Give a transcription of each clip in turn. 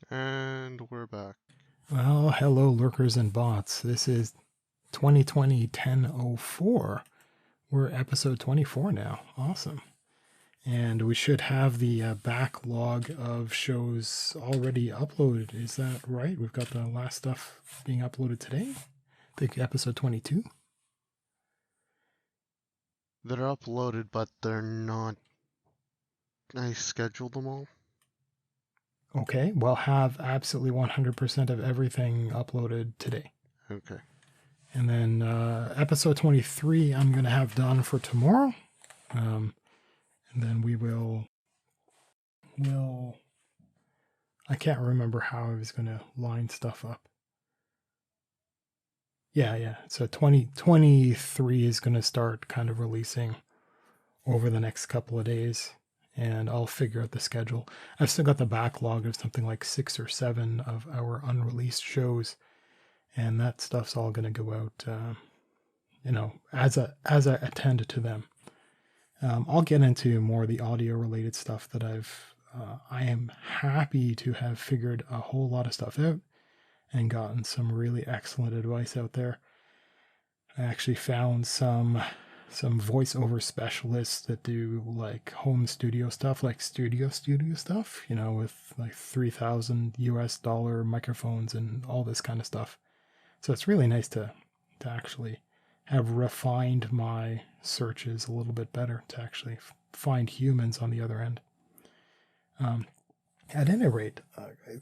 And we're back. Well, hello, lurkers and bots. This is 2020 1004. We're episode 24 now. Awesome. And we should have the backlog of shows already uploaded. Is that right? We've got the last stuff being uploaded today. I think episode 22. They're uploaded, but they're not. I scheduled them all. Okay, we'll have absolutely 100% of everything uploaded today. Okay. And then episode 23, I'm going to have done for tomorrow. And then we will, I can't remember how I was going to line stuff up. Yeah. So 2023 is going to start kind of releasing over the next couple of days. And I'll figure out the schedule. I've still got the backlog of something like 6 or 7 of our unreleased shows. And that stuff's all going to go out, as I attend to them. I'll get into more of the audio related stuff that I am happy to have figured a whole lot of stuff out and gotten some really excellent advice out there. I actually found some voiceover specialists that do like home studio stuff, like studio stuff, with like $3,000 US microphones and all this kind of stuff. So it's really nice to actually have refined my searches a little bit better to actually find humans on the other end. At any rate,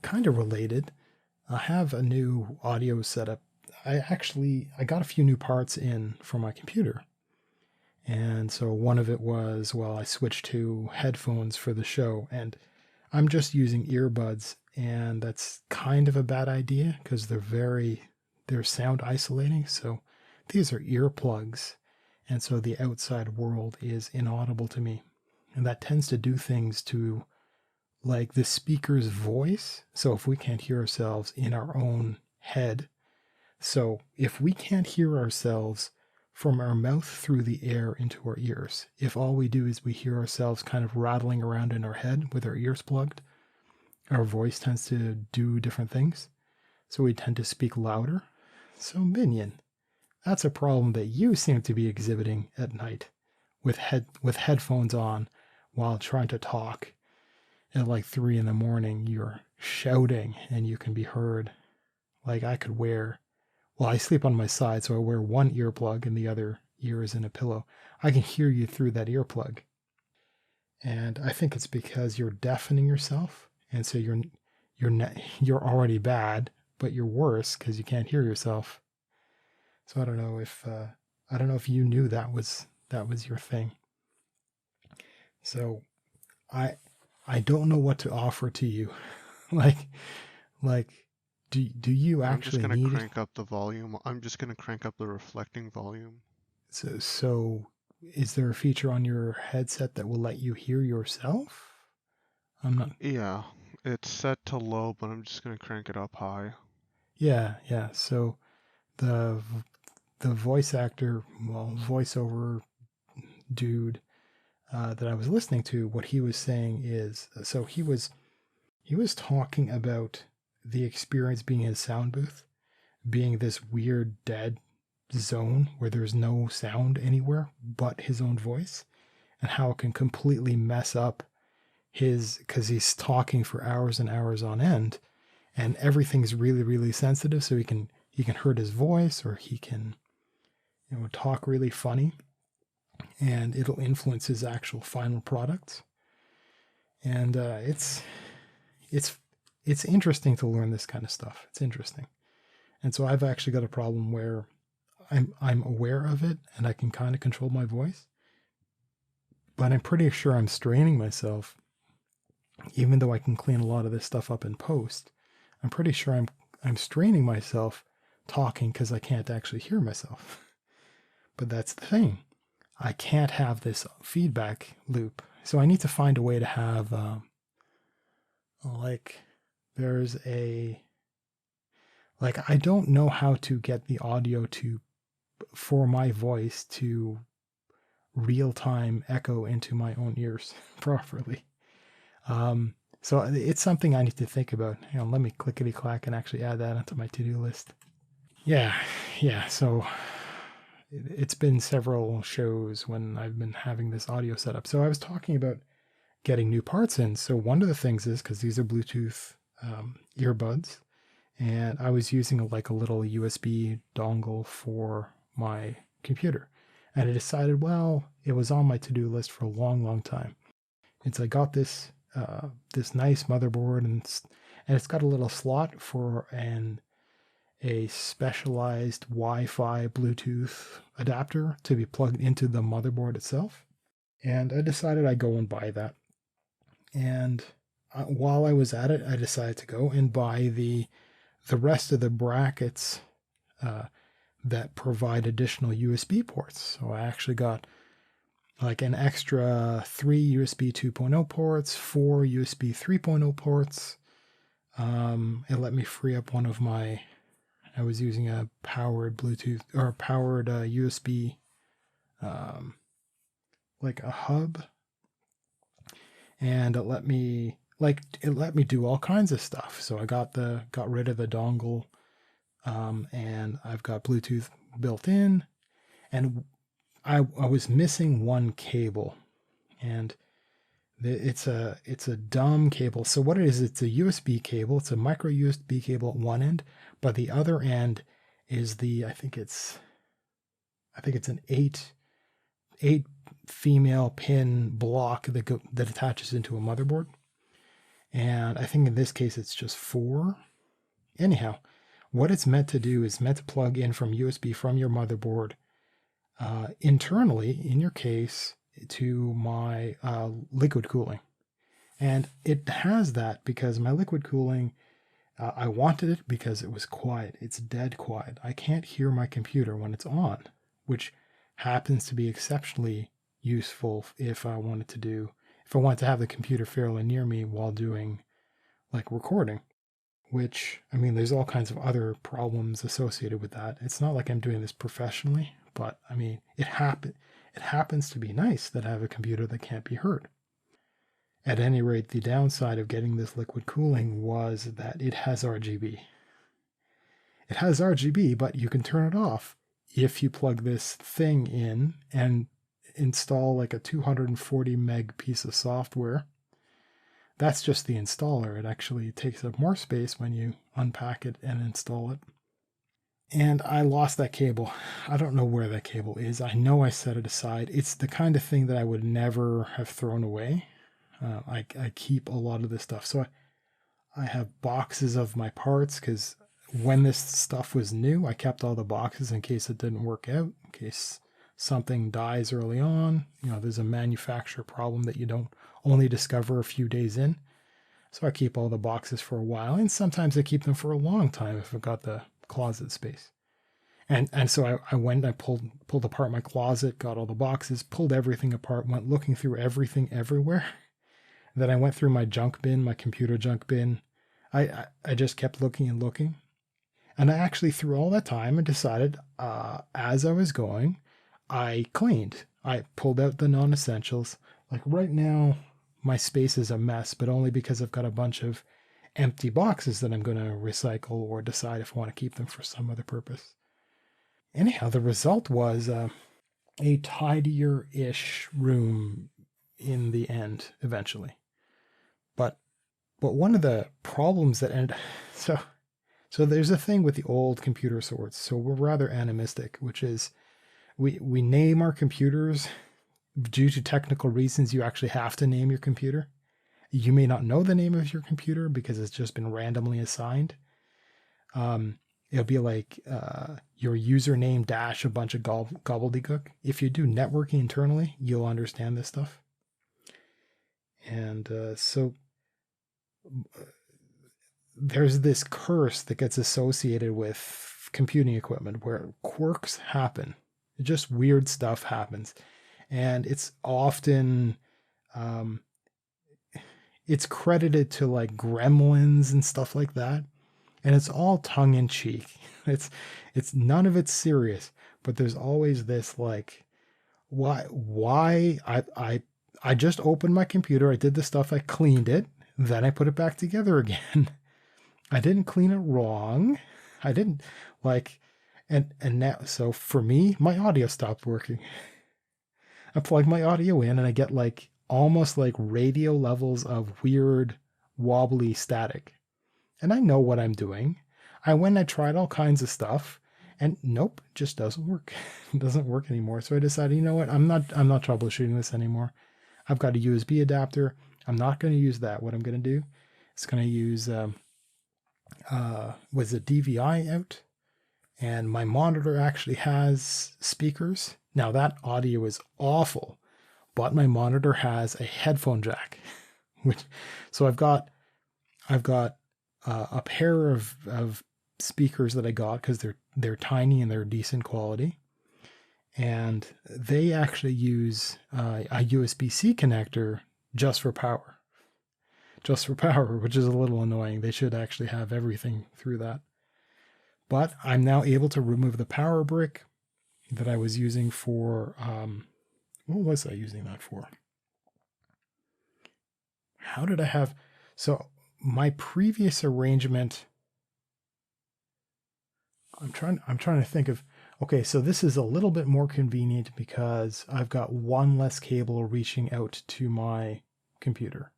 kind of related, I have a new audio setup. I got a few new parts in for my computer. And so one of it was, I switched to headphones for the show, and I'm just using earbuds, and that's kind of a bad idea because they're sound isolating. So these are earplugs, and so the outside world is inaudible to me. And that tends to do things to like the speaker's voice. So if we can't hear ourselves in our own head, so if we can't hear ourselves from our mouth through the air into our ears, if all we do is we hear ourselves kind of rattling around in our head with our ears plugged, our voice tends to do different things. So we tend to speak louder. So Minion, that's a problem that you seem to be exhibiting at night with headphones on while trying to talk at like 3 a.m. You're shouting and you can be heard. Like I sleep on my side, so I wear one earplug and the other ear is in a pillow. I can hear you through that earplug. And I think it's because you're deafening yourself, and so you're already bad, but you're worse because you can't hear yourself. So I don't know if you knew that was your thing. So I don't know what to offer to you. like do you actually I'm just need gonna crank up the volume. I'm just gonna crank up the reflecting volume. So is there a feature on your headset that will let you hear yourself? I'm not. Yeah, it's set to low, but I'm just gonna crank it up high. Yeah. So the voiceover dude that I was listening to, what he was saying is, so he was talking about the experience being in a sound booth, being this weird dead zone where there's no sound anywhere but his own voice, and how it can completely mess up because he's talking for hours and hours on end, and everything's really, really sensitive. So he can hurt his voice, or he can, talk really funny, and it'll influence his actual final product. And it's interesting to learn this kind of stuff. It's interesting. And so I've actually got a problem where I'm aware of it and I can kind of control my voice, but I'm pretty sure I'm straining myself, even though I can clean a lot of this stuff up in post. I'm pretty sure I'm straining myself talking because I can't actually hear myself. But that's the thing. I can't have this feedback loop. So I need to find a way to have I don't know how to get the audio for my voice to real time echo into my own ears properly. So it's something I need to think about. Hang on, let me clickety clack and actually add that onto my to-do list. Yeah. So it's been several shows when I've been having this audio setup. So I was talking about getting new parts in. So one of the things is, because these are Bluetooth earbuds, and I was using like a little USB dongle for my computer. And I decided, well, it was on my to-do list for a long time. And so I got this this nice motherboard, and it's got a little slot for a specialized Wi-Fi Bluetooth adapter to be plugged into the motherboard itself. And I decided I'd go and buy that. And while I was at it, I decided to go and buy the rest of the brackets that provide additional USB ports. So I actually got like an extra 3 USB 2.0 ports, 4 USB 3.0 ports. It let me free up one of my, I was using a powered Bluetooth or powered USB, like a hub. And it let me do all kinds of stuff. So I got rid of the dongle, and I've got Bluetooth built in, and I was missing one cable, and it's a dumb cable. So what it is, it's a USB cable. It's a micro USB cable at one end, but the other end is I think it's an eight female pin block that attaches into a motherboard. And I think in this case it's just 4. Anyhow, what it's meant to do is meant to plug in from USB from your motherboard internally, in your case, to my liquid cooling. And it has that because my liquid cooling, I wanted it because it was quiet. It's dead quiet. I can't hear my computer when it's on, which happens to be exceptionally useful if I wanted to have the computer fairly near me while doing like recording. Which, I mean, there's all kinds of other problems associated with that. It's not like I'm doing this professionally, but I mean, it happens to be nice that I have a computer that can't be heard. At any rate, the downside of getting this liquid cooling was that it has RGB. It has RGB, but you can turn it off if you plug this thing in and install like a 240 meg piece of software. That's just the installer. It actually takes up more space when you unpack it and install it. And I lost that cable. I don't know where that cable is. I know I set it aside. It's the kind of thing that I would never have thrown away. I keep a lot of this stuff. So I have boxes of my parts because when this stuff was new, I kept all the boxes in case it didn't work out, in case something dies early on. There's a manufacturer problem that you don't only discover a few days in. So I keep all the boxes for a while, and sometimes I keep them for a long time if I've got the closet space. And so I went, I pulled apart my closet, got all the boxes, pulled everything apart, went looking through everything everywhere. Then I went through my junk bin, my computer junk bin. I just kept looking and looking. And I actually, through all that time, I decided, as I was going, I cleaned. I pulled out the non-essentials. Like right now, my space is a mess, but only because I've got a bunch of empty boxes that I'm going to recycle or decide if I want to keep them for some other purpose. Anyhow, the result was a tidier-ish room in the end, eventually. But one of the problems that ended... So there's a thing with the old computer sorts. So we're rather animistic, which is we name our computers due to technical reasons. You actually have to name your computer. You may not know the name of your computer because it's just been randomly assigned. It'll be like your username dash a bunch of gobbledygook. If you do networking internally, you'll understand this stuff. And so there's this curse that gets associated with computing equipment where quirks happen. Just weird stuff happens. And it's often, it's credited to like gremlins and stuff like that. And it's all tongue in cheek. It's none of it's serious, but there's always this like, why I just opened my computer. I did the stuff. I cleaned it. Then I put it back together again. I didn't clean it wrong. I didn't like, and now, so for me, my audio stopped working. I plug my audio in and I get like almost like radio levels of weird wobbly static. And I know what I'm doing. I went and I tried all kinds of stuff and nope, just doesn't work. It doesn't work anymore. So I decided, you know what? I'm not troubleshooting this anymore. I've got a USB adapter. I'm not going to use that. What I'm going to do is going to use was a DVI out, and my monitor actually has speakers. Now that audio is awful, but my monitor has a headphone jack, which so I've got a pair of speakers that I got because they're tiny and they're decent quality, and they actually use a USB-C connector just for power. Which is a little annoying. They should actually have everything through that. But I'm now able to remove the power brick that I was using for, what was I using that for? How did I have, so my previous arrangement, I'm trying to think of, okay, so this is a little bit more convenient because I've got one less cable reaching out to my computer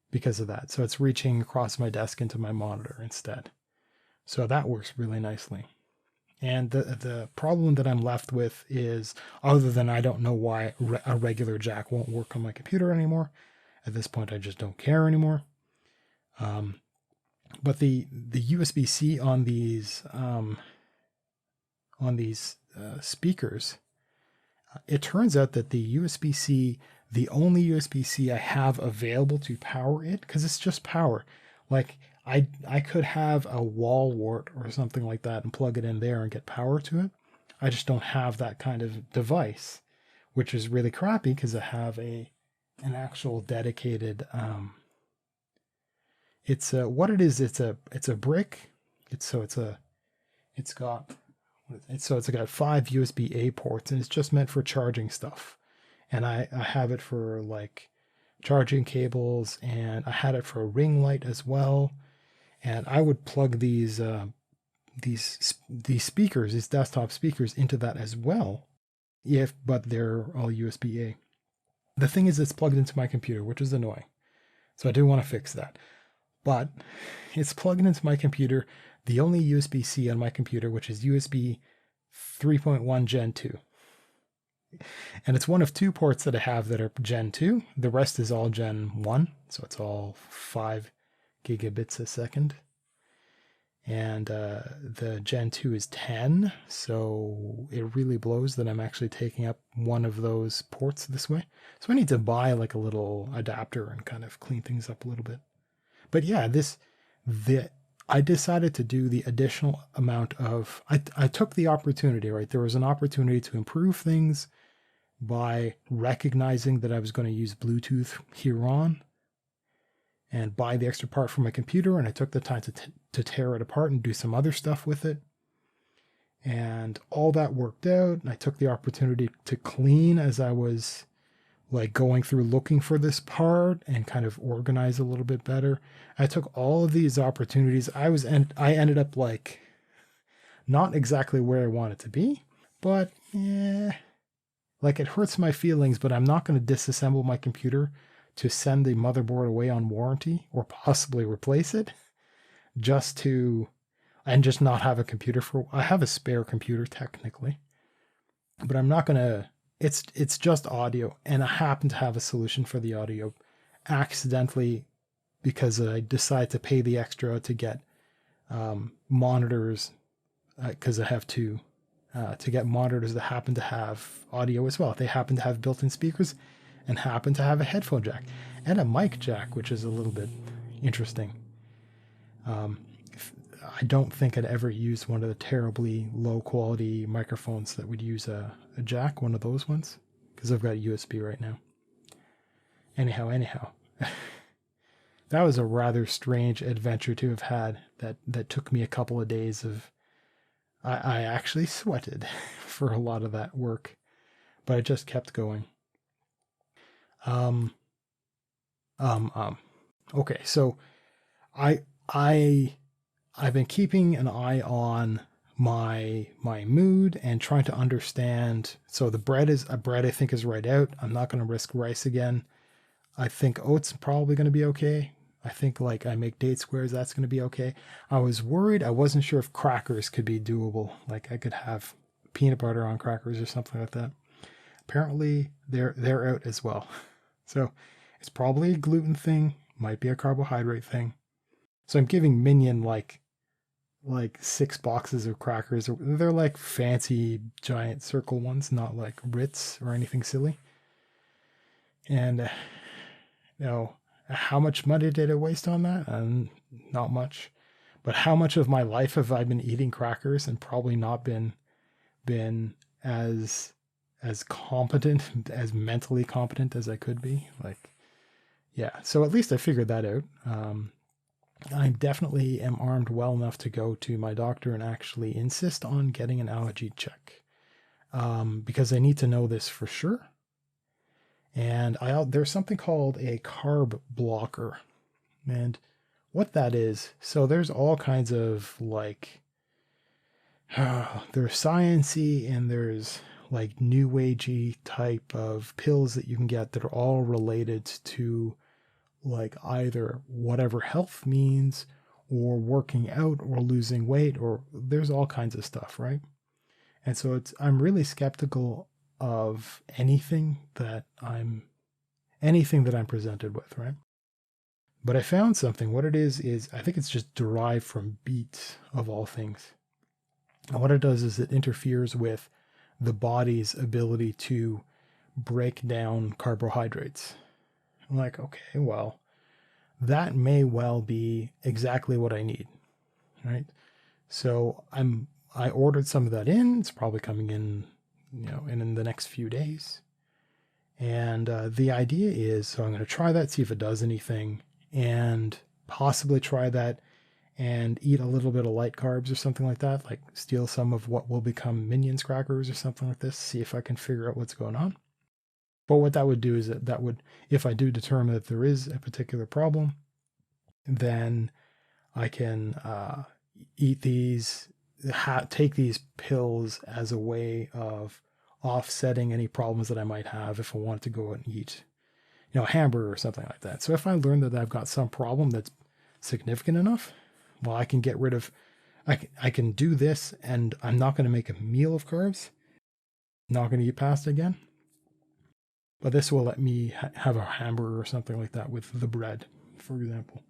because of that. So it's reaching across my desk into my monitor instead. So that works really nicely. And the problem that I'm left with is, other than I don't know why a regular jack won't work on my computer anymore. At this point, I just don't care anymore. But the USB-C on these speakers, it turns out that the USB-C, the only USB-C I have available to power it, because it's just power. Like I could have a wall wart or something like that and plug it in there and get power to it. I just don't have that kind of device, which is really crappy because I have an actual dedicated. It's what it is. It's a brick. It's got 5 USB-A ports, and it's just meant for charging stuff. And I have it for like charging cables, and I had it for a ring light as well. And I would plug these speakers, these desktop speakers, into that as well, but they're all USB-A. The thing is, it's plugged into my computer, which is annoying. So I do want to fix that. But it's plugged into my computer, the only USB-C on my computer, which is USB 3.1 Gen 2. And it's one of 2 ports that I have that are Gen 2. The rest is all Gen 1, so it's all 5 gigabits a second. And the Gen 2 is 10, so it really blows that I'm actually taking up one of those ports this way. So I need to buy like a little adapter and kind of clean things up a little bit. But yeah, I decided to do the additional amount of, I took the opportunity, right? There was an opportunity to improve things by recognizing that I was going to use Bluetooth here on and buy the extra part for my computer. And I took the time to tear it apart and do some other stuff with it. And all that worked out. And I took the opportunity to clean as I was like going through looking for this part and kind of organize a little bit better. I took all of these opportunities. I ended up like not exactly where I wanted to be, but like it hurts my feelings, but I'm not going to disassemble my computer to send the motherboard away on warranty or possibly replace it just not have a computer I have a spare computer technically, but I'm not going to, it's just audio. And I happen to have a solution for the audio accidentally because I decided to pay the extra to get monitors because I have 2 to get monitors that happen to have audio as well. They happen to have built-in speakers and happen to have a headphone jack and a mic jack, which is a little bit interesting. I don't think I'd ever use one of the terribly low quality microphones that would use a jack, one of those ones, because I've got USB right now. Anyhow, that was a rather strange adventure to have had that took me a couple of days of, I actually sweated for a lot of that work, but I just kept going. Okay, so I I I've been keeping an eye on my mood and trying to understand. So the bread I think is right out. I'm not going to risk rice again. I think oats probably going to be okay. I think like I make date squares, that's going to be okay. I was worried. I wasn't sure if crackers could be doable. Like I could have peanut butter on crackers or something like that. Apparently they're out as well. So it's probably a gluten thing, might be a carbohydrate thing. So I'm giving Minion like 6 boxes of crackers. They're like fancy giant circle ones, not like Ritz or anything silly. And you know, how much money did I waste on that? Not much. But how much of my life have I been eating crackers and probably not been as competent, as mentally competent as I could be? Like, yeah. So at least I figured that out. I definitely am armed well enough to go to my doctor and actually insist on getting an allergy check, because I need to know this for sure. And there's something called a carb blocker. And what that is, so there's all kinds of like, there's sciency and there's like new agey type of pills that you can get that are all related to like either whatever health means or working out or losing weight, or there's all kinds of stuff, right? And so I'm really skeptical of anything that I'm presented with, right? But I found something. What it is I think it's just derived from beets of all things. And what it does is it interferes with the body's ability to break down carbohydrates. I'm like, okay, well, that may well be exactly what I need, right? So I ordered some of that in. It's probably coming in, in the next few days. And the idea is, so I'm going to try that, see if it does anything, and possibly try that and eat a little bit of light carbs or something like that, like steal some of what will become Minions crackers or something like this, see if I can figure out what's going on. But what that would do is that would, if I do determine that there is a particular problem, then I can eat these, take these pills as a way of offsetting any problems that I might have if I want to go and eat, a hamburger or something like that. So if I learn that I've got some problem that's significant enough, well, I can get rid of, I can do this, and I'm not going to make a meal of carbs, not going to eat pasta again. But this will let me have a hamburger or something like that with the bread, for example.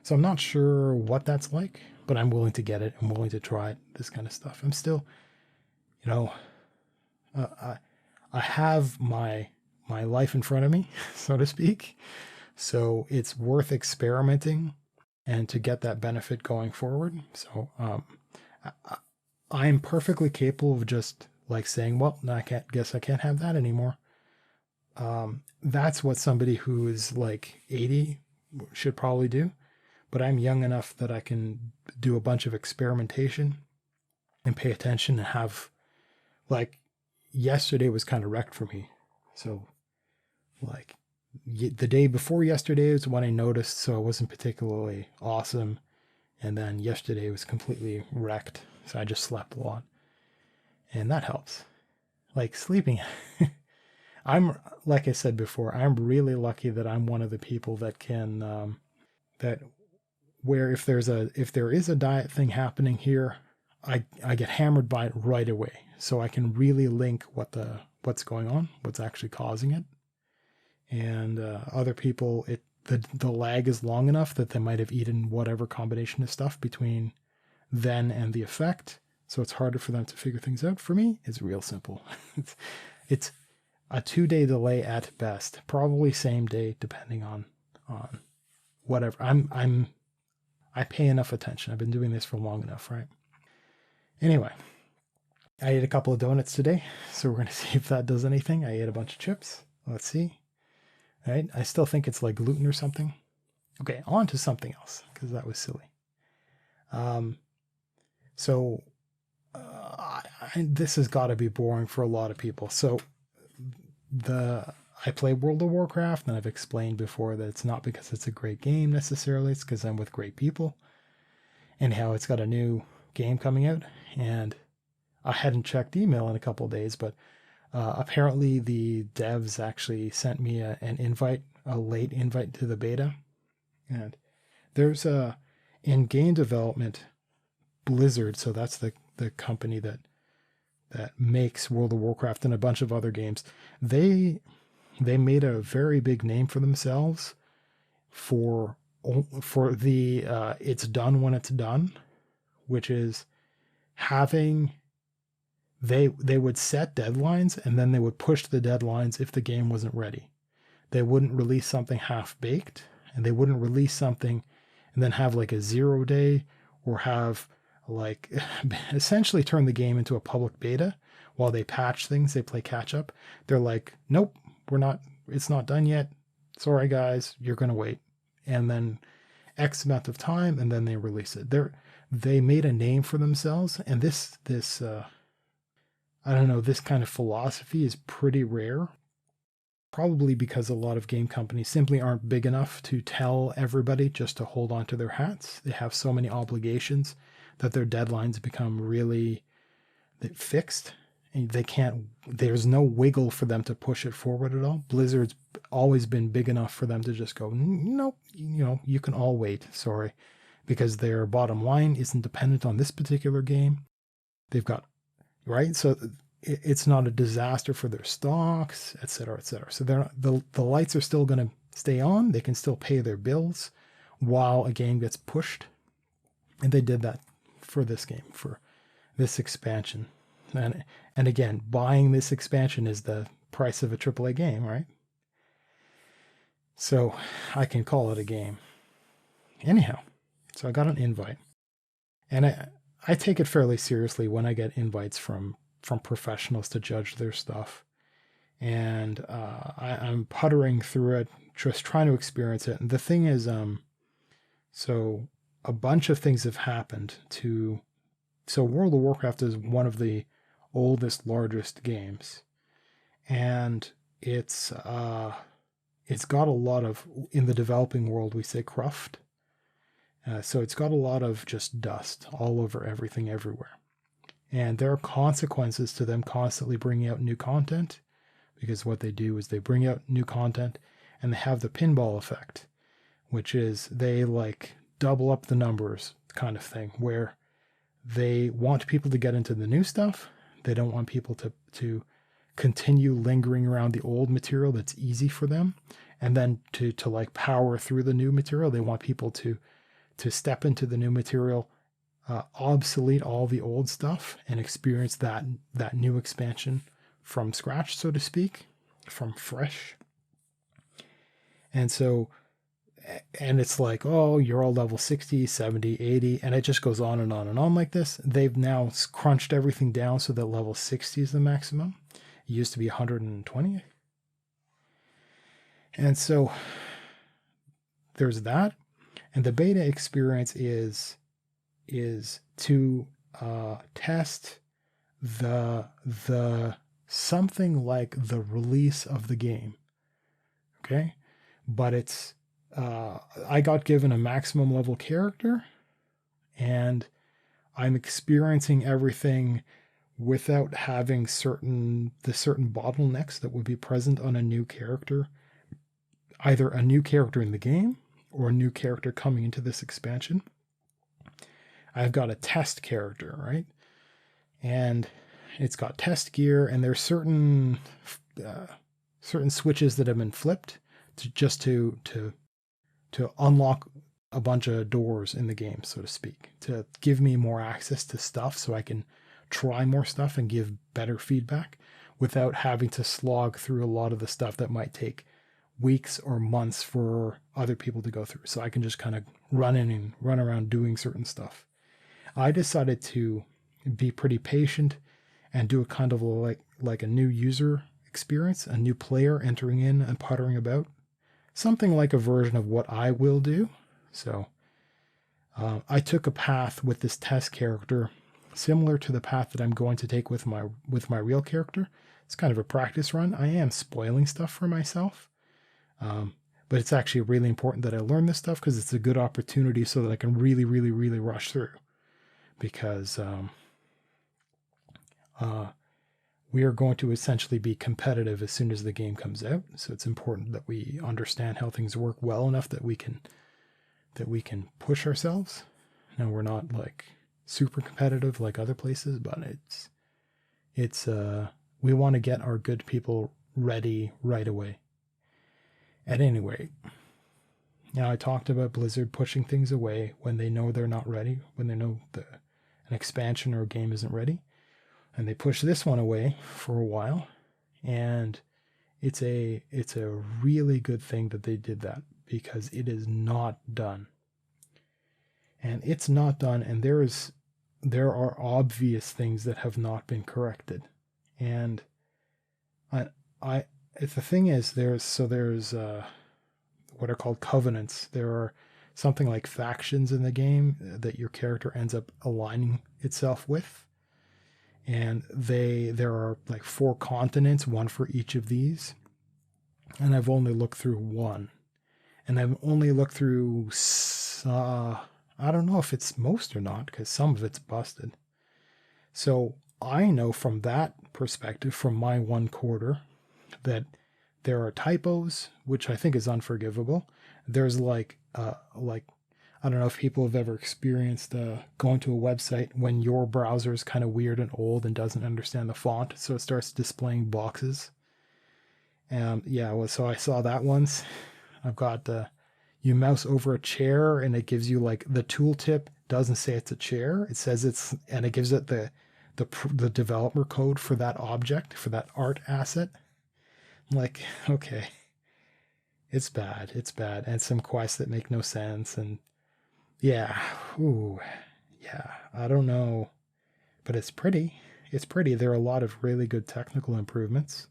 So I'm not sure what that's like, but I'm willing to get it. I'm willing to try it, this kind of stuff. I'm still, I have my life in front of me, so to speak. So it's worth experimenting and to get that benefit going forward. So I'm perfectly capable of just like saying, well, I can't have that anymore. That's what somebody who is like 80 should probably do. But I'm young enough that I can do a bunch of experimentation and pay attention and have, like, yesterday was kind of wrecked for me. So like the day before yesterday was when I noticed, so it wasn't particularly awesome. And then yesterday was completely wrecked. So I just slept a lot. And that helps. Like sleeping. I'm, like I said before, I'm really lucky that I'm one of the people that can, that where if there is a diet thing happening here, I get hammered by it right away. So I can really link what's going on, what's actually causing it. And other people, the lag is long enough that they might have eaten whatever combination of stuff between then and the effect. So it's harder for them to figure things out. For me, it's real simple. it's a 2-day delay at best, probably same day, depending on whatever. I pay enough attention. I've been doing this for long enough, right? Anyway, I ate a couple of donuts today, so we're going to see if that does anything. I ate a bunch of chips. Let's see. All right, I still think it's like gluten or something. Okay, on to something else, because that was silly. So this has got to be boring for a lot of people. So I play World of Warcraft, and I've explained before that it's not because it's a great game necessarily, it's because I'm with great people. And how it's got a new game coming out, and I hadn't checked email in a couple of days, but apparently the devs actually sent me an invite, a late invite to the beta. And there's in game development, Blizzard, so that's the company that makes World of Warcraft and a bunch of other games. They made a very big name for themselves for the it's done when it's done, which is having they would set deadlines, and then they would push the deadlines if the game wasn't ready. They wouldn't release something half baked, and they wouldn't release something and then have like a 0 day, or have like essentially turn the game into a public beta while they patch things, they play catch up. They're like, nope, it's not done yet. Sorry guys, you're going to wait. And then X amount of time, and then they release it. They made a name for themselves, and this I don't know, this kind of philosophy is pretty rare. Probably because a lot of game companies simply aren't big enough to tell everybody just to hold on to their hats. They have so many obligations that their deadlines become really fixed, and there's no wiggle for them to push it forward at all. Blizzard's always been big enough for them to just go, nope, you can all wait, sorry, because their bottom line isn't dependent on this particular game. They've got, right? So it's not a disaster for their stocks, et cetera, et cetera. So the lights are still going to stay on. They can still pay their bills while a game gets pushed. And they did that for this game, for this expansion. And again, buying this expansion is the price of a AAA game, right? So I can call it a game. Anyhow, so I got an invite. And I take it fairly seriously when I get invites from professionals to judge their stuff. And I'm puttering through it, just trying to experience it. And the thing is, so a bunch of things have happened so World of Warcraft is one of the oldest, largest games. And it's got a lot of, in the developing world, we say cruft. So it's got a lot of just dust all over everything, everywhere. And there are consequences to them constantly bringing out new content, because what they do is they bring out new content and they have the pinball effect, which is they like double up the numbers kind of thing, where they want people to get into the new stuff. They don't want people to continue lingering around the old material that's easy for them. And then to like power through the new material, they want people to step into the new material, obsolete all the old stuff, and experience that new expansion from scratch, so to speak, from fresh. And so, and it's like, oh, you're all level 60, 70, 80, and it just goes on and on and on like this. They've now crunched everything down so that level 60 is the maximum. It used to be 120. And so there's that. And the beta experience is to test the something like the release of the game. Okay, but it's I got given a maximum level character, and I'm experiencing everything without having certain bottlenecks that would be present on a new character, either a new character in the game or a new character coming into this expansion. I've got a test character, right? And it's got test gear, and there's certain switches that have been flipped to unlock a bunch of doors in the game, so to speak, to give me more access to stuff so I can try more stuff and give better feedback without having to slog through a lot of the stuff that might take weeks or months for other people to go through. So I can just kind of run in and run around doing certain stuff. I decided to be pretty patient and do a kind of like a new user experience, a new player entering in and puttering about, something like a version of what I will do. So I took a path with this test character similar to the path that I'm going to take with my real character. it's kind of a practice run. I am spoiling stuff for myself. But it's actually really important that I learn this stuff because it's a good opportunity so that I can really, really, really rush through. Because we are going to essentially be competitive as soon as the game comes out. So it's important that we understand how things work well enough that we can push ourselves. Now, we're not like super competitive like other places, but it's we want to get our good people ready right away. At any rate, now I talked about Blizzard pushing things away when they know they're not ready, when they know an expansion or a game isn't ready. And they push this one away for a while. And it's a really good thing that they did that, because it is not done. And it's not done, and there are obvious things that have not been corrected. And the thing is, there's what are called covenants. There are something like factions in the game that your character ends up aligning itself with. And there are like 4 continents, one for each of these. And I've only looked through one. And I've only looked through, I don't know if it's most or not, because some of it's busted. So I know from that perspective, from my 1 quarter, that there are typos, which I think is unforgivable. There's like I don't know if people have ever experienced going to a website when your browser is kind of weird and old and doesn't understand the font, so it starts displaying boxes. So I saw that once. I've got you mouse over a chair and it gives you like the tooltip doesn't say it's a chair. It says and it gives it the developer code for that object, for that art asset. I'm like, okay, it's bad. And some quests that make no sense. And yeah, I don't know, but it's pretty. There are a lot of really good technical improvements.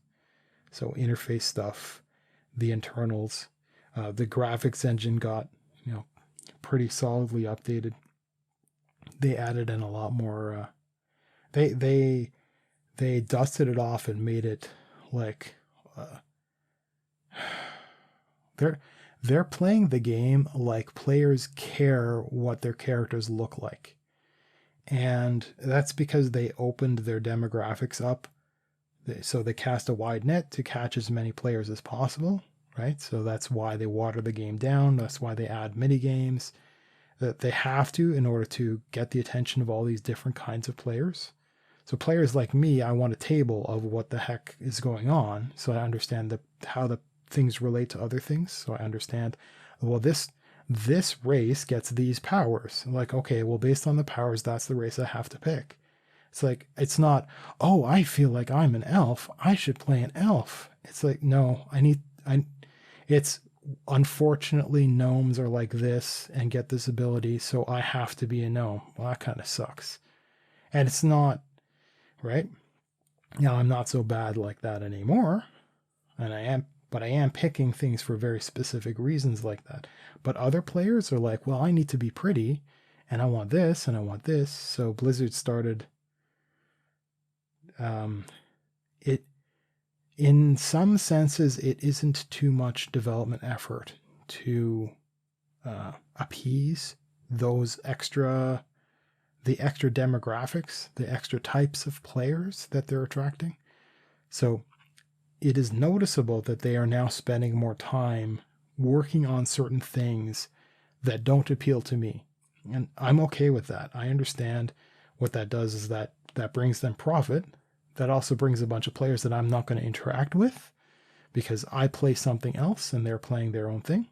So interface stuff, the internals, the graphics engine got, pretty solidly updated. They added in a lot more. They dusted it off and made it like they're playing the game like players care what their characters look like. And that's because they opened their demographics up. So they cast a wide net to catch as many players as possible, right? So that's why they water the game down. That's why they add mini games. That they have to in order to get the attention of all these different kinds of players. So players like me, I want a table of what the heck is going on, so I understand how the things relate to other things. So I understand, well, this race gets these powers. I'm like, okay, well, based on the powers, that's the race I have to pick. It's like, it's not, oh, I feel like I'm an elf, I should play an elf. It's like, no, it's unfortunately gnomes are like this and get this ability, so I have to be a gnome. Well, that kind of sucks. And it's not, right? Now, I'm not so bad like that anymore. And I am picking things for very specific reasons like that. But other players are like, well, I need to be pretty, and I want this, and I want this. So Blizzard started, in some senses, it isn't too much development effort to appease those the extra demographics, the extra types of players that they're attracting. So it is noticeable that they are now spending more time working on certain things that don't appeal to me. And I'm okay with that. I understand what that does is that brings them profit. That also brings a bunch of players that I'm not going to interact with because I play something else and they're playing their own thing.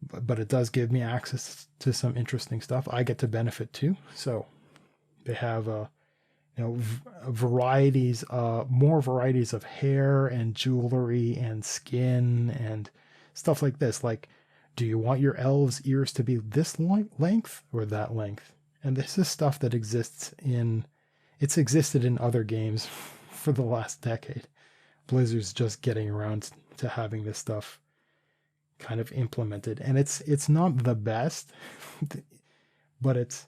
But it does give me access to some interesting stuff. I get to benefit too. So they have varieties, more varieties of hair and jewelry and skin and stuff like this. Like, do you want your elves' ears to be this length or that length? And this is stuff that it's existed in other games for the last decade. Blizzard's just getting around to having this stuff kind of implemented. And it's not the best, but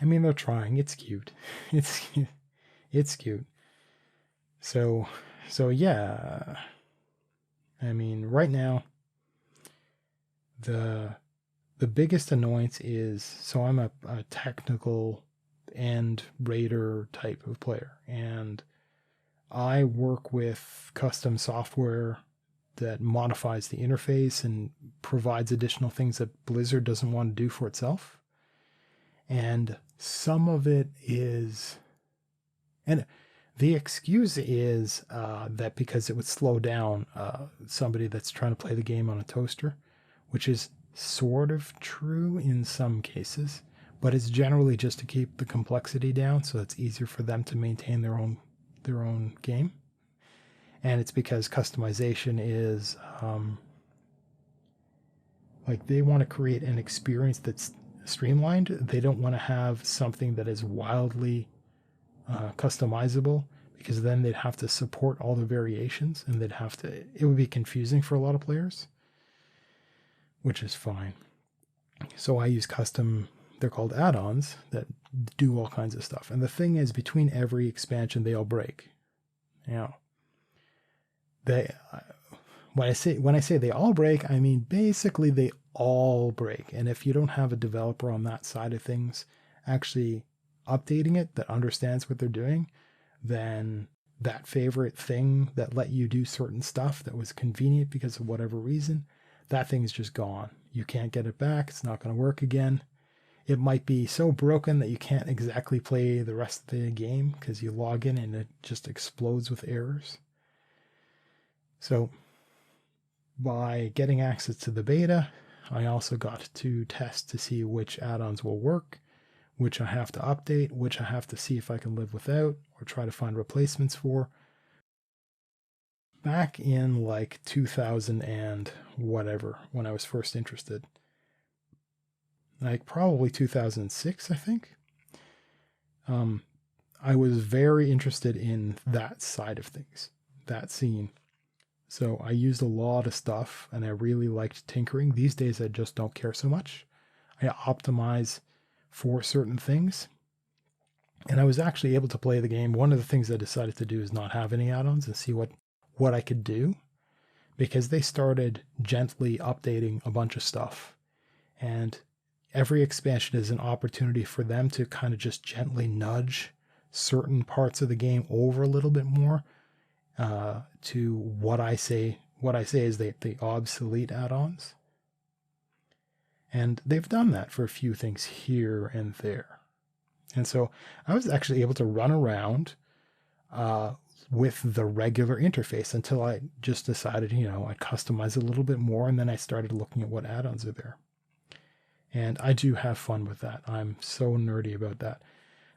they're trying. It's cute. It's cute. So, so yeah, I mean, right now, the the biggest annoyance is, so I'm a technical and raider type of player, and I work with custom software that modifies the interface and provides additional things that Blizzard doesn't want to do for itself. And some of it is, and the excuse is that because it would slow down somebody that's trying to play the game on a toaster, which is sort of true in some cases, but it's generally just to keep the complexity down so it's easier for them to maintain their own game. And it's because customization is like they want to create an experience that's streamlined. They don't want to have something that is wildly customizable, because then they'd have to support all the variations and it would be confusing for a lot of players, which is fine. So I use custom, they're called add-ons that do all kinds of stuff. And the thing is, between every expansion, they all break. Now, they when I say they all break, I mean basically they all break. And if you don't have a developer on that side of things actually updating it that understands what they're doing, then that favorite thing that let you do certain stuff that was convenient because of whatever reason, that thing's just gone. You can't get it back. It's not going to work again. It might be so broken that you can't exactly play the rest of the game because you log in and it just explodes with errors. So by getting access to the beta, I also got to test to see which add-ons will work, which I have to update, which I have to see if I can live without or try to find replacements for. Back in like 2000 and whatever, when I was first interested, like probably 2006, I think, I was very interested in that side of things, that scene. So I used a lot of stuff and I really liked tinkering. These days, I just don't care so much. I optimize for certain things. And I was actually able to play the game. One of the things I decided to do is not have any add-ons and see what I could do, because they started gently updating a bunch of stuff. And every expansion is an opportunity for them to kind of just gently nudge certain parts of the game over a little bit more to what I say is the obsolete add-ons. And they've done that for a few things here and there. And so I was actually able to run around with the regular interface until I just decided, I'd customize a little bit more. And then I started looking at what add-ons are there. And I do have fun with that. I'm so nerdy about that.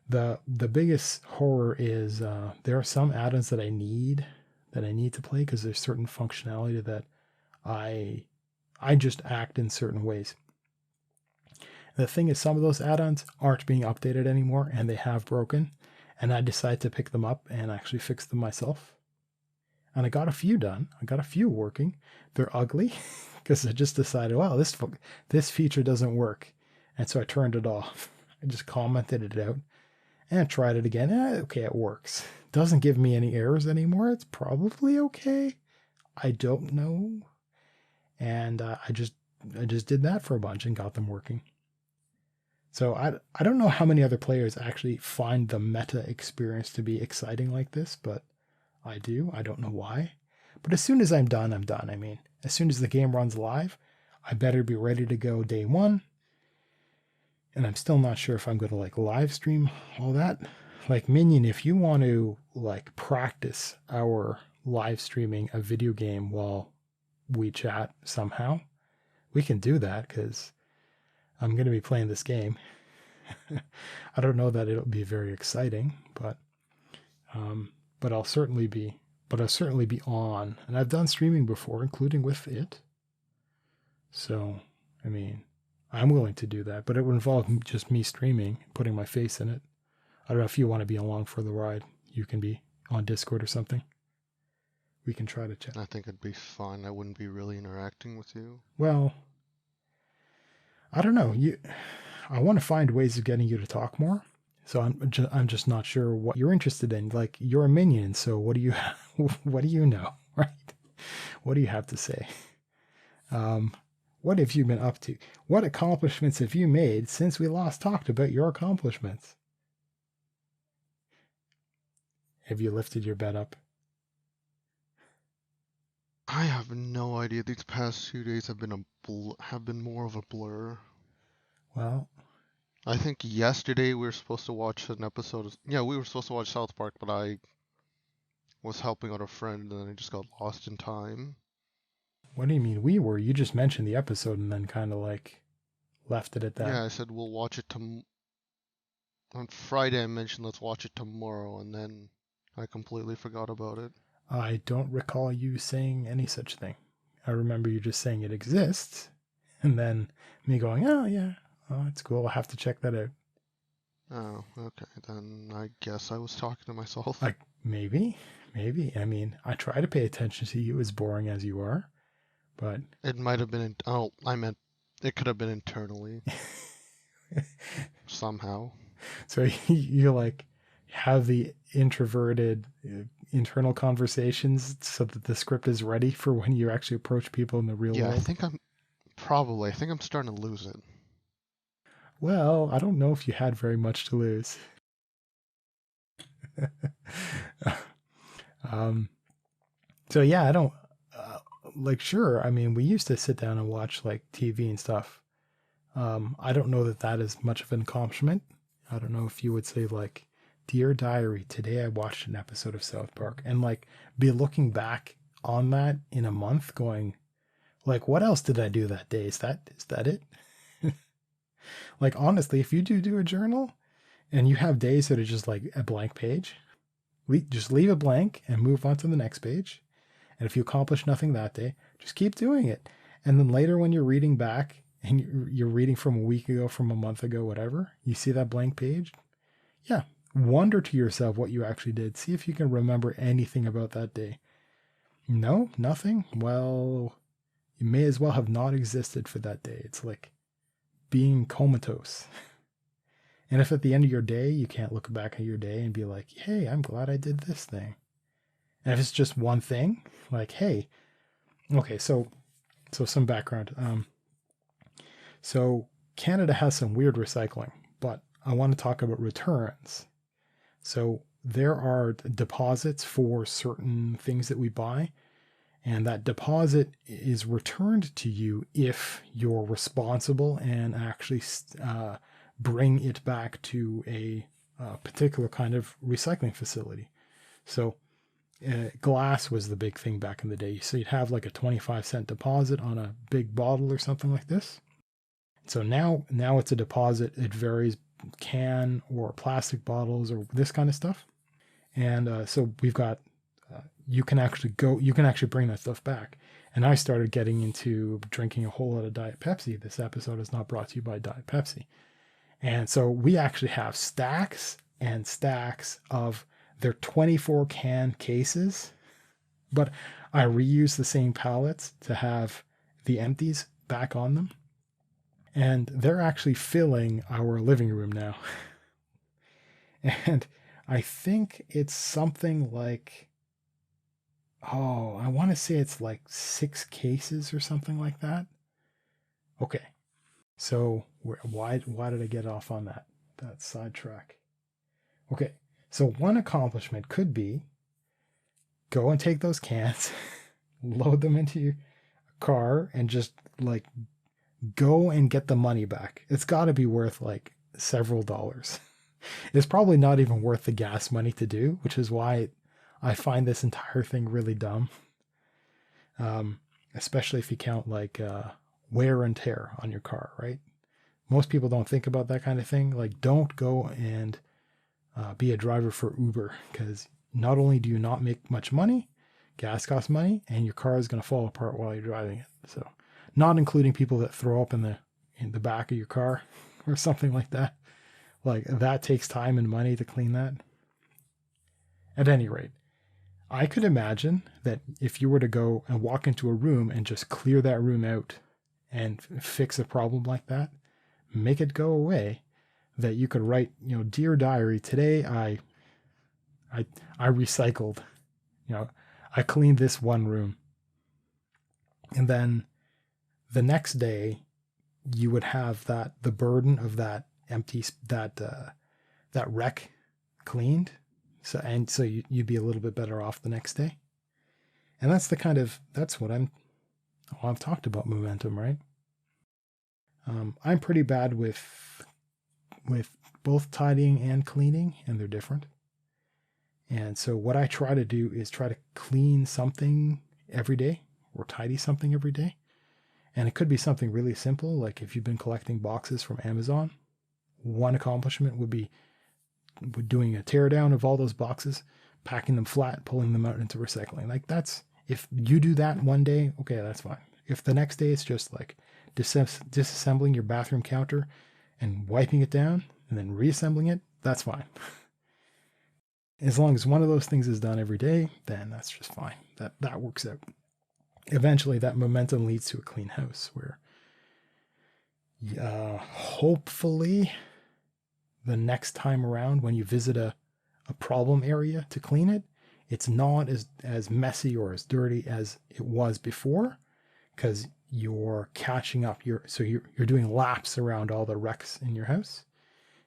The biggest horror is there are some add-ons that I need to play because there's certain functionality that I just act in certain ways. The thing is, some of those add-ons aren't being updated anymore and they have broken, and I decided to pick them up and actually fix them myself. And I got a few done. I got a few working. They're ugly because I just decided, wow, this feature doesn't work. And so I turned it off. I just commented it out and tried it again. Okay, it works. Doesn't give me any errors anymore. It's probably okay. I don't know. And I just did that for a bunch and got them working. So I don't know how many other players actually find the meta experience to be exciting like this, but I do. I don't know why. But as soon as I'm done, I'm done. I mean, as soon as the game runs live, I better be ready to go day one. And I'm still not sure if I'm going to live stream all that. Minion, if you want to practice our live streaming a video game while we chat somehow, we can do that, because I'm going to be playing this game. I don't know that it'll be very exciting, but I'll certainly be on. And I've done streaming before, including with it. So, I mean, I'm willing to do that, but it would involve just me streaming, putting my face in it. I don't know if you want to be along for the ride. You can be on Discord or something. We can try to chat. I think it'd be fine. I wouldn't be really interacting with you. Well, I don't know. I want to find ways of getting you to talk more. So I'm just not sure what you're interested in. Like, you're a minion, so what do you what do you know, right? What do you have to say? What have you been up to? What accomplishments have you made since we last talked about your accomplishments? Have you lifted your bed up? I have no idea. These past 2 days have been more of a blur. Well, I think yesterday we were supposed to watch an episode of, yeah, we were supposed to watch South Park, but I was helping out a friend and then I just got lost in time. what do you mean we were? You just mentioned the episode and then kind of like left it at that. Yeah, I said we'll watch it on Friday. I mentioned let's watch it tomorrow, and then I completely forgot about it. I don't recall you saying any such thing. I remember you just saying it exists, and then me going, oh, yeah, oh, it's cool. I'll have to check that out. Oh, okay. Then I guess I was talking to myself. Like, maybe. I mean, I try to pay attention to you, as boring as you are, but It might have been, I meant it could have been internally. Somehow. so you like have the introverted internal conversations so that the script is ready for when you actually approach people in the real Yeah, world. I think I'm starting to lose it. Well, I don't know if you had very much to lose. um, so yeah, I don't like. Sure, I mean, we used to sit down and watch like TV and stuff. I don't know that that is much of an accomplishment. I don't know if you would say like, "Dear Diary, today I watched an episode of South Park," and like be looking back on that in a month, going, like, what else did I do that day? Is that it? Like, honestly, if you do a journal and you have days that are just like a blank page, just leave it blank and move on to the next page. And if you accomplish nothing that day, just keep doing it. And then later when you're reading back and you're reading from a week ago, from a month ago, whatever, you see that blank page. Yeah. Wonder to yourself what you actually did. See if you can remember anything about that day. No, nothing. Well, you may as well have not existed for that day. It's like being comatose. And if at the end of your day, you can't look back at your day and be like, hey, I'm glad I did this thing. And if it's just one thing, like, hey, okay, so some background. So Canada has some weird recycling, but I want to talk about returns. So there are deposits for certain things that we buy, and that deposit is returned to you if you're responsible and actually bring it back to a particular kind of recycling facility. So glass was the big thing back in the day. So you'd have like a 25-cent deposit on a big bottle or something like this. So now it's a deposit. It varies, can or plastic bottles or this kind of stuff. And so we've got, you can actually bring that stuff back. And I started getting into drinking a whole lot of Diet Pepsi. This episode is not brought to you by Diet Pepsi. And so we actually have stacks and stacks of their 24 can cases, but I reuse the same pallets to have the empties back on them. And they're actually filling our living room now. And I think it's something like, I want to say it's like 6 cases or something like that. Okay. So why did I get off on that sidetrack? Okay, so one accomplishment could be go and take those cans, load them into your car, and just like go and get the money back. It's got to be worth like several dollars. It's probably not even worth the gas money to do, which is why I find this entire thing really dumb. Especially if you count like wear and tear on your car, right? Most people don't think about that kind of thing. Like, don't go and be a driver for Uber, because not only do you not make much money, gas costs money, and your car is going to fall apart while you're driving it. So, not including people that throw up in the back of your car or something like that. Like, that takes time and money to clean that. At any rate, I could imagine that if you were to go and walk into a room and just clear that room out and fix a problem like that, make it go away, that you could write, dear diary, today I recycled, I cleaned this one room. And then the next day you would have the burden of that that wreck cleaned. So you'd be a little bit better off the next day. And that's what I've talked about momentum, right? I'm pretty bad with both tidying and cleaning, and they're different. And so what I try to do is try to clean something every day or tidy something every day. And it could be something really simple, like if you've been collecting boxes from Amazon, one accomplishment would be doing a teardown of all those boxes, packing them flat, pulling them out into recycling. Like if you do that one day, okay, that's fine. If the next day it's just like disassembling your bathroom counter and wiping it down and then reassembling it, that's fine. As long as one of those things is done every day, then that's just fine. That works out. Eventually that momentum leads to a clean house where hopefully the next time around when you visit a problem area to clean it, it's not as messy or as dirty as it was before, because you're catching up. You're doing laps around all the wrecks in your house.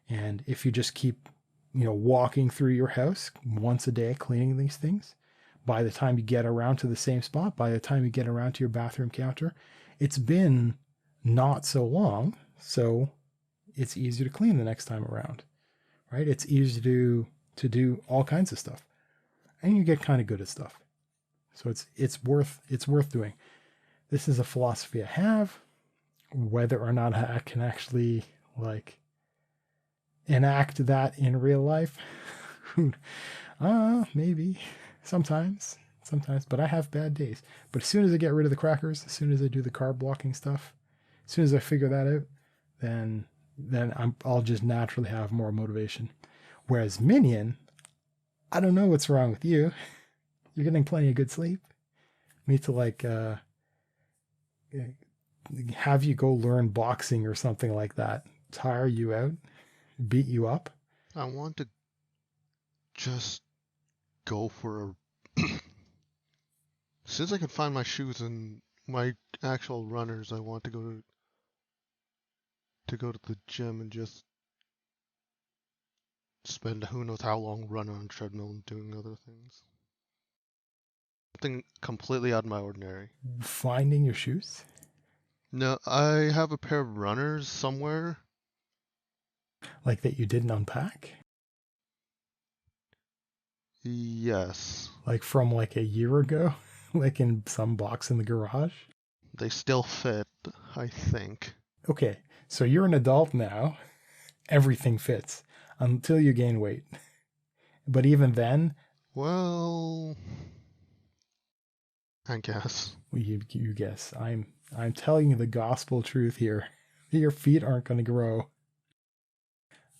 And if you just keep walking through your house once a day cleaning these things, by the time you get around to the same spot, by the time you get around to your bathroom counter, it's been not so long, so it's easier to clean the next time around, right? It's easy to do all kinds of stuff, and you get kind of good at stuff. So it's worth doing. This is a philosophy I have. Whether or not I can actually enact that in real life, maybe sometimes, but I have bad days. But as soon as I get rid of the crackers, as soon as I do the carb blocking stuff, as soon as I figure that out, then I'll just naturally have more motivation. Whereas Minion, I don't know what's wrong with you. You're getting plenty of good sleep. Me to have you go learn boxing or something like that, tire you out, beat you up. I want to just go for as soon as I can find my shoes and my actual runners, I want to go to the gym and just spend who knows how long running on a treadmill and doing other things. Something completely out of my ordinary. Finding your shoes? No, I have a pair of runners somewhere. Like that you didn't unpack? Yes. Like from a year ago? Like in some box in the garage? They still fit, I think. Okay, so you're an adult now. Everything fits until you gain weight. But even then... Well... I guess. You guess. I'm telling you the gospel truth here. Your feet aren't going to grow.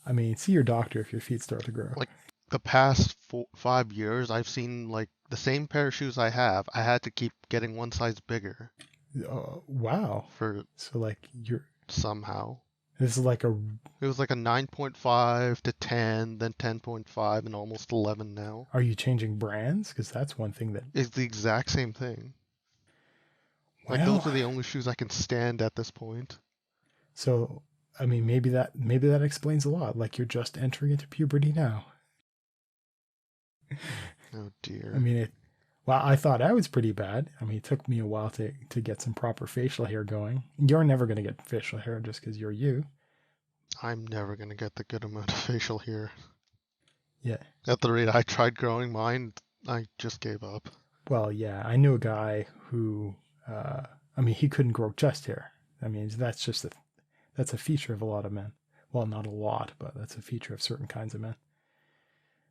I mean, see your doctor if your feet start to grow. Like the past 5 years, I've seen the same pair of shoes I have. I had to keep getting one size bigger. Wow. So you're somehow. This is It was like a 9.5 to 10, then 10.5, and almost 11 now. Are you changing brands? Because that's one thing that... It's the exact same thing. Well, those are the only shoes I can stand at this point. So, I mean, maybe that explains a lot. Like you're just entering into puberty now. Oh dear. I mean, I thought I was pretty bad. I mean, it took me a while to get some proper facial hair going. You're never going to get facial hair just because you're you. I'm never going to get the good amount of facial hair. Yeah. At the rate I tried growing mine, I just gave up. Well, yeah. I knew a guy who, he couldn't grow chest hair. I mean, that's a feature of a lot of men. Well, not a lot, but that's a feature of certain kinds of men.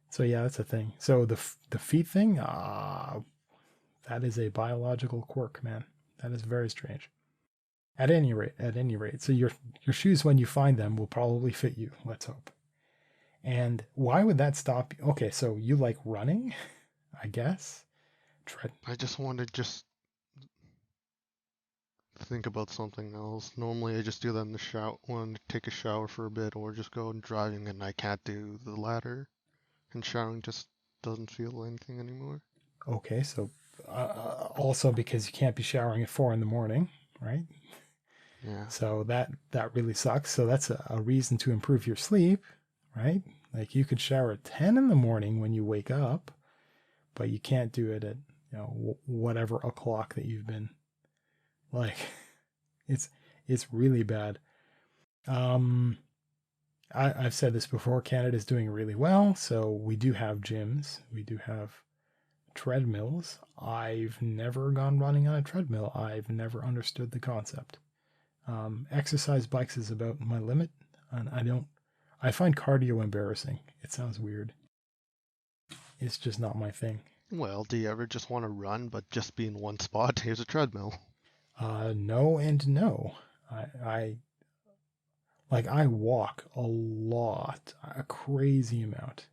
So yeah, that's a thing. So the feet thing, that is a biological quirk, man. That is very strange. At any rate. So your shoes, when you find them, will probably fit you. Let's hope. And why would that stop you? Okay, so you like running, I guess. I just want to think about something else. Normally I just do that in the shower, when I take a shower for a bit, or just go and driving, and I can't do the latter. And showering just doesn't feel anything anymore. Okay, so also because you can't be showering at 4 in the morning, right? Yeah. So that really sucks. So that's a reason to improve your sleep, right? Like you could shower at 10 in the morning when you wake up, but you can't do it at whatever o'clock that you've been like. It's really bad. I've said this before. Canada's doing really well, so we do have gyms. We do have treadmills. I've never gone running on a treadmill. I've never understood the concept. Exercise bikes is about my limit, and I find cardio embarrassing. It sounds weird. It's just not my thing. Well, do you ever just want to run, but just be in one spot? Here's a treadmill. No and no. I walk a lot, a crazy amount.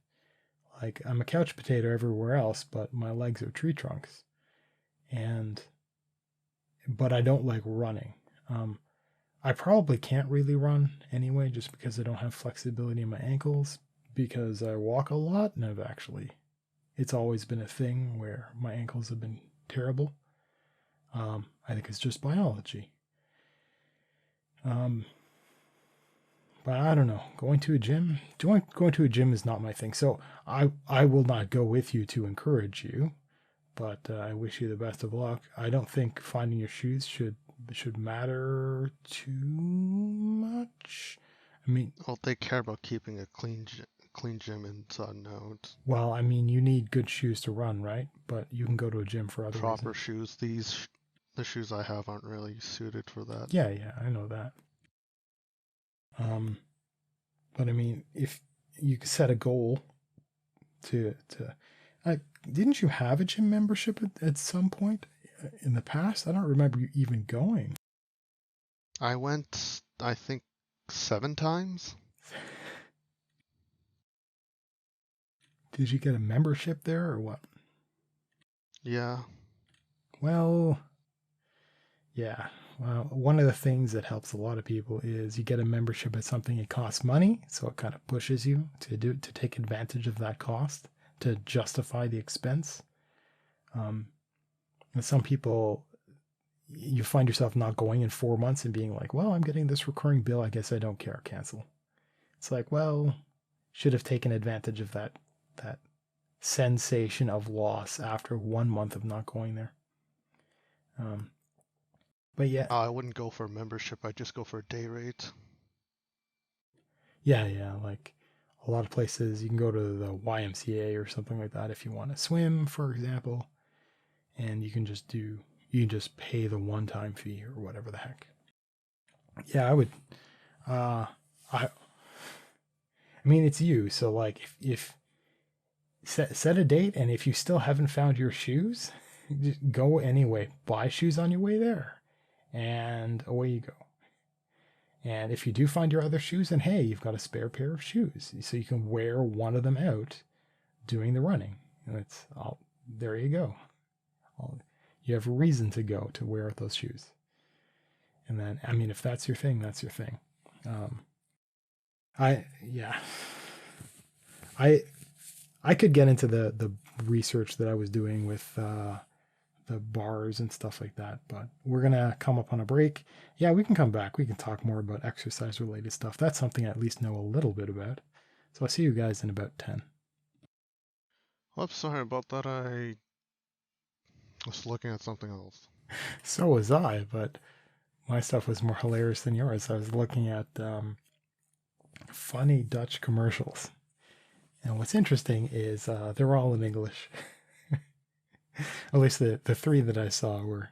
Like I'm a couch potato everywhere else, but my legs are tree trunks. But I don't like running. I probably can't really run anyway, just because I don't have flexibility in my ankles, because I walk a lot, and it's always been a thing where my ankles have been terrible. I think it's just biology. But I don't know. Going to a gym is not my thing. So I will not go with you to encourage you, but I wish you the best of luck. I don't think finding your shoes should matter too much. I mean, well, they care about keeping a clean gym inside and out. Well, I mean, you need good shoes to run, right? But you can go to a gym for other proper reasons. shoes. The shoes I have aren't really suited for that. Yeah, I know that. But I mean, if you set a goal to didn't you have a gym membership at some point in the past? I don't remember you even going. I went, I think, 7 times. Did you get a membership there or what? Yeah. Well, yeah. Well, one of the things that helps a lot of people is you get a membership at something, it costs money, so it kind of pushes you to take advantage of that cost, to justify the expense. And some people, you find yourself not going in 4 months and being like, well, I'm getting this recurring bill, I guess I don't care, cancel. It's like, well, should have taken advantage of that sensation of loss after 1 month of not going there. But yeah. I wouldn't go for a membership, I'd just go for a day rate. Yeah, like a lot of places you can go to the YMCA or something like that if you want to swim, for example, and you can just pay the one-time fee or whatever the heck. Yeah, I would. I mean, it's you, so like if set a date, and if you still haven't found your shoes, just go anyway. Buy shoes on your way there, and away you go. And if you do find your other shoes, then hey, you've got a spare pair of shoes, so you can wear one of them out doing the running. And there you go. You have a reason to go to wear those shoes. And then, I mean, if that's your thing, that's your thing. I could get into the research that I was doing with the bars and stuff like that, but we're gonna come up on a break. Yeah, we can come back. We can talk more about exercise related stuff. That's something I at least know a little bit about. So I'll see you guys in about 10. I'm sorry about that. I was looking at something else. So was I, but my stuff was more hilarious than yours. I was looking at funny Dutch commercials. And what's interesting is they're all in English. At least the 3 that I saw were,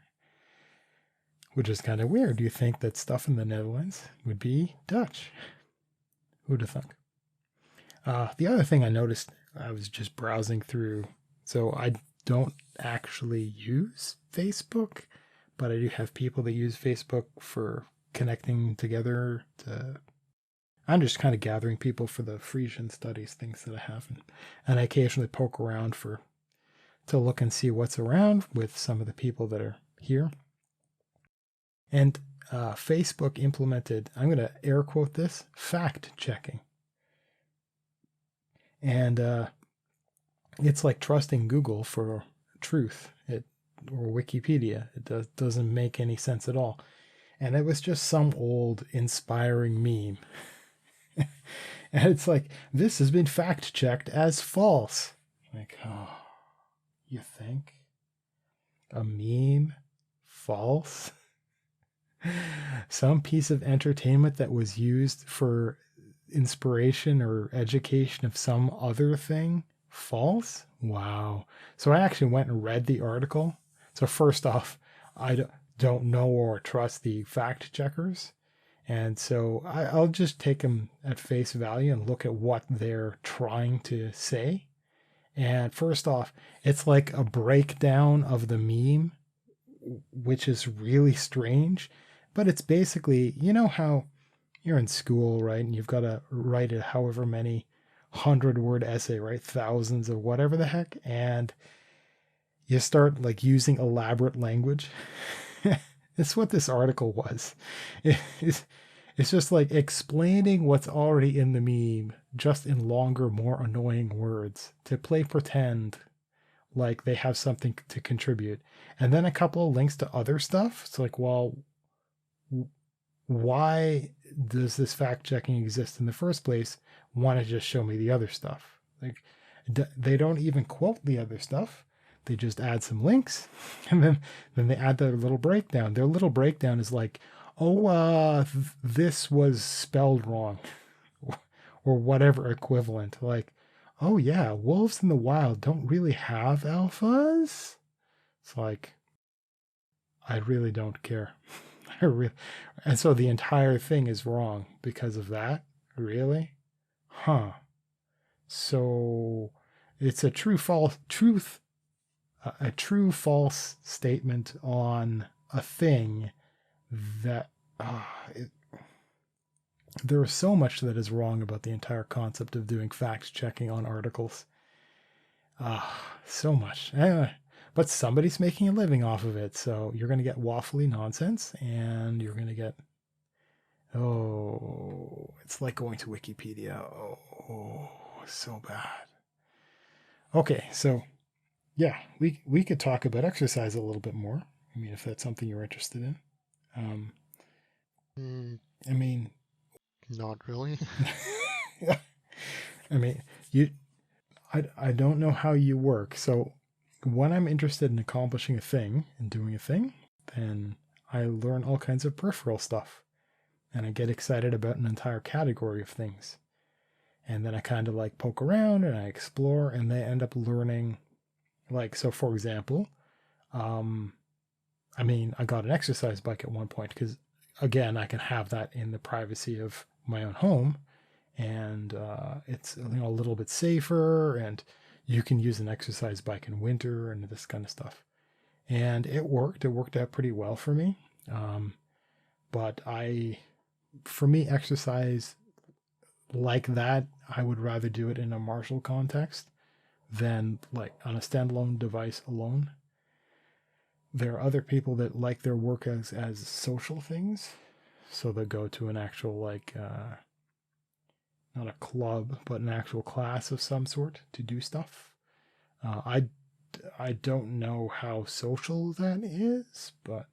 which is kind of weird. Do you think that stuff in the Netherlands would be Dutch? Who'd have thunk? The other thing I noticed, I was just browsing through. So I don't actually use Facebook, but I do have people that use Facebook for connecting together. I'm just kind of gathering people for the Frisian studies things that I have, and I occasionally poke around to look and see what's around with some of the people that are here. And Facebook implemented, I'm going to air quote this, fact checking. And it's like trusting Google for truth, or Wikipedia. It doesn't make any sense at all. And it was just some old inspiring meme. And it's like, this has been fact checked as false. Like, oh, you think? A meme? False? Some piece of entertainment that was used for inspiration or education of some other thing? False? Wow. So I actually went and read the article. So first off, I don't know or trust the fact checkers. And so I'll just take them at face value and look at what they're trying to say. And first off, it's like a breakdown of the meme, which is really strange. But it's basically, you know how you're in school, right? And you've got to write a however many 100-word essay, right? Thousands of whatever the heck. And you start like using elaborate language. It's what this article was. It's just like explaining what's already in the meme, just in longer, more annoying words to play pretend like they have something to contribute. And then a couple of links to other stuff. It's like, well, why does this fact checking exist in the first place? Why not just show me the other stuff? Like, they don't even quote the other stuff. They just add some links, and then they add their little breakdown. Their little breakdown is like, oh, this was spelled wrong, or whatever equivalent. Like, oh yeah, wolves in the wild don't really have alphas. It's like, I really don't care. And so the entire thing is wrong because of that. Really? Huh. So it's a true false statement on a thing that there is so much that is wrong about the entire concept of doing fact checking on articles. So much. But somebody's making a living off of it, so you're going to get waffly nonsense, and you're going to get, it's like going to Wikipedia. Oh, so bad. Okay, so yeah, we could talk about exercise a little bit more. I mean, if that's something you're interested in. I mean, not really. I mean, I don't know how you work. So when I'm interested in accomplishing a thing and doing a thing, then I learn all kinds of peripheral stuff, and I get excited about an entire category of things. And then I kind of like poke around and I explore, and they end up learning. Like, so for example, I mean, I got an exercise bike at one point because, again, I can have that in the privacy of my own home, and it's, you know, a little bit safer, and you can use an exercise bike in winter and this kind of stuff. And it worked. It worked out pretty well for me. But for me, exercise like that, I would rather do it in a martial context than like on a standalone device alone. There are other people that like their workouts as social things. So they go to an actual, like, not a club, but an actual class of some sort to do stuff. I don't know how social that is, but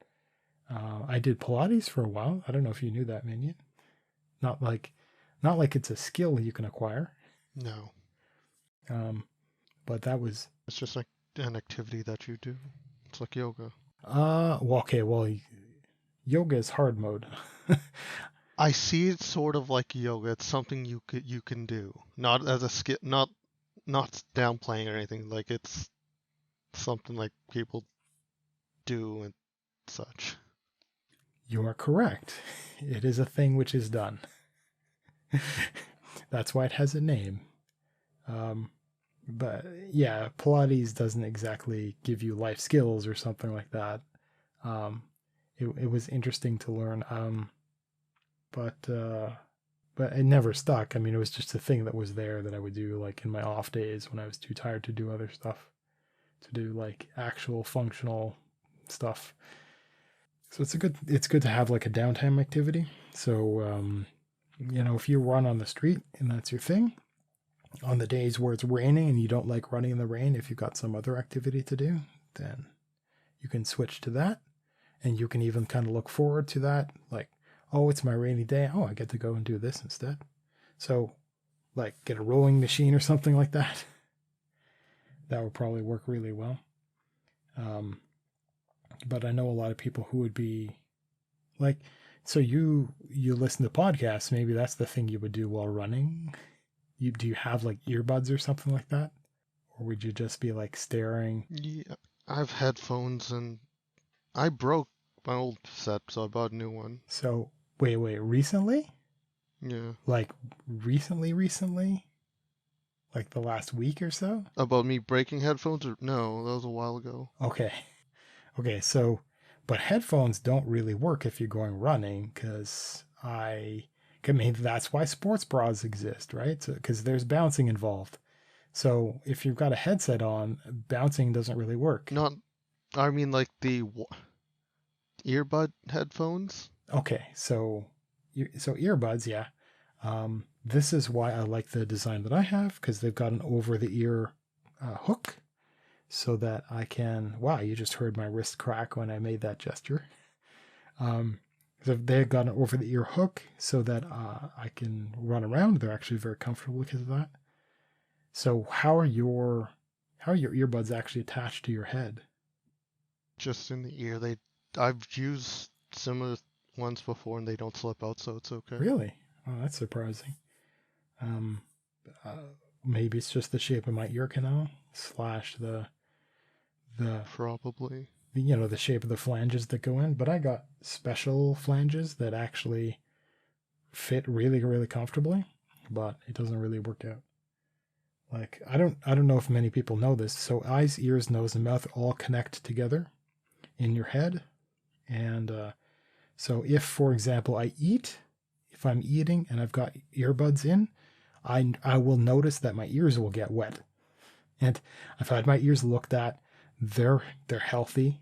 I did Pilates for a while. I don't know if you knew that, Minion. Not like it's a skill you can acquire. No. But that was... It's just like an activity that you do. It's like yoga. Yoga is hard mode. I see it sort of like yoga. It's something you can do, not as a skill, not downplaying or anything. Like, it's something like people do and such. You are correct. It is a thing which is done. That's why it has a name. But yeah, Pilates doesn't exactly give you life skills or something like that. It was interesting to learn. But it never stuck. I mean, it was just a thing that was there that I would do like in my off days when I was too tired to do other stuff, to do like actual functional stuff. So it's good to have like a downtime activity. So if you run on the street and that's your thing, on the days where it's raining and you don't like running in the rain, if you've got some other activity to do, then you can switch to that. And you can even kind of look forward to that. Like, oh, it's my rainy day. Oh, I get to go and do this instead. So, like, get a rowing machine or something like that. That would probably work really well. But I know a lot of people who would be like, so you listen to podcasts. Maybe that's the thing you would do while running. Do you have like earbuds or something like that, or would you just be like staring? Yeah, I have headphones and I broke my old set, so I bought a new one. So wait, recently? Yeah. Like recently? Like the last week or so? About me breaking headphones? Or no, that was a while ago. Okay. Okay, so but headphones don't really work if you're going running because that's why sports bras exist, right? Because there's bouncing involved. So if you've got a headset on, bouncing doesn't really work. Not, I mean like the earbud headphones. Okay, so earbuds, yeah. This is why I like the design that I have because they've got an over-the-ear hook, so that I can. Wow, you just heard my wrist crack when I made that gesture. So they've got an over-the-ear hook, so that I can run around. They're actually very comfortable because of that. So how are your earbuds actually attached to your head? Just in the ear. I've used similar ones before and they don't slip out, so it's okay. Really? Oh, that's surprising. Um, uh, Maybe it's just the shape of my ear canal slash the Probably. the shape of the flanges that go in. But I got special flanges that actually fit really, really comfortably, but it doesn't really work out. Like I don't know if many people know this. So eyes, ears, nose, and mouth all connect together in your head. And so if, for example, if I'm eating and I've got earbuds in, I will notice that my ears will get wet. And I've had my ears looked at. They're healthy.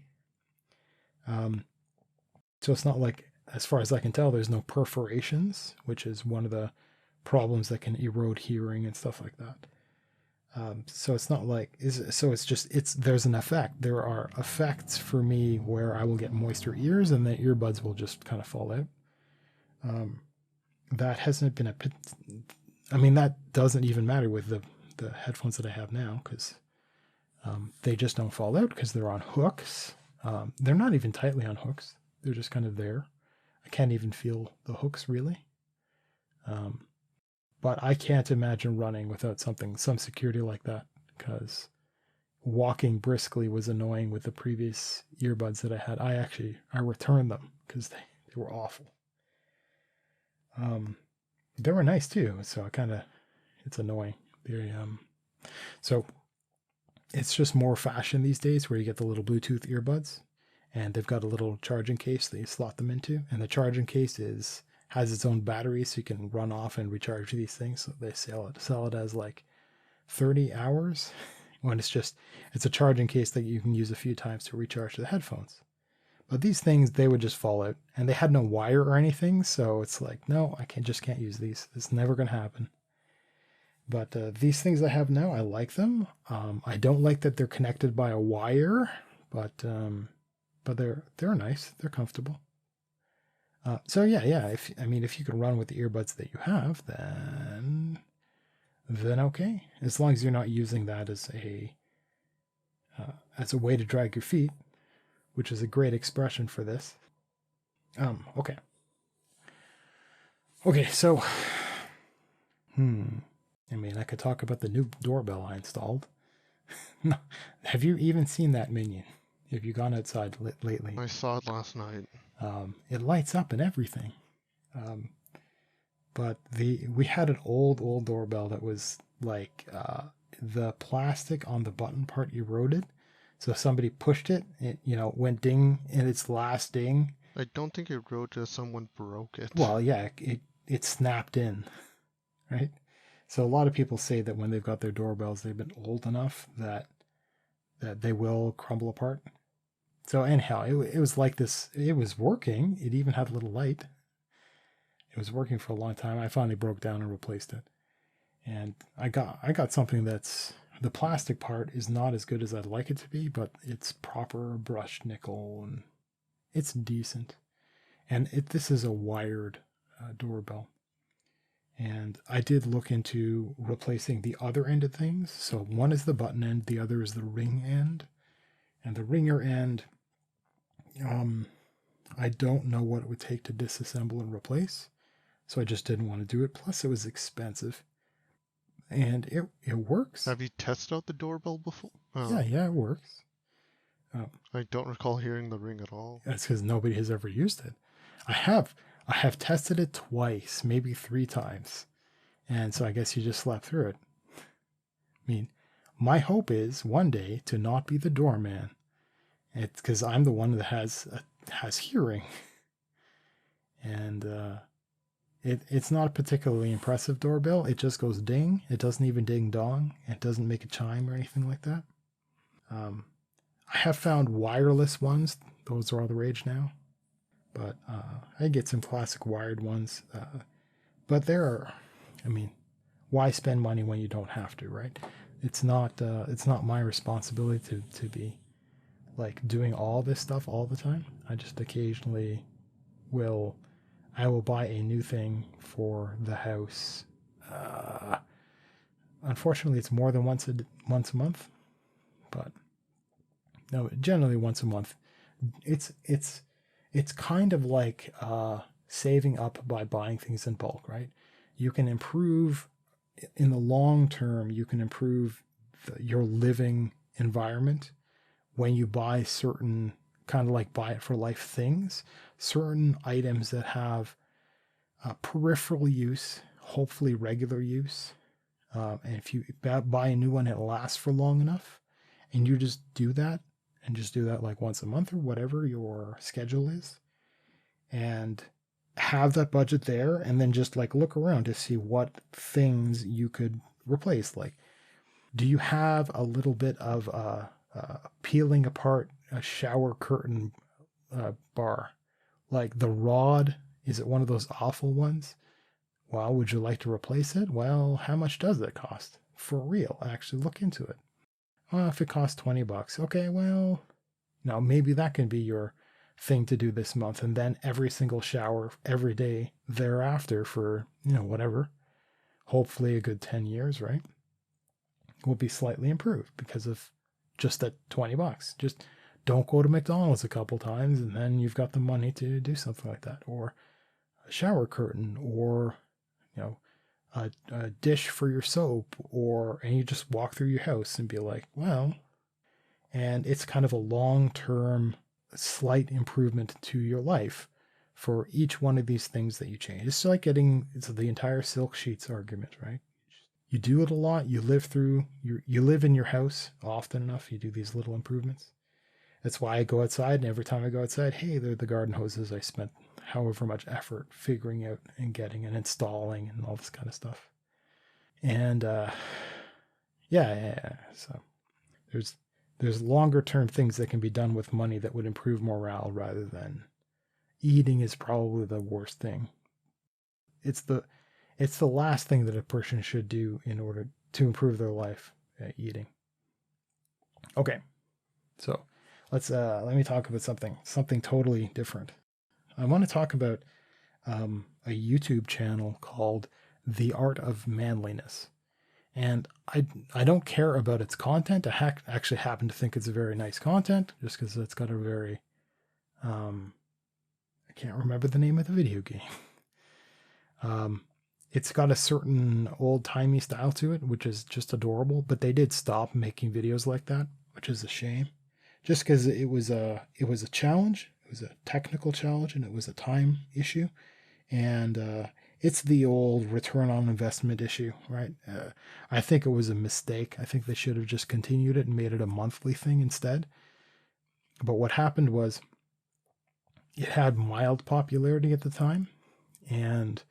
So it's not like, as far as I can tell, there's no perforations, which is one of the problems that can erode hearing and stuff like that. So it's not like, there's an effect. There are effects for me where I will get moisture ears and the earbuds will just kind of fall out. That hasn't been that doesn't even matter with the headphones that I have now because they just don't fall out because they're on hooks. They're not even tightly on hooks. They're just kind of there. I can't even feel the hooks really. But I can't imagine running without some security like that because walking briskly was annoying with the previous earbuds that I had. I returned them because they were awful. They were nice too, so it's annoying. So it's just more fashion these days where you get the little Bluetooth earbuds and they've got a little charging case that you slot them into, and the charging case has its own battery so you can run off and recharge these things. So they sell it as like 30 hours when it's a charging case that you can use a few times to recharge the headphones. But these things, they would just fall out, and they had no wire or anything, so it's like, no, I can't use these. It's never going to happen. But these things I have now, I like them. I don't like that they're connected by a wire, but they're nice. They're comfortable. So yeah. If you can run with the earbuds that you have, then okay. As long as you're not using that as a way to drag your feet, which is a great expression for this. Okay. Okay, so I could talk about the new doorbell I installed. Have you even seen that minion? Have you gone outside lately? I saw it last night. It lights up and everything. But we had an old doorbell that was like the plastic on the button part eroded. So if somebody pushed it, it went ding in its last ding. I don't think it wrote as someone broke it. Well, yeah, it snapped in, right? So a lot of people say that when they've got their doorbells, they've been old enough that they will crumble apart. So anyhow, it was like this. It was working. It even had a little light. It was working for a long time. I finally broke down and replaced it. And I got something that's, the plastic part is not as good as I'd like it to be, but it's proper brushed nickel and it's decent. And this is a wired doorbell. And I did look into replacing the other end of things. So one is the button end, the other is the ring end. And the ringer end, I don't know what it would take to disassemble and replace. So I just didn't want to do it. Plus, it was expensive. And it works. Have you tested out the doorbell before? Yeah, it works. I don't recall hearing the ring at all. That's because nobody has ever used it. I have tested it twice, maybe 3 times. And so I guess you just slept through it. I mean, my hope is one day to not be the doorman. It's because I'm the one that has hearing. And it's not a particularly impressive doorbell. It just goes ding. It doesn't even ding dong. It doesn't make a chime or anything like that. I have found wireless ones. Those are all the rage now. But I get some classic wired ones. But why spend money when you don't have to, right? It's not my responsibility to be like doing all this stuff all the time. I just occasionally will buy a new thing for the house. Unfortunately, it's more than once a month, but no, generally once a month. It's kind of like saving up by buying things in bulk, right? You can improve in the long term. You can improve your living environment when you buy certain kind of like buy it for life things, certain items that have peripheral use, hopefully regular use. And if you buy a new one, it lasts for long enough, and you just do that, and just do that like once a month or whatever your schedule is, and have that budget there, and then just like look around to see what things you could replace. Like, do you have a little bit of peeling apart a shower curtain bar? Like the rod, is it one of those awful ones? Well, would you like to replace it? Well, how much does it cost? For real, actually look into it. Well, if it costs $20, okay, well, now maybe that can be your thing to do this month, and then every single shower every day thereafter for, whatever, hopefully a good 10 years, right? Will be slightly improved because of just that $20. Just don't go to McDonald's a couple times, and then you've got the money to do something like that. Or a shower curtain, or a dish for your soap, and you just walk through your house and be like, well, and it's kind of a long-term slight improvement to your life for each one of these things that you change. It's like it's the entire silk sheets argument, right? You do it a lot. You live in your house often enough. You do these little improvements. That's why I go outside, and every time I go outside, hey, they're the garden hoses I spent however much effort figuring out and getting and installing and all this kind of stuff. And yeah. So there's longer term things that can be done with money that would improve morale, rather than eating is probably the worst thing. It's the last thing that a person should do in order to improve their life, eating. Okay, so let me talk about something totally different. I want to talk about a YouTube channel called The Art of Manliness. And I don't care about its content. I actually happen to think it's a very nice content, just because it's got a very, I can't remember the name of the video game. It's got a certain old-timey style to it, which is just adorable, but they did stop making videos like that, which is a shame. Just because it was a challenge, it was a technical challenge, and it was a time issue. And it's the old return on investment issue, right? I think it was a mistake. I think they should have just continued it and made it a monthly thing instead. But what happened was it had mild popularity at the time, and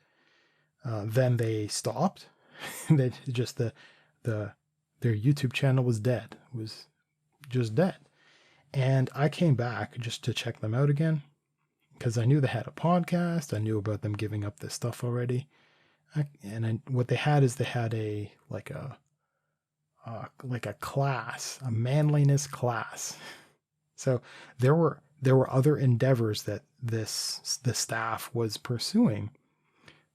then they stopped. They just their YouTube channel was dead. It was just dead. And I came back just to check them out again because I knew they had a podcast. I knew about them giving up this stuff already. What they had is they had a class, a manliness class. So there were other endeavors that the staff was pursuing,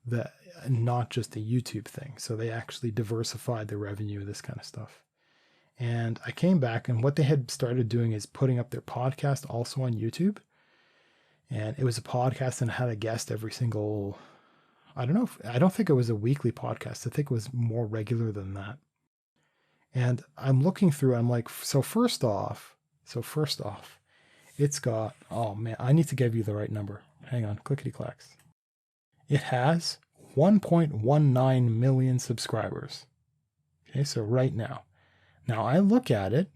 that not just a YouTube thing. So they actually diversified their revenue, this kind of stuff. And I came back, and what they had started doing is putting up their podcast also on YouTube. And it was a podcast and it had a guest every single, I don't think it was a weekly podcast. I think it was more regular than that. And I'm looking through, I'm like, so first off, it's got, oh man, I need to give you the right number. Hang on, clickety clacks. It has 1.19 million subscribers. Okay, so right now. Now I look at it.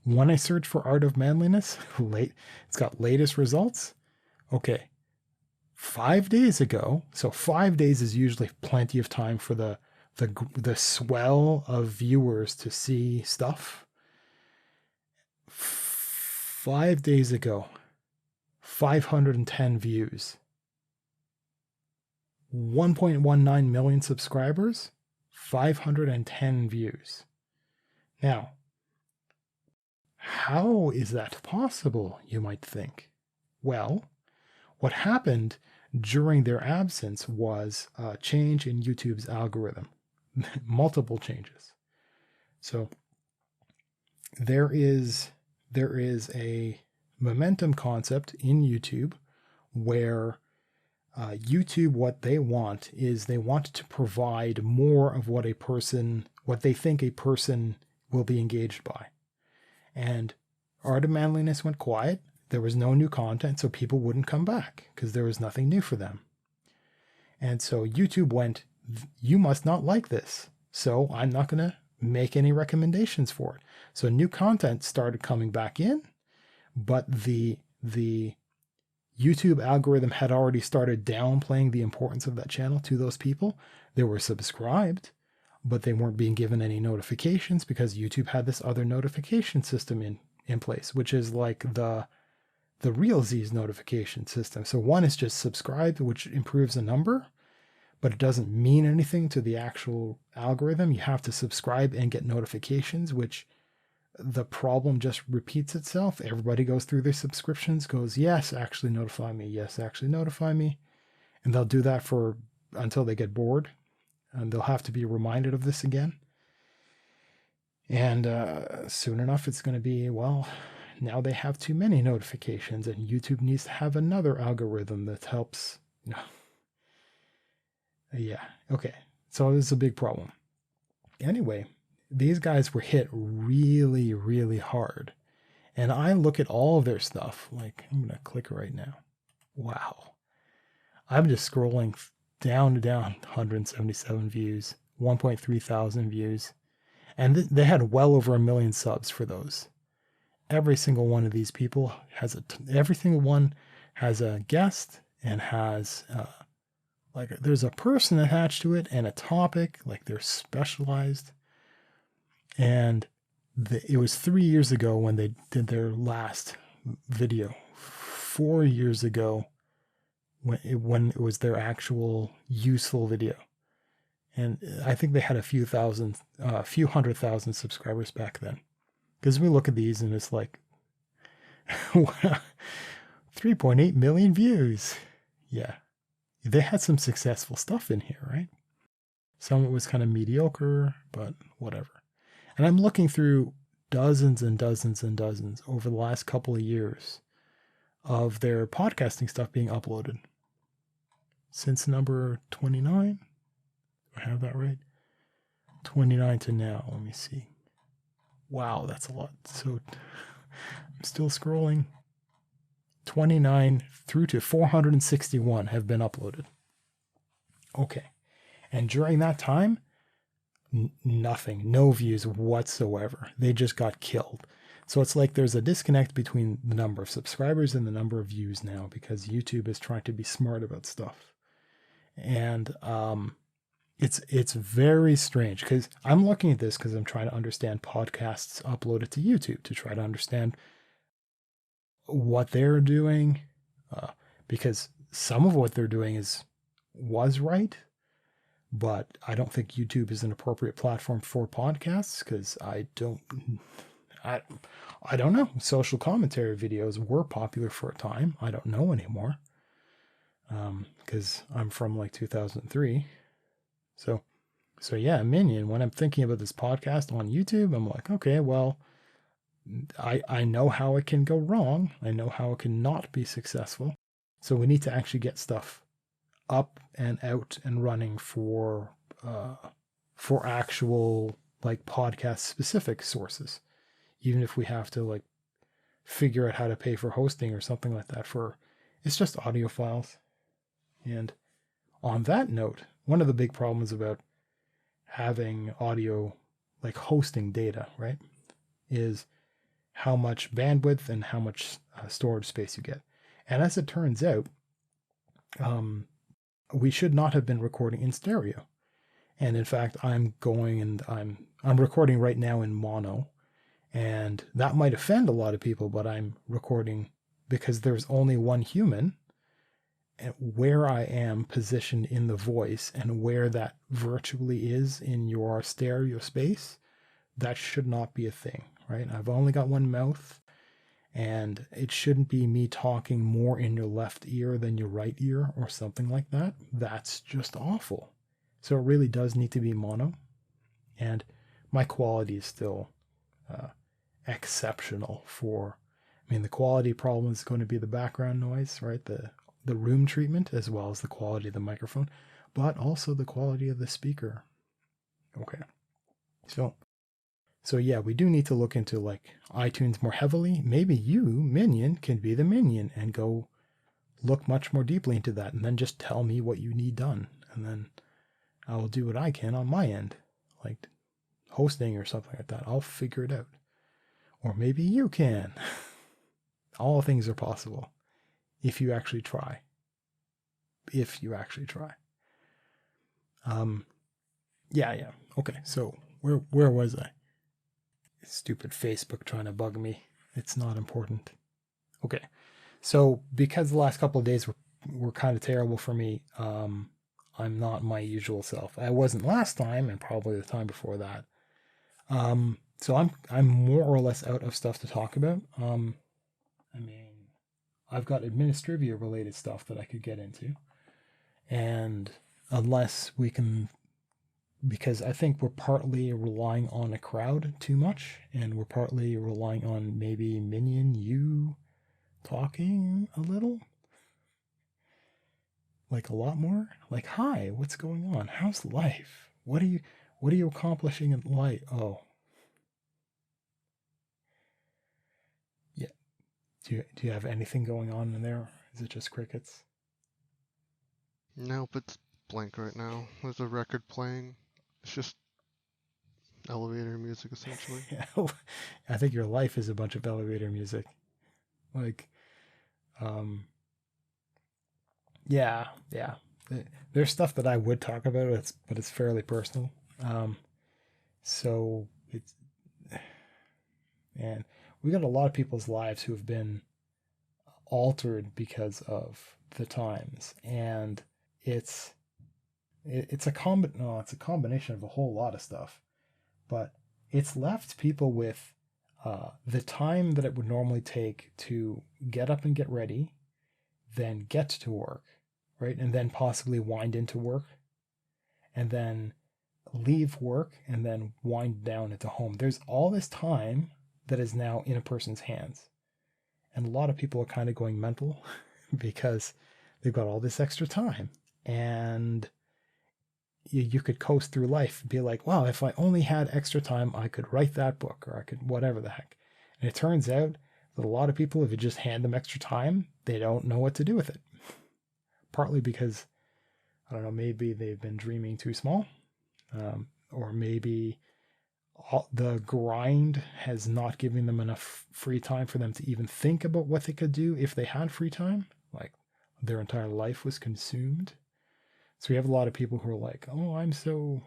When I search for Art of Manliness, it's got latest results. Okay, 5 days ago, so 5 days is usually plenty of time for the swell of viewers to see stuff. 5 days ago, 510 views. 1.19 million subscribers, 510 views. Now, how is that possible, you might think? Well, what happened during their absence was a change in YouTube's algorithm. Multiple changes. So there is a momentum concept in YouTube where YouTube, what they want is they want to provide more of what they think a person will be engaged by. And Art of Manliness went quiet. There was no new content, so people wouldn't come back because there was nothing new for them. And so YouTube went, you must not like this. So I'm not going to make any recommendations for it. So new content started coming back in, but the YouTube algorithm had already started downplaying the importance of that channel to those people. They were subscribed, but they weren't being given any notifications because YouTube had this other notification system in place, which is like the Realz's notification system. So one is just subscribed, which improves the number, but it doesn't mean anything to the actual algorithm. You have to subscribe and get notifications, which the problem just repeats itself. Everybody goes through their subscriptions, goes, yes, actually notify me. Yes, actually notify me. And they'll do that until they get bored. And they'll have to be reminded of this again. And soon enough, it's going to be, well, now they have too many notifications and YouTube needs to have another algorithm that helps. Yeah, okay. So this is a big problem. Anyway, these guys were hit really, really hard. And I look at all of their stuff. Like, I'm going to click right now. Wow. I'm just scrolling down, 177 views, 1.3 thousand views. And they had well over 1 million subs for those. Every single one of these people every single one has a guest and has, there's a person attached to it and a topic, like they're specialized. And it was 3 years ago when they did their last video. 4 years ago when it was their actual useful video. And I think they had a few hundred thousand subscribers back then. Because we look at these and it's like, 3.8 million views. Yeah. They had some successful stuff in here, right? Some of it was kind of mediocre, but whatever. And I'm looking through dozens and dozens and dozens over the last couple of years of their podcasting stuff being uploaded. Since number 29, do I have that right? 29 to now, let me see. Wow, that's a lot. So I'm still scrolling. 29 through to 461 have been uploaded. Okay. And during that time, nothing, no views whatsoever. They just got killed. So it's like there's a disconnect between the number of subscribers and the number of views now because YouTube is trying to be smart about stuff. And it's very strange because I'm looking at this because I'm trying to understand podcasts uploaded to YouTube to try to understand what they're doing, because some of what they're doing was right, but I don't think YouTube is an appropriate platform for podcasts because I, I don't know. Social commentary videos were popular for a time. I don't know anymore because I'm from like 2003. So yeah, Minion. When I'm thinking about this podcast on YouTube, I'm like, okay, well, I know how it can go wrong. I know how it can not be successful. So we need to actually get stuff up and out and running for actual like podcast specific sources, even if we have to like figure out how to pay for hosting or something like that for it's just audio files. And on that note, one of the big problems about having audio like hosting data, right, is how much bandwidth and how much storage space you get. And as it turns out, we should not have been recording in stereo. And in fact, I'm recording right now in mono, and that might offend a lot of people, but I'm recording because there's only one human, and where I am positioned in the voice and where that virtually is in your stereo space, that should not be a thing, right? I've only got one mouth, and it shouldn't be me talking more in your left ear than your right ear or something like that. That's just awful. So it really does need to be mono, and my quality is still exceptional for, I mean, the quality problem is going to be the background noise, right? The room treatment, as well as the quality of the microphone, but also the quality of the speaker. Okay. So yeah, we do need to look into like iTunes more heavily. Maybe you, Minion, can be the Minion and go look much more deeply into that, and then just tell me what you need done, and then I will do what I can on my end, like hosting or something like that. I'll figure it out. Or maybe you can. All things are possible if you actually try. If you actually try. Yeah. Okay, so where was I? Stupid Facebook trying to bug me. It's not important. Okay, so because the last couple of days were kind of terrible for me, I'm not my usual self. I wasn't last time, and probably the time before that. So I'm more or less out of stuff to talk about. I mean, I've got administrivia related stuff that I could get into, and unless we can, because I think we're partly relying on a crowd too much, and we're partly relying on maybe Minion, you talking a little, like a lot more. Like, hi, what's going on? How's life? What are you accomplishing in life? Oh, yeah. Do you have anything going on in there? Is it just crickets? Nope, it's blank right now. There's a record playing. It's just elevator music, essentially. Yeah, I think your life is a bunch of elevator music. Like, um, yeah. There's stuff that I would talk about, but it's fairly personal. So it's, and we got a lot of people's lives who have been altered because of the times, and it's it's a it's a combination of a whole lot of stuff, but it's left people with the time that it would normally take to get up and get ready, then get to work, right, and then possibly wind into work, and then leave work and then wind down into home. There's all this time that is now in a person's hands. And a lot of people are kind of going mental because they've got all this extra time. And you could coast through life and be like, wow, if I only had extra time, I could write that book, or I could whatever the heck. And it turns out that a lot of people, if you just hand them extra time, they don't know what to do with it. Partly because, I don't know, maybe they've been dreaming too small, or maybe the grind has not given them enough free time for them to even think about what they could do if they had free time. Like their entire life was consumed. So we have a lot of people who are like, "Oh, I'm so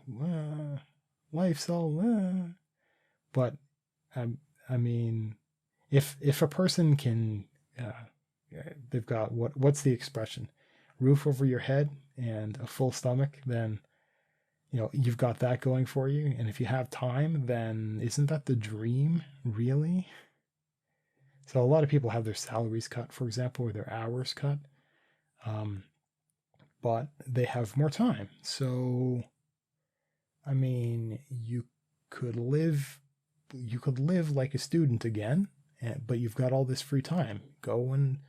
life's all." But I mean, if a person can they've got what's the expression? Roof over your head and a full stomach, then you've got that going for you. And if you have time, then isn't that the dream, really? So a lot of people have their salaries cut, for example, or their hours cut, but they have more time. So, I mean, could live you could live like a student again, but you've got all this free time. Go and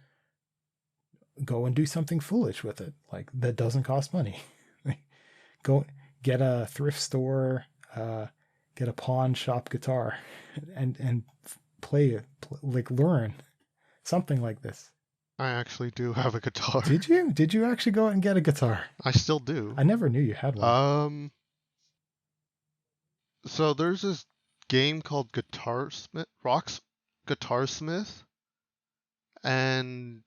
do something foolish with it, like that doesn't cost money. Go get a thrift store, get a pawn shop guitar, and play it, like learn something like this. I actually do have a guitar. Did you? Did you actually go out and get a guitar? I still do. I never knew you had one. So there's this game called Guitarsmith, and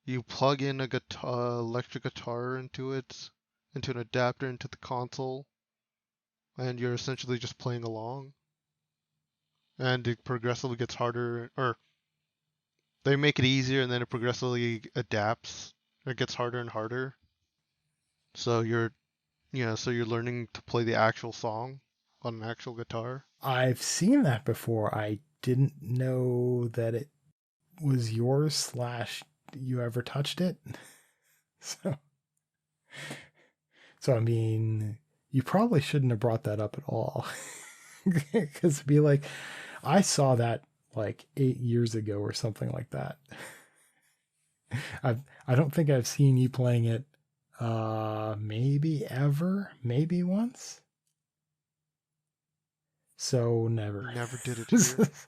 you plug in a electric guitar into it, into an adapter into the console, and you're essentially just playing along. And it progressively gets harder, or they make it easier, and then it progressively adapts. It gets harder and harder. So you're learning to play the actual song on an actual guitar. I've seen that before. I didn't know that it was yours / you ever touched it. So I mean, you probably shouldn't have brought that up at all. Because it'd be like, I saw that like 8 years ago or something like that. I don't think I've seen you playing it maybe ever, maybe once. So never. Never did it here.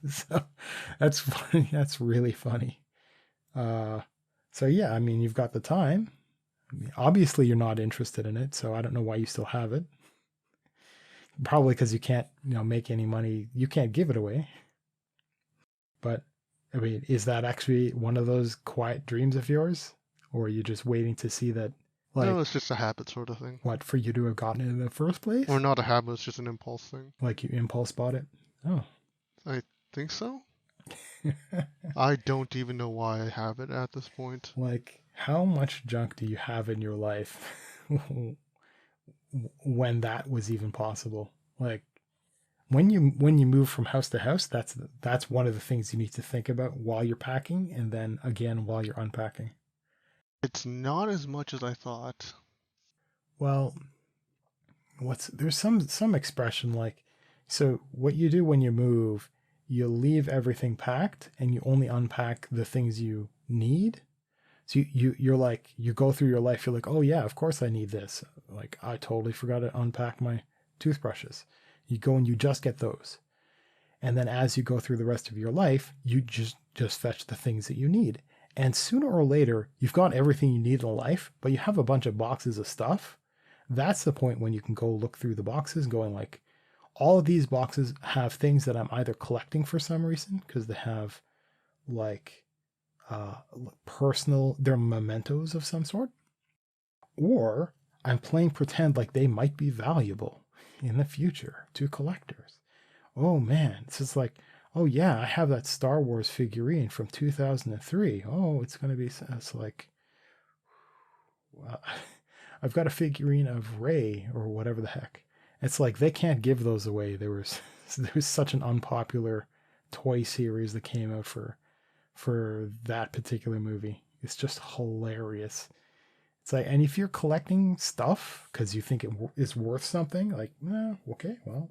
So that's funny. That's really funny. So yeah, I mean, you've got the time. I mean, obviously you're not interested in it, so I don't know why you still have it. Probably because you can't, make any money. You can't give it away. But I mean, is that actually one of those quiet dreams of yours, or are you just waiting to see that? Like, No, it's just a habit sort of thing. What, for you to have gotten it in the first place? Or not a habit, it's just an impulse thing. Like you impulse bought it? Oh. I think so. I don't even know why I have it at this point. Like, how much junk do you have in your life when that was even possible? Like, when you move from house to house, that's one of the things you need to think about while you're packing, and then again while you're unpacking. It's not as much as I thought. Well, there's some expression like, so what you do when you move, you leave everything packed and you only unpack the things you need. So you're like, you go through your life, you're like, oh yeah, of course I need this. Like, I totally forgot to unpack my toothbrushes. You go and you just get those. And then as you go through the rest of your life, you just fetch the things that you need. And sooner or later, you've got everything you need in life, but you have a bunch of boxes of stuff. That's the point when you can go look through the boxes going like, all of these boxes have things that I'm either collecting for some reason, because they have like they're mementos of some sort, or I'm playing pretend like they might be valuable in the future to collectors. Oh man, it's just like, oh yeah, I have that Star Wars figurine from 2003. Oh, it's going to be, it's like, I've got a figurine of Rey or whatever the heck. It's like, they can't give those away. There was such an unpopular toy series that came out for that particular movie. It's just hilarious. It's like, and if you're collecting stuff because you think it is worth something, like, okay, well,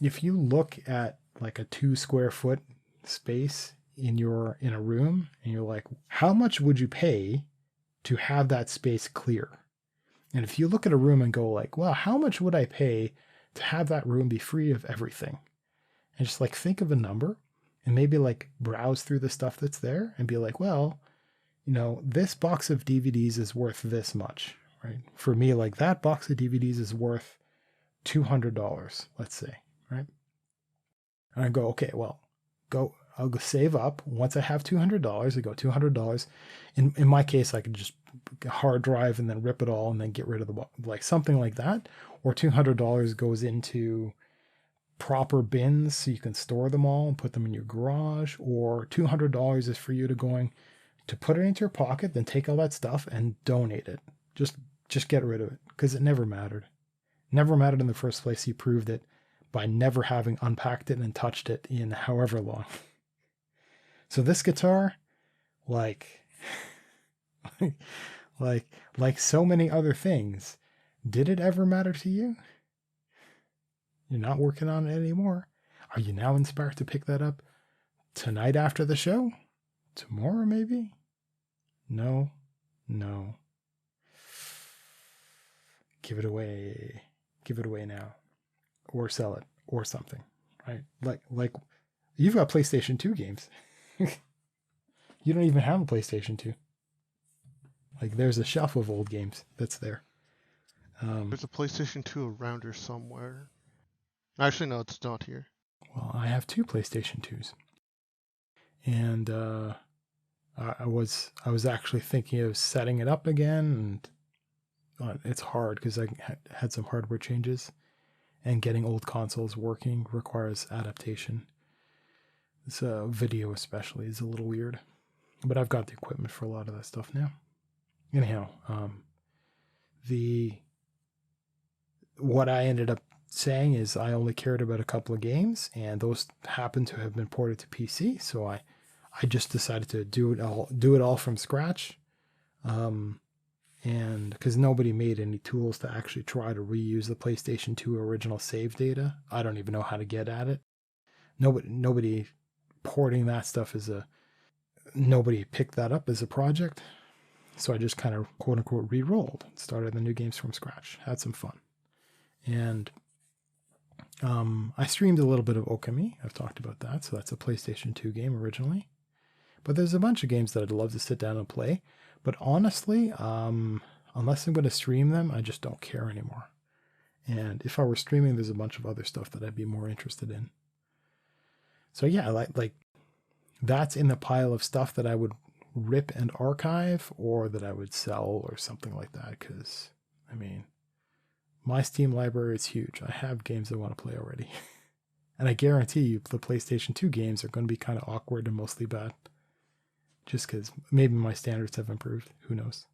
if you look at like a 2 square foot space in a room and you're like, how much would you pay to have that space clear? And if you look at a room and go like, well, how much would I pay to have that room be free of everything? And just like think of a number and maybe like browse through the stuff that's there and be like, well, this box of DVDs is worth this much, right? For me, like that box of DVDs is worth $200, let's say, right? And I go, okay, well, I'll go save up. Once I have $200, I go $200. In my case, I could just hard drive and then rip it all and then get rid of the box, like something like that. Or $200 goes into proper bins so you can store them all and put them in your garage, or $200 is for you to put it into your pocket, then take all that stuff and donate it. Just get rid of it, because it never mattered. Never mattered in the first place. You proved it by never having unpacked it and touched it in however long. So this guitar, like so many other things, did it ever matter to you? You're not working on it anymore. Are you now inspired to pick that up tonight after the show? Tomorrow, maybe? No. Give it away. Give it away now. Or sell it. Or something. Right? Like you've got PlayStation 2 games. You don't even have a PlayStation 2. Like, there's a shelf of old games that's there. There's a PlayStation 2 around here somewhere. Actually, no, it's not here. Well, I have 2 PlayStation 2s. And I was actually thinking of setting it up again, and it's hard because I had some hardware changes, and getting old consoles working requires adaptation. So video especially is a little weird, but I've got the equipment for a lot of that stuff now. Anyhow, what I ended up saying is I only cared about a couple of games, and those happened to have been ported to PC, so I just decided to do it all from scratch, and because nobody made any tools to actually try to reuse the PlayStation 2 original save data. I don't even know how to get at it. Nobody porting that stuff nobody picked that up as a project. So I just kind of quote unquote re-rolled, started the new games from scratch, had some fun. And I streamed a little bit of Okami. I've talked about that. So that's a PlayStation 2 game originally. But there's a bunch of games that I'd love to sit down and play. But honestly, unless I'm going to stream them, I just don't care anymore. And if I were streaming, there's a bunch of other stuff that I'd be more interested in. So yeah, like that's in the pile of stuff that I would rip and archive, or that I would sell or something like that. Because, I mean, my Steam library is huge. I have games I want to play already. And I guarantee you the PlayStation 2 games are going to be kind of awkward and mostly bad. Just because maybe my standards have improved. Who knows?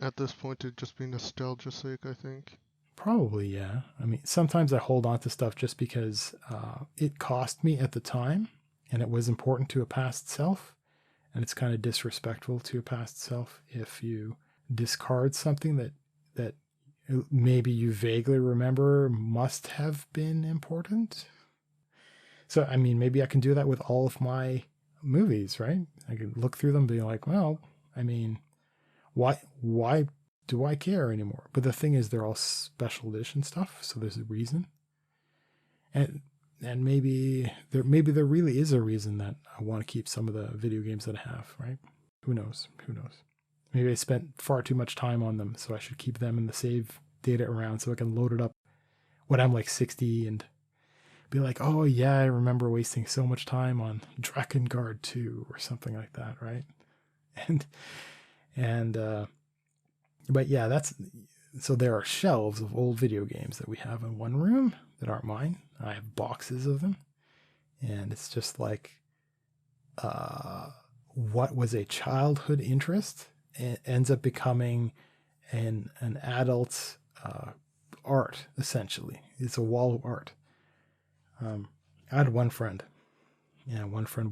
At this point, it'd just be nostalgia's sake, I think. Probably, yeah. I mean, sometimes I hold on to stuff just because it cost me at the time, and it was important to a past self. And it's kind of disrespectful to a past self if you discard something that maybe you vaguely remember must have been important. So, I mean, maybe I can do that with all of my movies, right? I could look through them and be like, well, I mean, why do I care anymore? But the thing is, they're all special edition stuff, so there's a reason. And maybe there really is a reason that I want to keep some of the video games that I have, right? Who knows? Maybe I spent far too much time on them, so I should keep them in the save data around so I can load it up when I'm like 60 and be like, oh yeah, I remember wasting so much time on Drakengard 2 or something like that, right? But yeah, so there are shelves of old video games that we have in one room that aren't mine. I have boxes of them, and it's just like, what was a childhood interest ends up becoming an adult art, essentially. It's a wall of art. I had one friend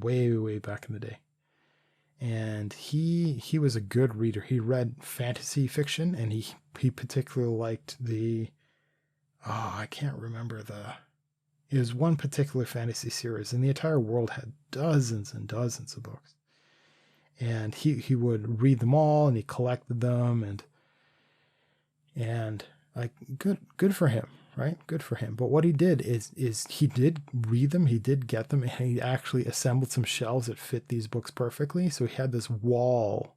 way back in the day. And he was a good reader. He read fantasy fiction, and he particularly liked I can't remember it was one particular fantasy series, and the entire world had dozens and dozens of books. And he would read them all, and he collected them, and like good for him, right? Good for him. But what he did is he did read them, he did get them, and he actually assembled some shelves that fit these books perfectly. So he had this wall,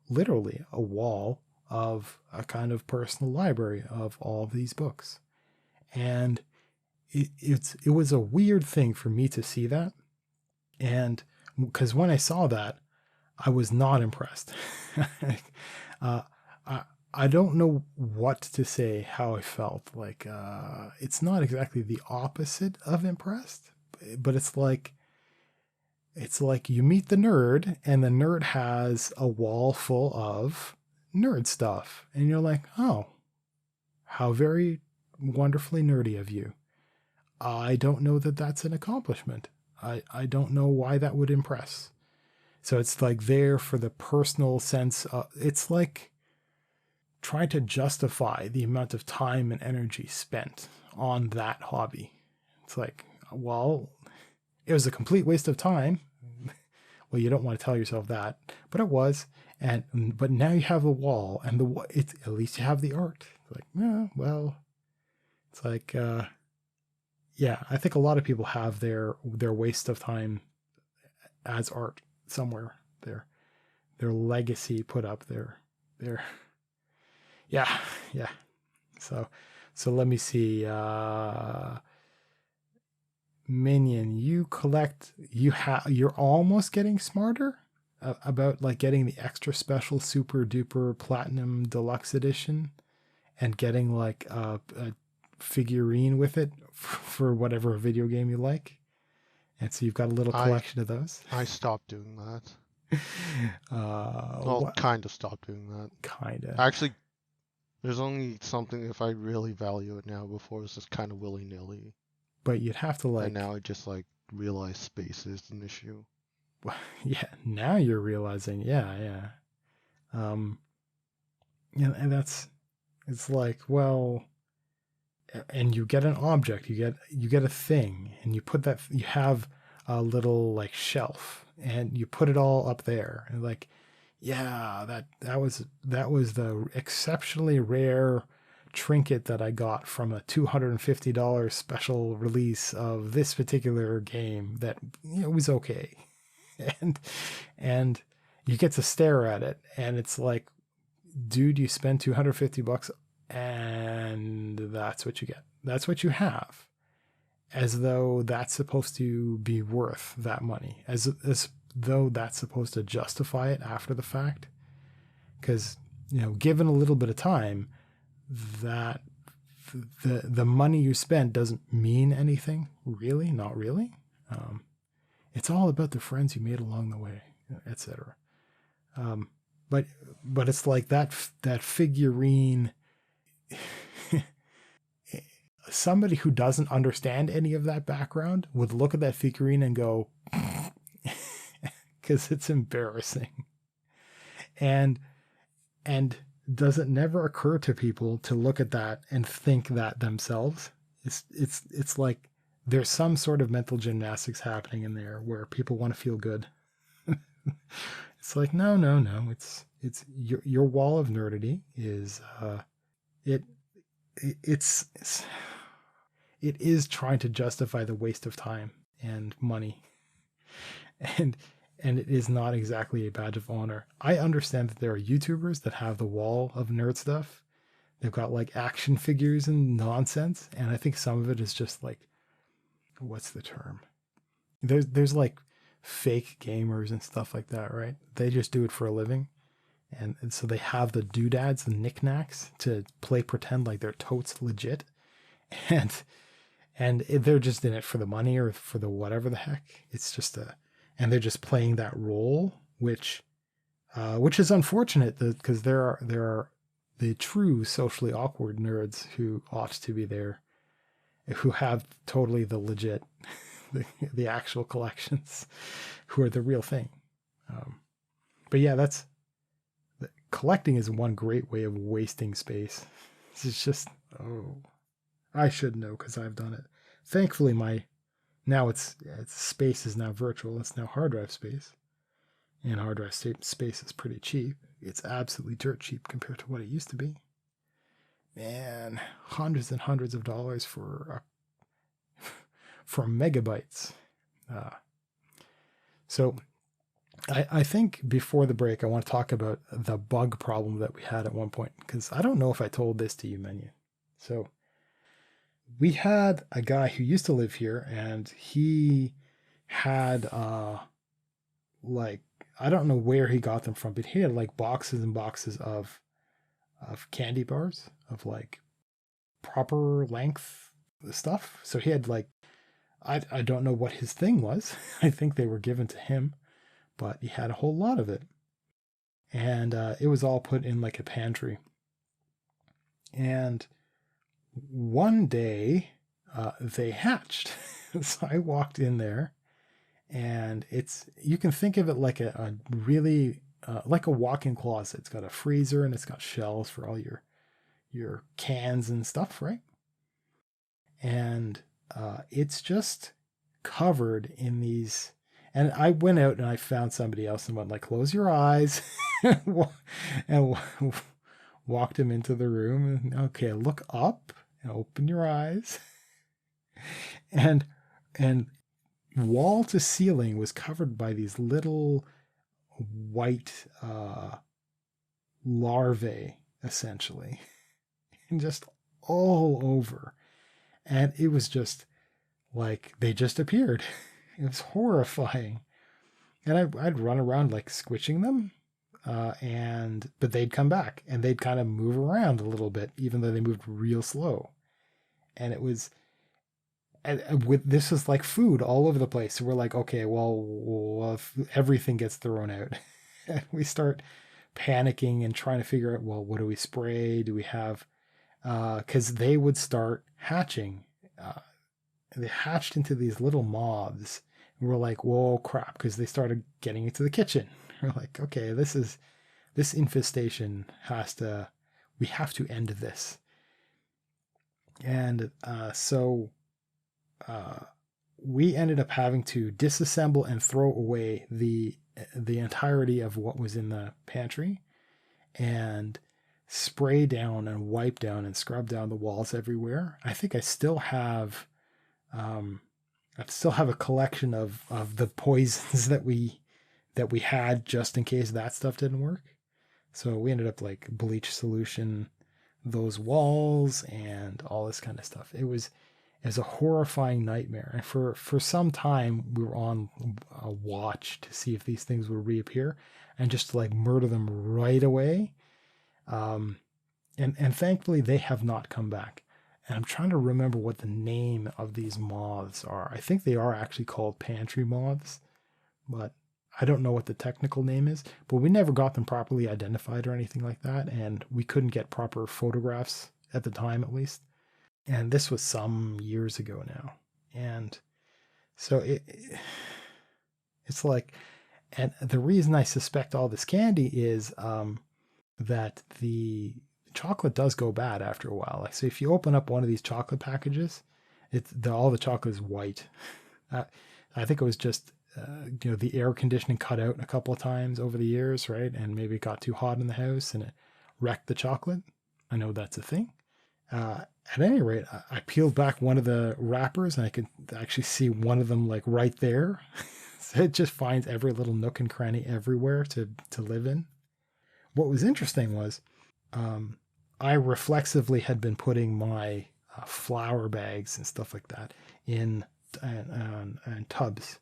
literally a wall of a kind of personal library of all of these books. And it was a weird thing for me to see that. And because when I saw that, I was not impressed. I don't know what to say, how I felt. Like, it's not exactly the opposite of impressed, but it's like you meet the nerd, and the nerd has a wall full of nerd stuff. And you're like, oh, how very wonderfully nerdy of you. I don't know that that's an accomplishment. I don't know why that would impress. So it's like there for the personal sense. It's like trying to justify the amount of time and energy spent on that hobby. It's like, well, it was a complete waste of time. Well, you don't want to tell yourself that, but it was. But now you have a wall, and it's at least you have the art. It's like, yeah, well, it's like, yeah, I think a lot of people have their waste of time as art somewhere. Their legacy put up their yeah, yeah. So let me see. Minion, you're almost getting smarter about like getting the extra special super duper platinum deluxe edition and getting like a figurine with it for whatever video game you like. And so you've got a little I collection of those. I stopped doing that. Well, What kind of stopped doing that. kind of? Actually, there's only something if I really value it now. Before it was just kind of willy nilly, But you'd have to and like, now I just like realize space is an issue. yeah. Now you're realizing, yeah, yeah. Yeah, and it's like, well, and you get an object, you get a thing, and you have a little like shelf, and you put it all up there, and like, yeah, that was the exceptionally rare trinket that I got from a $250 special release of this particular game that, you know, was okay. and and you get to stare at it, and it's like, dude, you spend $250 and that's what you get. That's what you have. As though that's supposed to be worth that money. As though that's supposed to justify it after the fact. Because, you know, given a little bit of time, that the money you spend doesn't mean anything, really, not really. It's all about the friends you made along the way, etc. Um, but it's like that figurine. Somebody who doesn't understand any of that background would look at that figurine and go, because it's embarrassing. And does it never occur to people to look at that and think that themselves? It's like there's some sort of mental gymnastics happening in there where people want to feel good. It's like, no. It's your wall of nerdity is it's it is trying to justify the waste of time and money. And it is not exactly a badge of honor. I understand that there are YouTubers that have the wall of nerd stuff. They've got like action figures and nonsense, and I think some of it is just like, what's the term? There's like fake gamers and stuff like that, right? They just do it for a living. And so they have the doodads, the knickknacks to play pretend like they're totes legit. And they're just in it for the money or for the whatever the heck. It's just and they're just playing that role, which is unfortunate because there are the true socially awkward nerds who ought to be there, who have totally the legit, the actual collections, who are the real thing. But yeah, collecting is one great way of wasting space. It's just, oh, I should know because I've done it. Thankfully, now it's space is now virtual. It's now hard drive space, and hard drive space is pretty cheap. It's absolutely dirt cheap compared to what it used to be. Man, hundreds and hundreds of dollars for megabytes. So I think before the break, I want to talk about the bug problem that we had at one point, because I don't know if I told this to you, Menu. So we had a guy who used to live here, and he had like, I don't know where he got them from, but he had like boxes and boxes of of candy bars of like proper length stuff. So he had like, I don't know what his thing was. I think they were given to him, but he had a whole lot of it. And it was all put in like a pantry. And one day they hatched. So I walked in there, and you can think of it like a really, like a walk-in closet. It's got a freezer and it's got shelves for all your cans and stuff, right? And it's just covered in these. And I went out and I found somebody else and went like, close your eyes, and walked him into the room. And okay, look up and open your eyes. And wall to ceiling was covered by these little white larvae, essentially, and just all over. And it was just like they just appeared. It was horrifying. And I'd run around like squishing them, but they'd come back and they'd kind of move around a little bit, even though they moved real slow. And it was, and with this was like food all over the place. So we're like, okay, well, if everything gets thrown out, and we start panicking and trying to figure out, well, what do we spray? Do we have? Because they would start hatching. They hatched into these little moths. And we're like, whoa, crap, because they started getting into the kitchen. We're like, okay, this infestation we have to end this. And so we ended up having to disassemble and throw away the entirety of what was in the pantry, and spray down and wipe down and scrub down the walls everywhere. I think I still have a collection of the poisons that we had just in case that stuff didn't work. So we ended up like bleach solution those walls and all this kind of stuff. It was a horrifying nightmare. And for some time we were on a watch to see if these things would reappear and just to like murder them right away. And thankfully they have not come back. And I'm trying to remember what the name of these moths are. I think they are actually called pantry moths, but I don't know what the technical name is. But we never got them properly identified or anything like that. And we couldn't get proper photographs at the time, at least. And this was some years ago now. And so it's like, and the reason I suspect all this candy is that the chocolate does go bad after a while. Like, so if you open up one of these chocolate packages, all the chocolate is white. I think it was just the air conditioning cut out a couple of times over the years, right? And maybe it got too hot in the house and it wrecked the chocolate. I know that's a thing. At any rate, I peeled back one of the wrappers and I could actually see one of them like right there. So it just finds every little nook and cranny everywhere to live in. What was interesting was I reflexively had been putting my flour bags and stuff like that in tubs.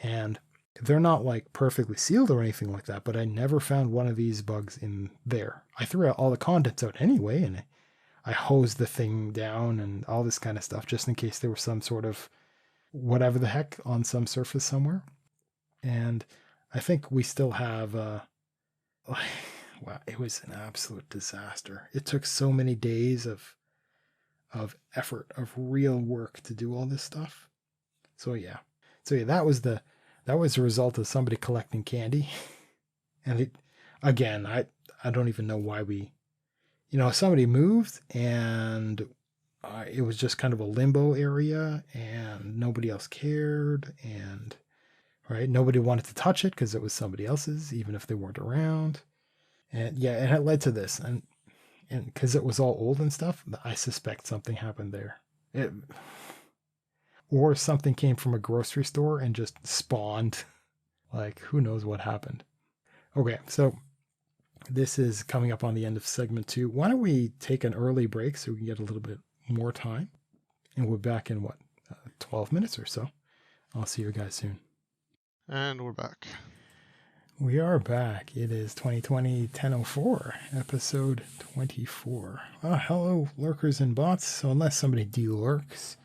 And they're not like perfectly sealed or anything like that, but I never found one of these bugs in there. I threw out all the contents out anyway, and I hosed the thing down and all this kind of stuff just in case there was some sort of whatever the heck on some surface somewhere. And I think we still have wow, it was an absolute disaster. It took so many days of effort, of real work to do all this stuff. So yeah, that was the result of somebody collecting candy. And again, I don't even know why somebody moved and it was just kind of a limbo area and nobody else cared, and right, nobody wanted to touch it because it was somebody else's, even if they weren't around. And yeah, and it led to this, and because it was all old and stuff, I suspect something happened there. Or something came from a grocery store and just spawned. Like, who knows what happened. Okay, so this is coming up on the end of segment 2. Why don't we take an early break so we can get a little bit more time? And we're back in 12 minutes or so. I'll see you guys soon. And we're back. We are back. It is 2020 1004, episode 24. Hello, lurkers and bots. So unless somebody de-lurks,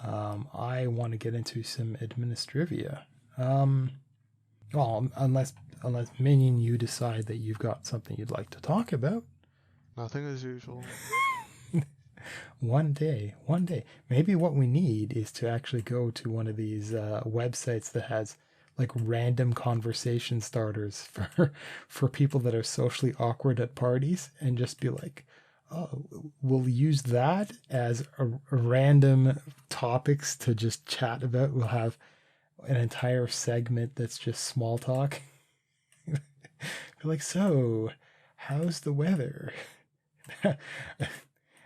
I want to get into some administrivia. Well, unless Minion, you decide that you've got something you'd like to talk about. Nothing as usual. One day. Maybe what we need is to actually go to one of these websites that has like random conversation starters for people that are socially awkward at parties, and just be like, oh, we'll use that as a random topics to just chat about. We'll have an entire segment that's just small talk. Like, so how's the weather?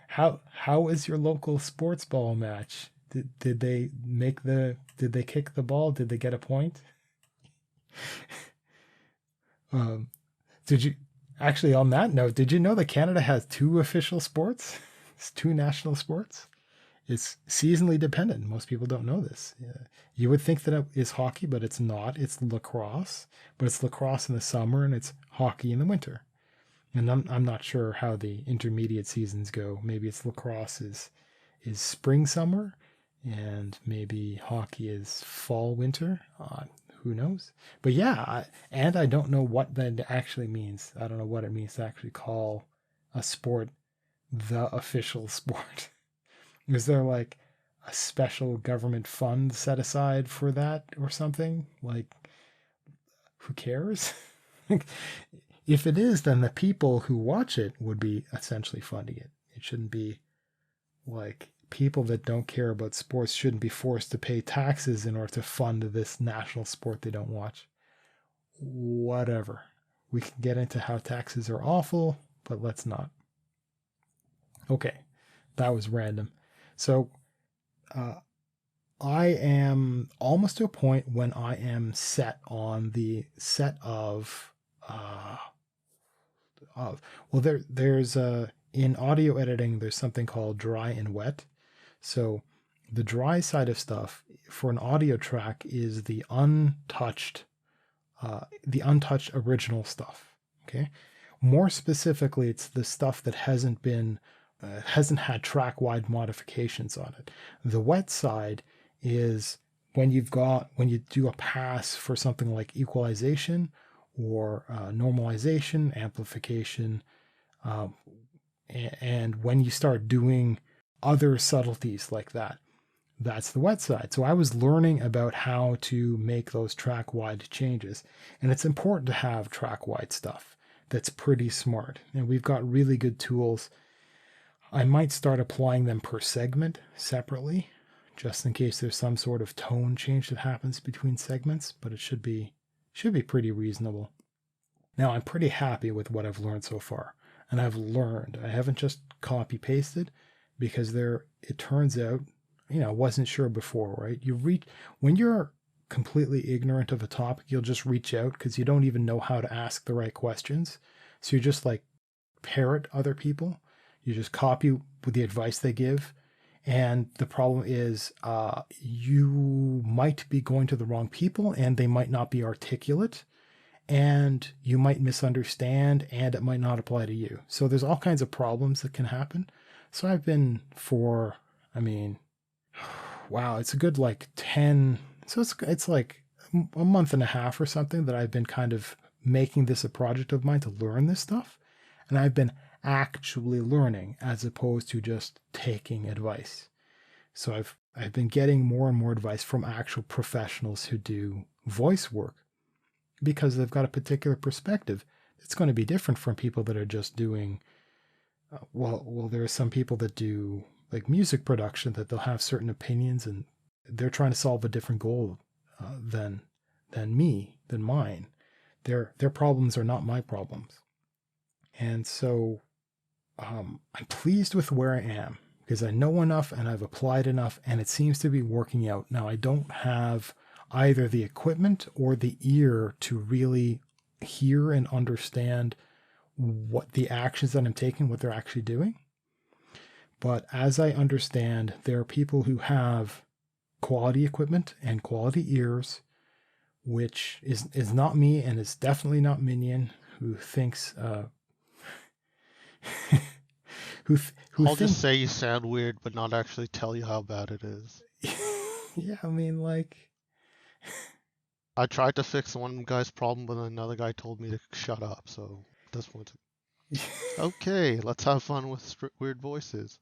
How is your local sports ball match? Did they kick the ball? Did they get a point? Did you actually, on that note, did you know that Canada has two official sports? It's two national sports. It's seasonally dependent. Most people don't know this. Yeah. You would think that it is hockey, but it's not. It's lacrosse, but it's lacrosse in the summer and it's hockey in the winter. And I'm not sure how the intermediate seasons go. Maybe it's lacrosse is spring summer, and maybe hockey is fall winter. Who knows? But yeah, I don't know what that actually means. I don't know what it means to actually call a sport the official sport. Is there like a special government fund set aside for that or something? Like, who cares? If it is, then the people who watch it would be essentially funding it. It shouldn't be like people that don't care about sports shouldn't be forced to pay taxes in order to fund this national sport they don't watch. Whatever. We can get into how taxes are awful, but let's not. Okay, that was random. So I am almost to a point when I am set on the set of there's in audio editing, there's something called dry and wet. So the dry side of stuff for an audio track is the untouched original stuff. Okay. More specifically, it's the stuff that hasn't had track-wide modifications on it. The wet side is when you do a pass for something like equalization or normalization, amplification, and when you start doing other subtleties like that. That's the wet side. So I was learning about how to make those track-wide changes. And it's important to have track-wide stuff that's pretty smart. And we've got really good tools. I might start applying them per segment separately, just in case there's some sort of tone change that happens between segments, but it should be pretty reasonable. Now, I'm pretty happy with what I've learned so far. And I haven't just copy-pasted, because it turns out, I wasn't sure before, right? When you're completely ignorant of a topic, you'll just reach out because you don't even know how to ask the right questions. So you just like parrot other people. You just copy with the advice they give. And the problem is you might be going to the wrong people, and they might not be articulate, and you might misunderstand, and it might not apply to you. So there's all kinds of problems that can happen. So I've been wow, it's a good like 10. So it's like a month and a half or something that I've been kind of making this a project of mine to learn this stuff. And I've been actually learning as opposed to just taking advice. So I've been getting more and more advice from actual professionals who do voice work, because they've got a particular perspective. It's going to be different from people that are just doing, there are some people that do like music production that they'll have certain opinions, and they're trying to solve a different goal than mine. Their problems are not my problems. And so I'm pleased with where I am, because I know enough and I've applied enough, and it seems to be working out. Now, I don't have either the equipment or the ear to really hear and understand what the actions that I'm taking, what they're actually doing. But as I understand, there are people who have quality equipment and quality ears which is not me, and it's definitely not Minion, who thinks who I'll just think say you sound weird, but not actually tell you how bad it is. yeah, I mean, like, I tried to fix one guy's problem, but another guy told me to shut up. So this one's okay. Let's have fun with weird voices.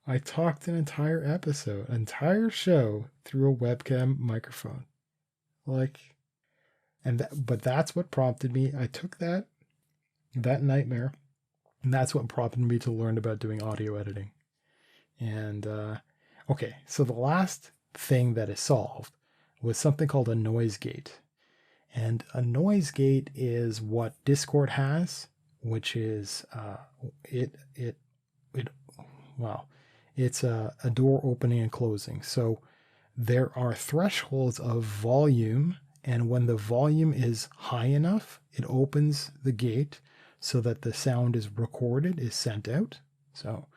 I talked an entire episode, entire show through a webcam microphone. Like, but that's what prompted me. I took that nightmare, and that's what prompted me to learn about doing audio editing. And okay, so the last thing that is solved was something called a noise gate. And a noise gate is what Discord has, which is it's a door opening and closing. So there are thresholds of volume, and when the volume is high enough, it opens the gate so that the sound is recorded, is sent out. So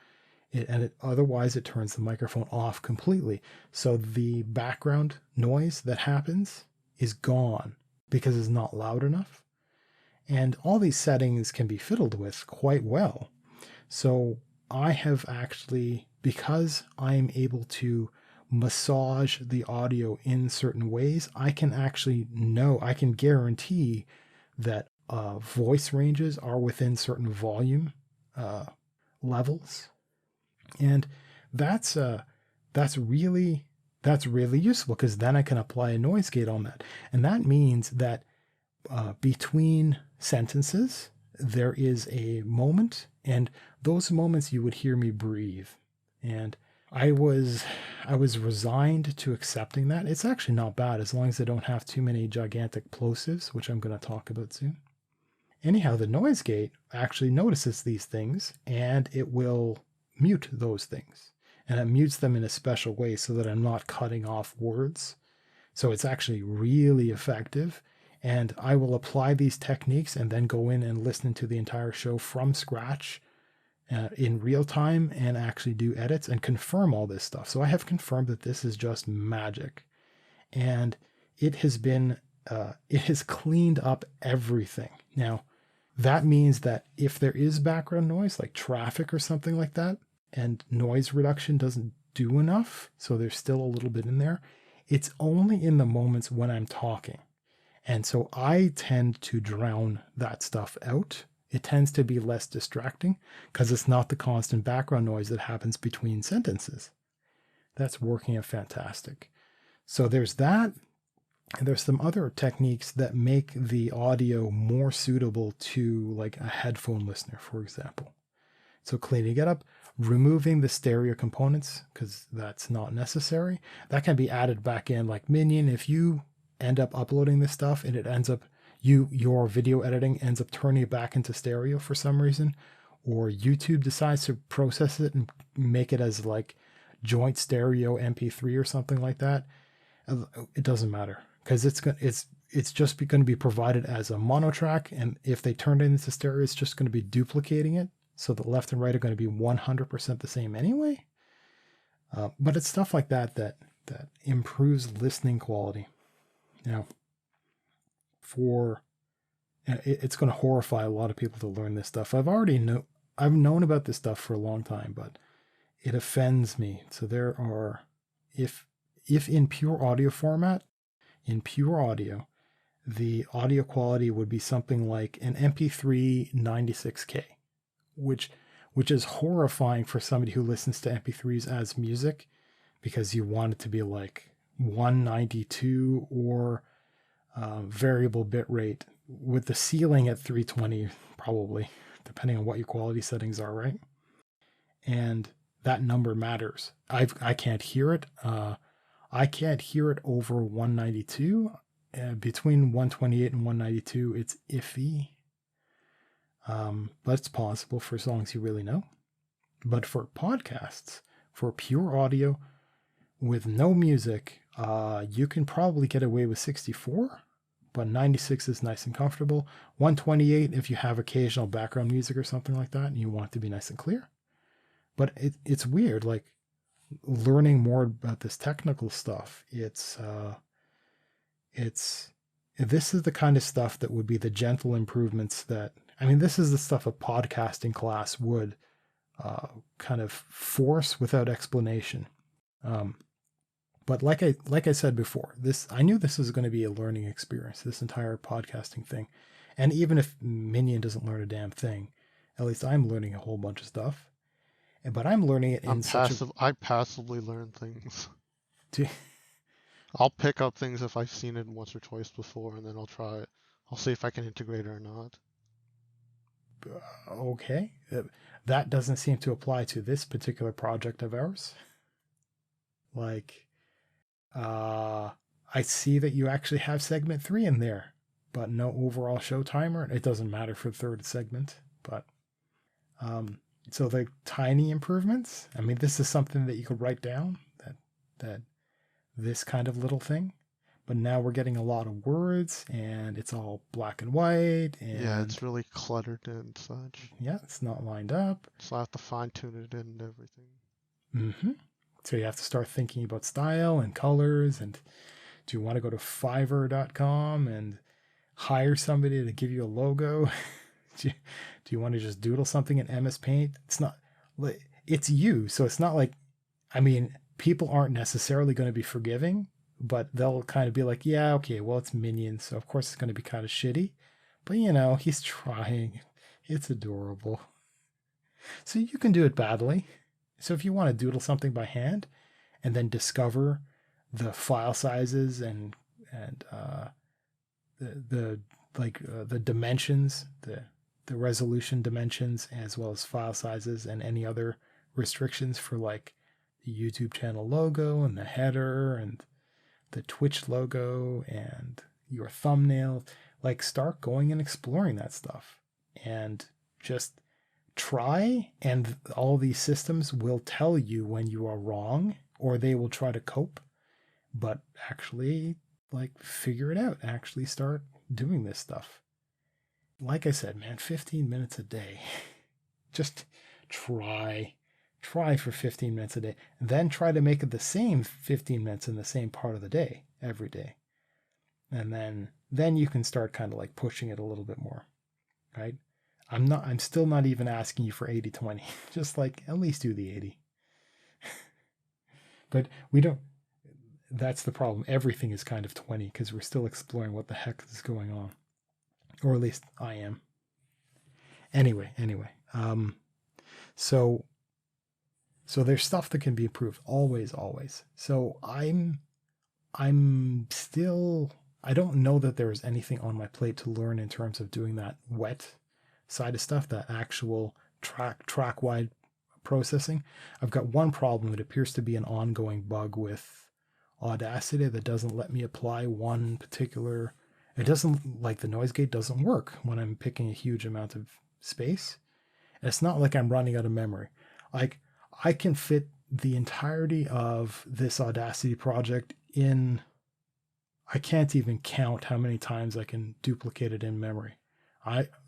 otherwise it turns the microphone off completely. So the background noise that happens is gone because it's not loud enough. And all these settings can be fiddled with quite well. So I have actually, because I'm able to massage the audio in certain ways, I can guarantee that voice ranges are within certain volume levels. And that's really useful, because then I can apply a noise gate on that. And that means that between sentences, there is a moment, and those moments you would hear me breathe. And I was resigned to accepting that. It's actually not bad, as long as I don't have too many gigantic plosives, which I'm going to talk about soon. Anyhow, the noise gate actually notices these things, and it will mute those things. And it mutes them in a special way so that I'm not cutting off words. So it's actually really effective. And I will apply these techniques and then go in and listen to the entire show from scratch in real time, and actually do edits and confirm all this stuff. So I have confirmed that this is just magic. And it has cleaned up everything. Now, that means that if there is background noise, like traffic or something like that, and noise reduction doesn't do enough, so there's still a little bit in there, it's only in the moments when I'm talking. And so I tend to drown that stuff out. It tends to be less distracting because it's not the constant background noise that happens between sentences. That's working out fantastic. So there's that. And there's some other techniques that make the audio more suitable to, like, a headphone listener, for example. So cleaning it up, removing the stereo components, because that's not necessary. That can be added back in, like Minion. If you end up uploading this stuff and it ends up, your video editing ends up turning it back into stereo for some reason, or YouTube decides to process it and make it as like joint stereo MP3 or something like that, it doesn't matter, because it's just going to be provided as a mono track, and if they turn it into stereo, it's just going to be duplicating it, so the left and right are going to be 100% the same anyway. But it's stuff like that improves listening quality. Now, it's going to horrify a lot of people to learn this stuff. I've known about this stuff for a long time, but it offends me. So there are, if in pure audio format, the audio quality would be something like an MP3 96K, which is horrifying for somebody who listens to MP3s as music, because you want it to be like 192 or variable bit rate, with the ceiling at 320, probably, depending on what your quality settings are, right? And that number matters. I can't hear it. I can't hear it over 192. Between 128 and 192, it's iffy. But it's possible for as long as you really know. But for podcasts, for pure audio with no music, you can probably get away with 64, but 96 is nice and comfortable. 128 if you have occasional background music or something like that and you want it to be nice and clear. But it's weird, like, learning more about this technical stuff. It's this is the kind of stuff that would be the gentle improvements that, I mean, this is the stuff a podcasting class would kind of force without explanation. But like I said before, I knew this was going to be a learning experience, this entire podcasting thing. And even if Minion doesn't learn a damn thing, at least I'm learning a whole bunch of stuff. But I'm learning it in such a. I passively learn things. To, I'll pick up things if I've seen it once or twice before, and then I'll try it. I'll see if I can integrate it or not. Okay, that doesn't seem to apply to this particular project of ours. Like, I see that you actually have segment 3 in there, but no overall show timer. It doesn't matter for the third segment, but so the tiny improvements. I mean, this is something that you could write down. That this kind of little thing. But now we're getting a lot of words, and it's all black and white. And yeah, it's really cluttered and such. Yeah, it's not lined up. So I have to fine tune it and everything. Mm-hmm. So you have to start thinking about style and colors. And do you want to go to Fiverr.com and hire somebody to give you a logo? do you want to just doodle something in MS Paint? It's not. It's you, so it's not like. I mean, people aren't necessarily going to be forgiving. But they'll kind of be like, yeah, okay, well, it's Minions, so of course it's going to be kind of shitty. But, he's trying. It's adorable. So you can do it badly. So if you want to doodle something by hand and then discover the file sizes and the dimensions, the resolution dimensions, as well as file sizes and any other restrictions for like the YouTube channel logo and the header and the Twitch logo and your thumbnail, like start going and exploring that stuff and just try, and all these systems will tell you when you are wrong, or they will try to cope, but actually like figure it out, actually start doing this stuff. Like I said, man, 15 minutes a day. Just try for 15 minutes a day, and then try to make it the same 15 minutes in the same part of the day every day. And then you can start kind of like pushing it a little bit more, right? I'm still not even asking you for 80-20. Just like at least do the 80. But we don't, that's the problem. Everything is kind of 20 because we're still exploring what the heck is going on. Or at least I am. Anyway. So there's stuff that can be improved always. So I'm still, I don't know that there's anything on my plate to learn in terms of doing that wet side of stuff, that actual track wide processing. I've got one problem. It appears to be an ongoing bug with Audacity that doesn't let me apply one particular, it doesn't, like the noise gate doesn't work when I'm picking a huge amount of space. And it's not like I'm running out of memory. Like, I can fit the entirety of this Audacity project in, I can't even count how many times I can duplicate it in memory.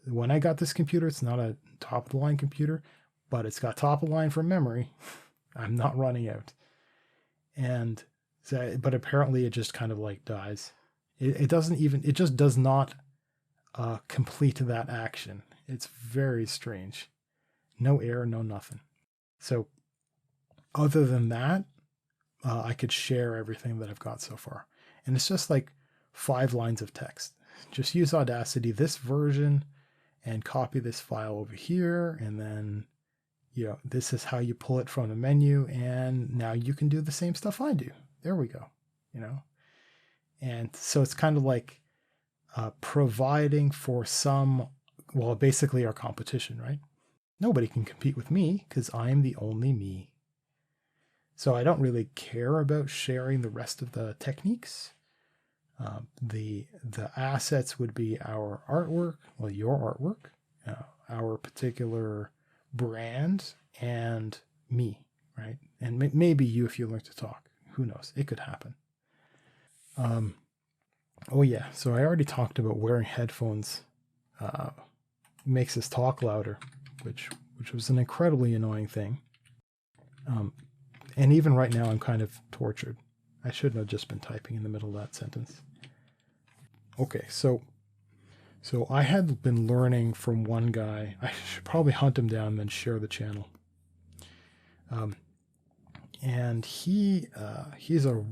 When I got this computer, it's not a top of the line computer, but it's got top of the line for memory. I'm not running out. And so, but apparently it just kind of like dies. It just does not complete that action. It's very strange. No error, no nothing. So other than that, I could share everything that I've got so far. And it's just like 5 lines of text. Just use Audacity, this version, and copy this file over here. And then, this is how you pull it from the menu. And now you can do the same stuff I do. There we go. And so it's kind of like providing for some, well, basically our competition, right? Nobody can compete with me because I'm the only me. So I don't really care about sharing the rest of the techniques. The assets would be our artwork, well, your artwork, our particular brand, and me, right? And maybe you if you learn to talk. Who knows? It could happen. Oh yeah, so I already talked about wearing headphones makes us talk louder, which was an incredibly annoying thing. And even right now, I'm kind of tortured. I shouldn't have just been typing in the middle of that sentence. Okay, so I had been learning from one guy. I should probably hunt him down and then share the channel. And he's a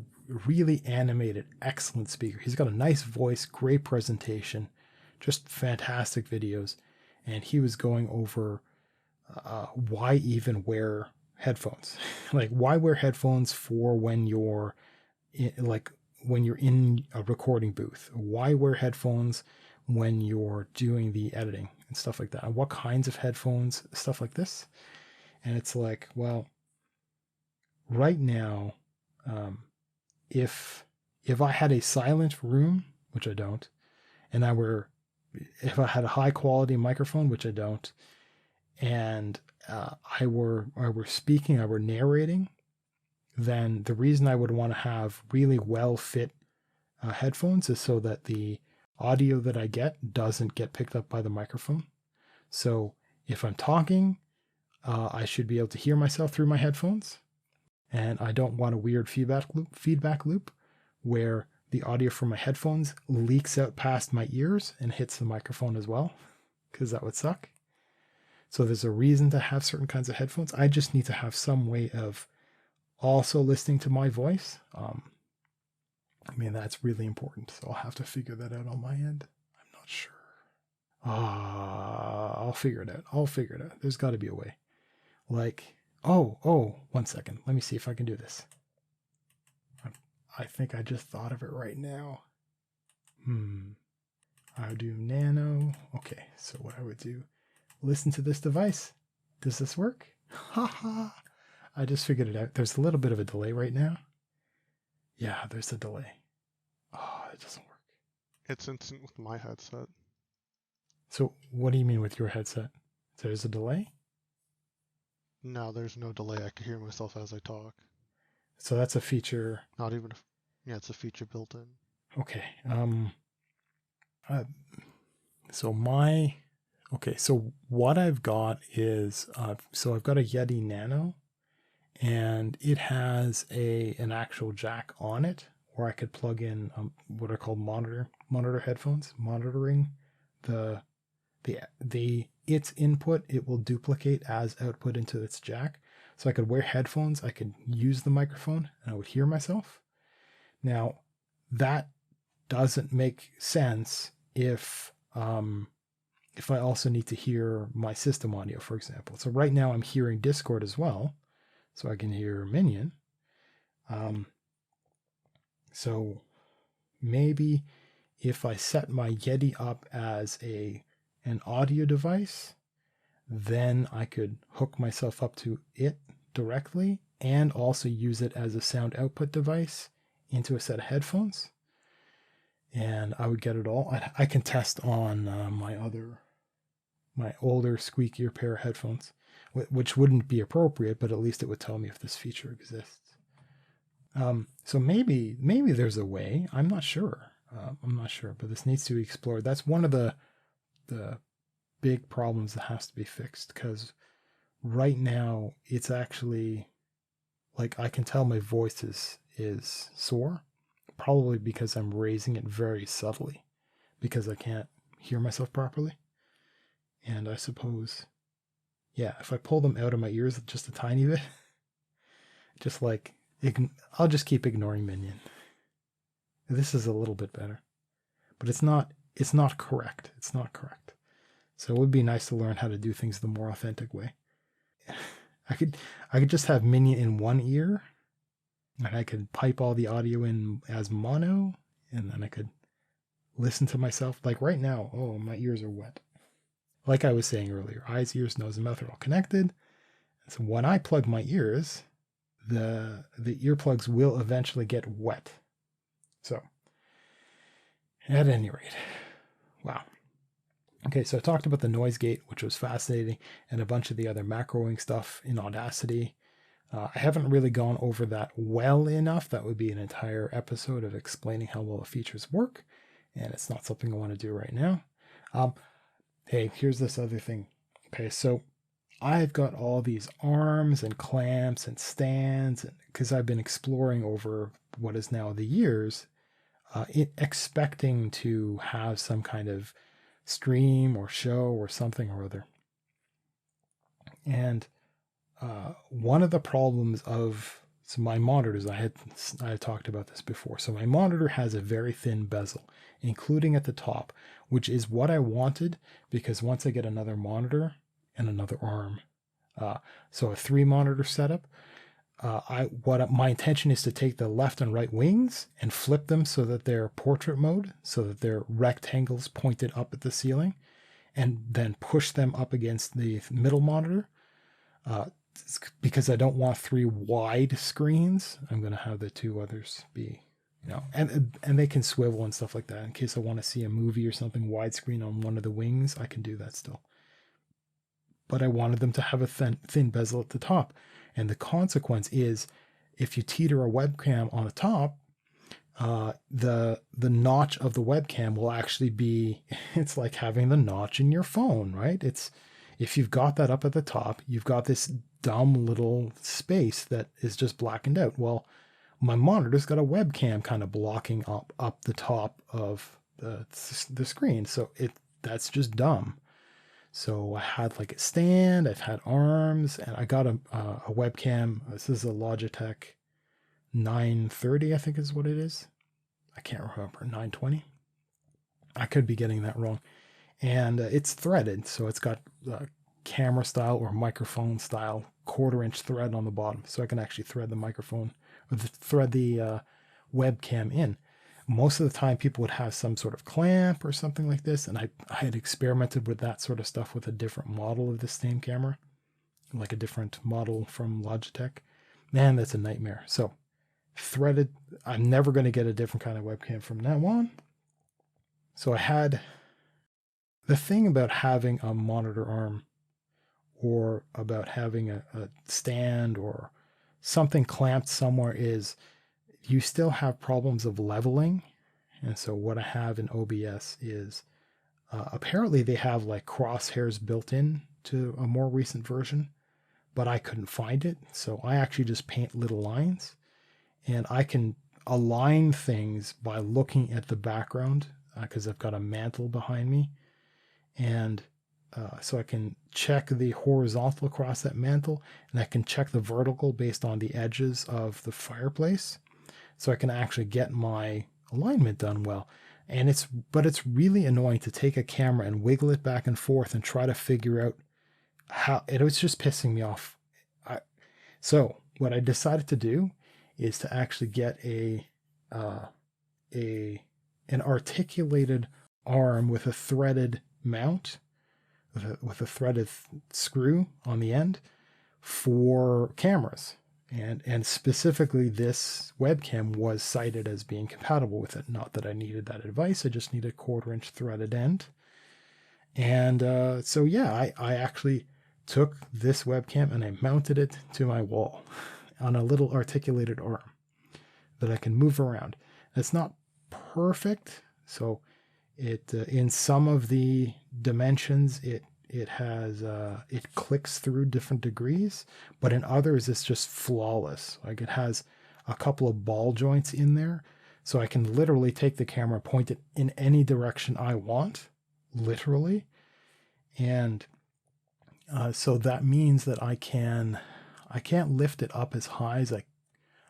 really animated, excellent speaker. He's got a nice voice, great presentation, just fantastic videos. And he was going over why even wear headphones, like why wear headphones for when you're when you're in a recording booth. Why wear headphones when you're doing the editing and stuff like that? And what kinds of headphones, stuff like this. And it's like, well, right now, if I had a silent room, which I don't, and if I had a high quality microphone, which I don't, and I were speaking, I were narrating, then the reason I would want to have really well fit headphones is so that the audio that I get doesn't get picked up by the microphone. So if I'm talking, I should be able to hear myself through my headphones, and I don't want a weird feedback loop where the audio from my headphones leaks out past my ears and hits the microphone as well, because that would suck. So there's a reason to have certain kinds of headphones. I just need to have some way of also listening to my voice. I mean, that's really important. So I'll have to figure that out on my end. I'm not sure. I'll figure it out. There's got to be a way. Like, oh, 1 second. Let me see if I can do this. I think I just thought of it right now. I do nano. Okay, so what I would do, listen to this device. Does this work? Haha. I just figured it out. There's a little bit of a delay right now. Yeah, there's a delay. Oh, it doesn't work. It's instant with my headset. So what do you mean with your headset? There's a delay? No, there's no delay. I can hear myself as I talk. So that's a feature. Not even yeah, it's a feature built in. Okay. So what I've got is so I've got a Yeti Nano, and it has an actual jack on it where I could plug in what are called monitor headphones, monitoring its input. It will duplicate as output into its jack. So I could wear headphones, I could use the microphone, and I would hear myself. Now, that doesn't make sense if I also need to hear my system audio, for example. So right now I'm hearing Discord as well, so I can hear Minion. So maybe if I set my Yeti up as an audio device, then I could hook myself up to it directly and also use it as a sound output device into a set of headphones. And I would get it all. I can test on my older squeakier pair of headphones, which wouldn't be appropriate, but at least it would tell me if this feature exists. So maybe there's a way. I'm not sure. But this needs to be explored. That's one of the big problems that has to be fixed, because right now it's actually like I can tell my voice is sore, probably because I'm raising it very subtly because I can't hear myself properly. And I suppose, yeah, if I pull them out of my ears just a tiny bit, just like I'll just keep ignoring Minion. This is a little bit better, but it's not correct. It's not correct. So it would be nice to learn how to do things the more authentic way. I could just have Minion in one ear, and I could pipe all the audio in as mono, and then I could listen to myself. Like right now, oh, my ears are wet. Like I was saying earlier, eyes, ears, nose, and mouth are all connected. So when I plug my ears, the earplugs will eventually get wet. So, at any rate, wow. Okay, so I talked about the noise gate, which was fascinating, and a bunch of the other macroing stuff in Audacity. I haven't really gone over that well enough. That would be an entire episode of explaining how well the features work, and it's not something I want to do right now. Hey, here's this other thing. Okay, so I've got all these arms and clamps and stands, because I've been exploring over what is now the years expecting to have some kind of stream or show or something or other. And one of the problems of my monitors, I had talked about this before. So my monitor has a very thin bezel, including at the top, which is what I wanted, because once I get another monitor and another arm, so a 3-monitor setup, my intention is to take the left and right wings and flip them so that they're portrait mode, so that they're rectangles pointed up at the ceiling, and then push them up against the middle monitor. Because I don't want 3 wide screens, I'm going to have the 2 others be, and they can swivel and stuff like that. In case I want to see a movie or something widescreen on one of the wings, I can do that still. But I wanted them to have a thin bezel at the top. And the consequence is, if you teeter a webcam on the top, the notch of the webcam will actually be, it's like having the notch in your phone, right? If you've got that up at the top, you've got this dumb little space that is just blackened out. Well, my monitor's got a webcam kind of blocking up the top of the screen. So that's just dumb. So I had like a stand, I've had arms, and I got a webcam. This is a Logitech 930, I think is what it is. I can't remember, 920. I could be getting that wrong. And it's threaded, so it's got camera style or microphone style 1/4-inch thread on the bottom, so I can actually thread the microphone or thread the webcam in. Most of the time, people would have some sort of clamp or something like this, and I had experimented with that sort of stuff with a different model of this same camera, like a different model from Logitech. Man, that's a nightmare. So threaded. I'm never going to get a different kind of webcam from now on. So I had. The thing about having a monitor arm or about having a stand or something clamped somewhere is you still have problems of leveling. And so what I have in OBS is apparently they have like crosshairs built in to a more recent version, but I couldn't find it. So I actually just paint little lines, and I can align things by looking at the background because I've got a mantle behind me. And so I can check the horizontal across that mantle, and I can check the vertical based on the edges of the fireplace. So I can actually get my alignment done well. And it's really annoying to take a camera and wiggle it back and forth and try to figure out how. It was just pissing me off. So what I decided to do is to actually get an articulated arm with a threaded mount, with a threaded screw on the end for cameras. And specifically this webcam was cited as being compatible with it. Not that I needed that advice, I just needed a 1/4-inch threaded end. And so yeah, I actually took this webcam and I mounted it to my wall on a little articulated arm that I can move around. It's not perfect, so it in some of the dimensions it has it clicks through different degrees, but in others it's just flawless. Like it has a couple of ball joints in there, so I can literally take the camera, point it in any direction I want, literally. And so that means that I can't lift it up as high as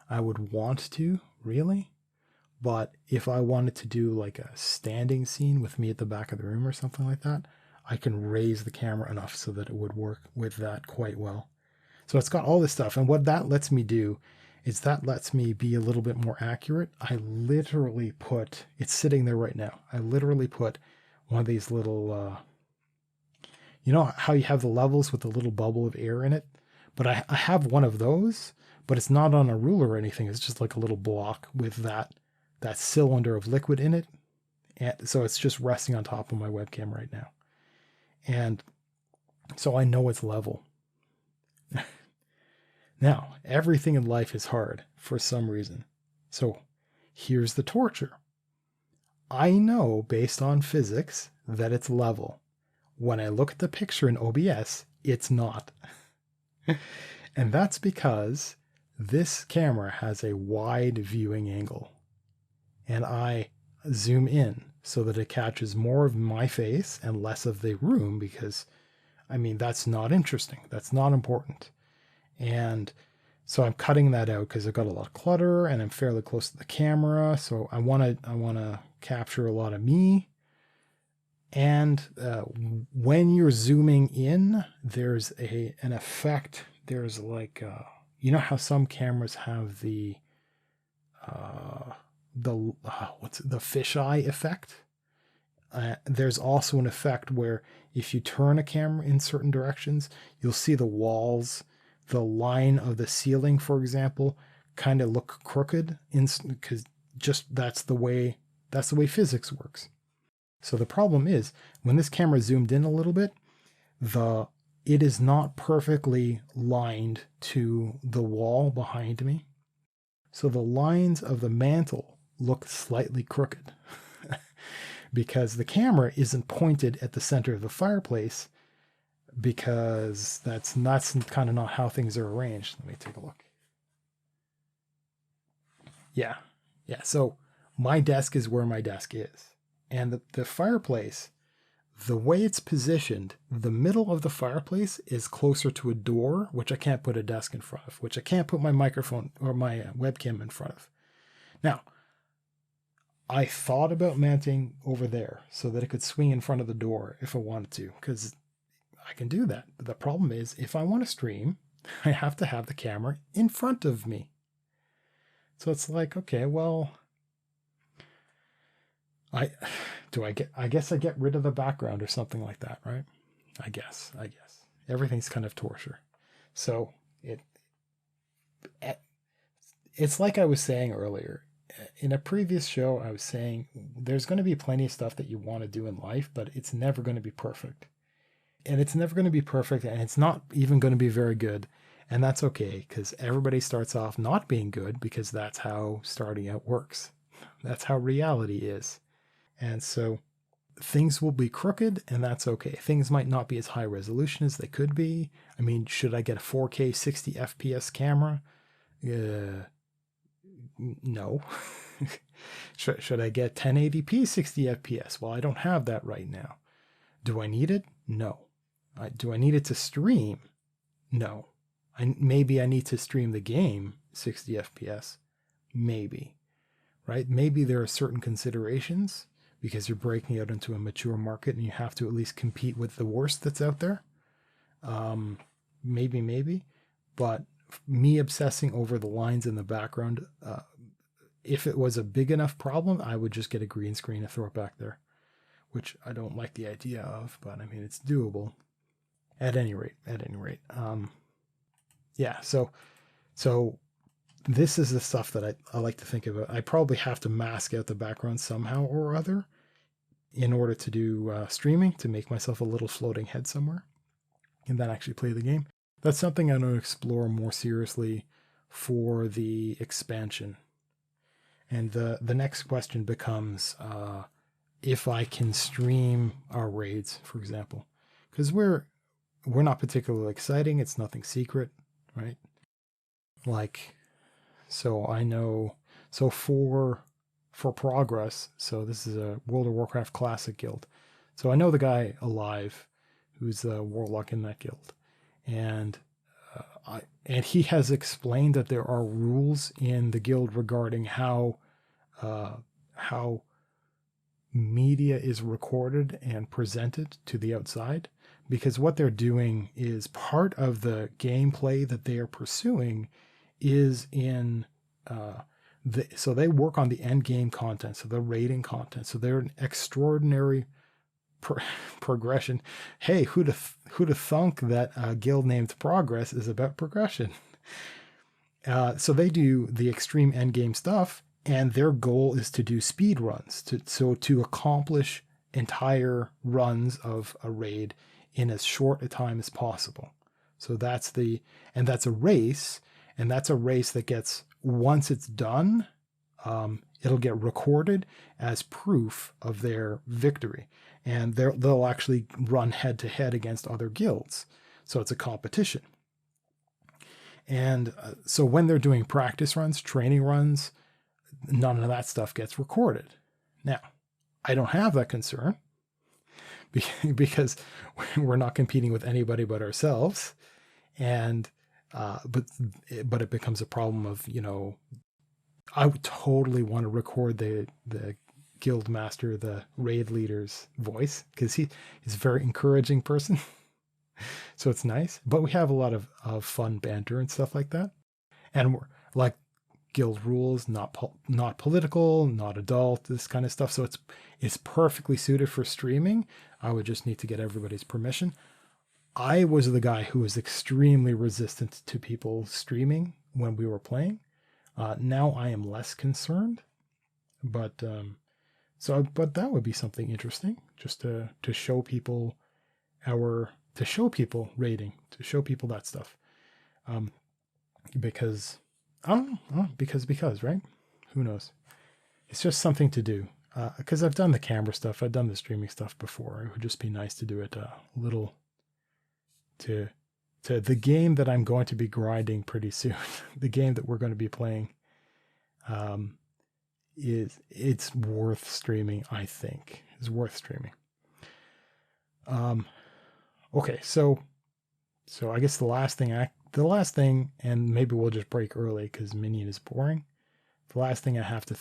I would want to, really. But if I wanted to do like a standing scene with me at the back of the room or something like that, I can raise the camera enough so that it would work with that quite well. So it's got all this stuff. And what that lets me do is that lets me be a little bit more accurate. I literally put, it's sitting there right now. I literally put one of these little, you know how you have the levels with the little bubble of air in it? But I have one of those, but it's not on a ruler or anything. It's just like a little block with that cylinder of liquid in it. And so it's just resting on top of my webcam right now. And so I know it's level. Now, everything in life is hard for some reason. So here's the torture. I know based on physics that it's level. When I look at the picture in OBS, it's not. And that's because this camera has a wide viewing angle. and I zoom in so that it catches more of my face and less of the room, because I mean, that's not interesting. That's not important. And so I'm cutting that out because I've got a lot of clutter and I'm fairly close to the camera. So I want to capture a lot of me. And when you're zooming in, there's an effect. There's like, you know how some cameras have the what's it, the fisheye effect? There's also an effect where if you turn a camera in certain directions, you'll see the walls, the line of the ceiling, for example, kind of look crooked, because just that's the way physics works. So the problem is when this camera zoomed in a little bit, it is not perfectly lined to the wall behind me. So the lines of the mantle look slightly crooked because the camera isn't pointed at the center of the fireplace, because that's kind of not how things are arranged. Let me take a look. Yeah. So my desk is where my desk is. And the fireplace, the way it's positioned, the middle of the fireplace is closer to a door, which I can't put a desk in front of, which I can't put my microphone or my webcam in front of. Now, I thought about mounting over there so that it could swing in front of the door if I wanted to, because I can do that. But the problem is, if I want to stream, I have to have the camera in front of me. So it's like, okay, well, I guess I get rid of the background or something like that, right? I guess. Everything's kind of torture. So it's like I was saying earlier. In a previous show, I was saying there's going to be plenty of stuff that you want to do in life, but it's never going to be perfect. And it's never going to be perfect, and it's not even going to be very good. And that's okay, because everybody starts off not being good, because that's how starting out works. That's how reality is. And so things will be crooked, and that's okay. Things might not be as high resolution as they could be. I mean, should I get a 4K 60 FPS camera? No. Should I get 1080p 60 FPS? Well, I don't have that right now. Do I need it? No. Do I need it to stream? No. Maybe I need to stream the game 60 FPS. Maybe. Right? Maybe there are certain considerations, because you're breaking out into a mature market and you have to at least compete with the worst that's out there. Maybe. But me obsessing over the lines in the background, if it was a big enough problem, I would just get a green screen and throw it back there, which I don't like the idea of, but I mean, it's doable. At any rate. Yeah, so this is the stuff that I like to think about. I probably have to mask out the background somehow or other in order to do streaming, to make myself a little floating head somewhere and then actually play the game. That's something I'm going to explore more seriously for the expansion. And the next question becomes if I can stream our raids, for example, because we're not particularly exciting. It's nothing secret, right? Like, so I know, so for progress, so this is a World of Warcraft Classic guild. So I know the guy alive who's the warlock in that guild. And he has explained that there are rules in the guild regarding how media is recorded and presented to the outside, because what they're doing is part of the gameplay that they are pursuing is in so they work on the end game content, so the raiding content. So they're an extraordinary progression. Hey, who'd have thunk that a guild named Progress is about progression? So they do the extreme end game stuff, and their goal is to do speed runs, to accomplish entire runs of a raid in as short a time as possible. So that's a race, and that's a race that gets, once it's done, it'll get recorded as proof of their victory, and they'll actually run head to head against other guilds. So it's a competition. And so when they're doing practice runs, training runs, none of that stuff gets recorded. Now, I don't have that concern because we're not competing with anybody but ourselves. And, but it becomes a problem of, I would totally want to record the guild master, the raid leader's voice, because he's a very encouraging person. So it's nice, but we have a lot of fun banter and stuff like that. And we're like guild rules, not political, not adult, this kind of stuff. So it's perfectly suited for streaming. I would just need to get everybody's permission. I was the guy who was extremely resistant to people streaming when we were playing. Now I am less concerned, but that would be something interesting, just to show people rating, to show people that stuff. Because I don't know, because right? Who knows? It's just something to do. Because I've done the camera stuff, I've done the streaming stuff before. It would just be nice to do it a little to the game that I'm going to be grinding pretty soon. The game that we're going to be playing, it's worth streaming. I think it's worth streaming. Okay, so I guess the last thing, and maybe we'll just break early because Minion is boring. The last thing I have to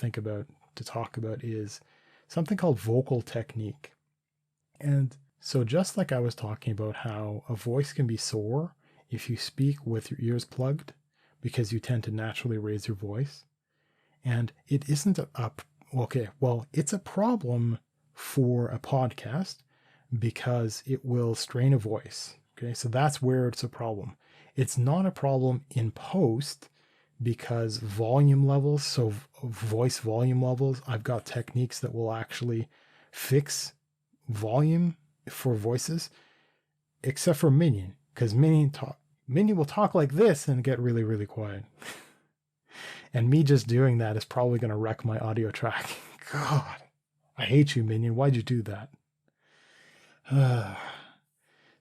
talk about is something called vocal technique. And so just like I was talking about how a voice can be sore if you speak with your ears plugged, because you tend to naturally raise your voice. And it isn't it's a problem for a podcast because it will strain a voice. Okay, so that's where it's a problem. It's not a problem in post because volume levels, so voice volume levels, I've got techniques that will actually fix volume for voices, except for Minion, because Minion will talk like this and get really, really quiet. And me just doing that is probably going to wreck my audio track. God, I hate you, Minion. Why'd you do that?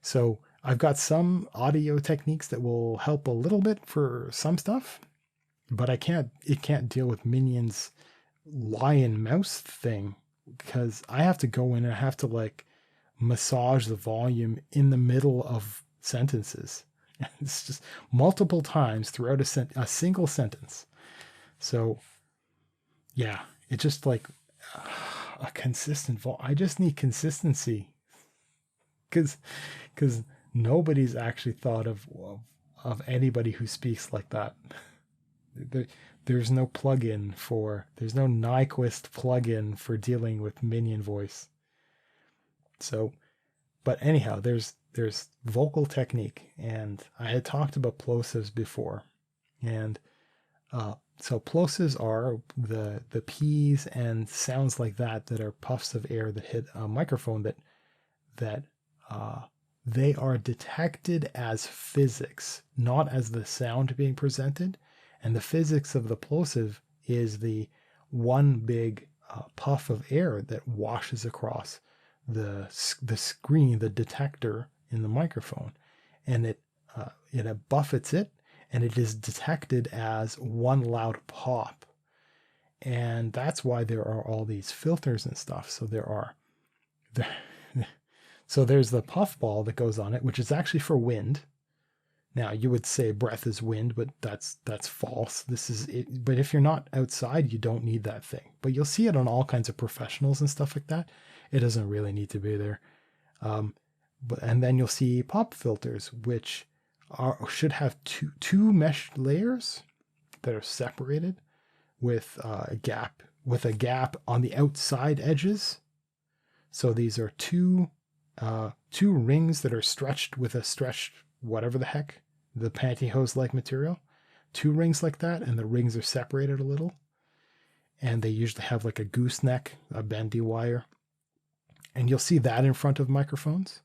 So I've got some audio techniques that will help a little bit for some stuff, but it can't deal with Minion's lion mouse thing, because I have to go in and I have to like massage the volume in the middle of sentences. It's just multiple times throughout a single sentence. So yeah, it's just like a consistent I just need consistency, because nobody's actually thought of anybody who speaks like that. There's no there's no Nyquist plugin for dealing with Minion voice. So, but anyhow, there's vocal technique, and I had talked about plosives before, and so plosives are the P's and sounds like that are puffs of air that hit a microphone that they are detected as physics, not as the sound being presented. And the physics of the plosive is the one big puff of air that washes across the screen, the detector in the microphone, and it buffets it, and it is detected as one loud pop. And that's why there are all these filters and stuff. So so there's the puff ball that goes on it, which is actually for wind. Now you would say breath is wind, but that's false. This is it. But if you're not outside, you don't need that thing. But you'll see it on all kinds of professionals and stuff like that. It doesn't really need to be there. And then you'll see pop filters, which should have two mesh layers that are separated with a gap on the outside edges. So these are two rings that are stretched with a stretched whatever the heck, the pantyhose-like material. Two rings like that, and the rings are separated a little. And they usually have like a gooseneck, a bendy wire. And you'll see that in front of microphones.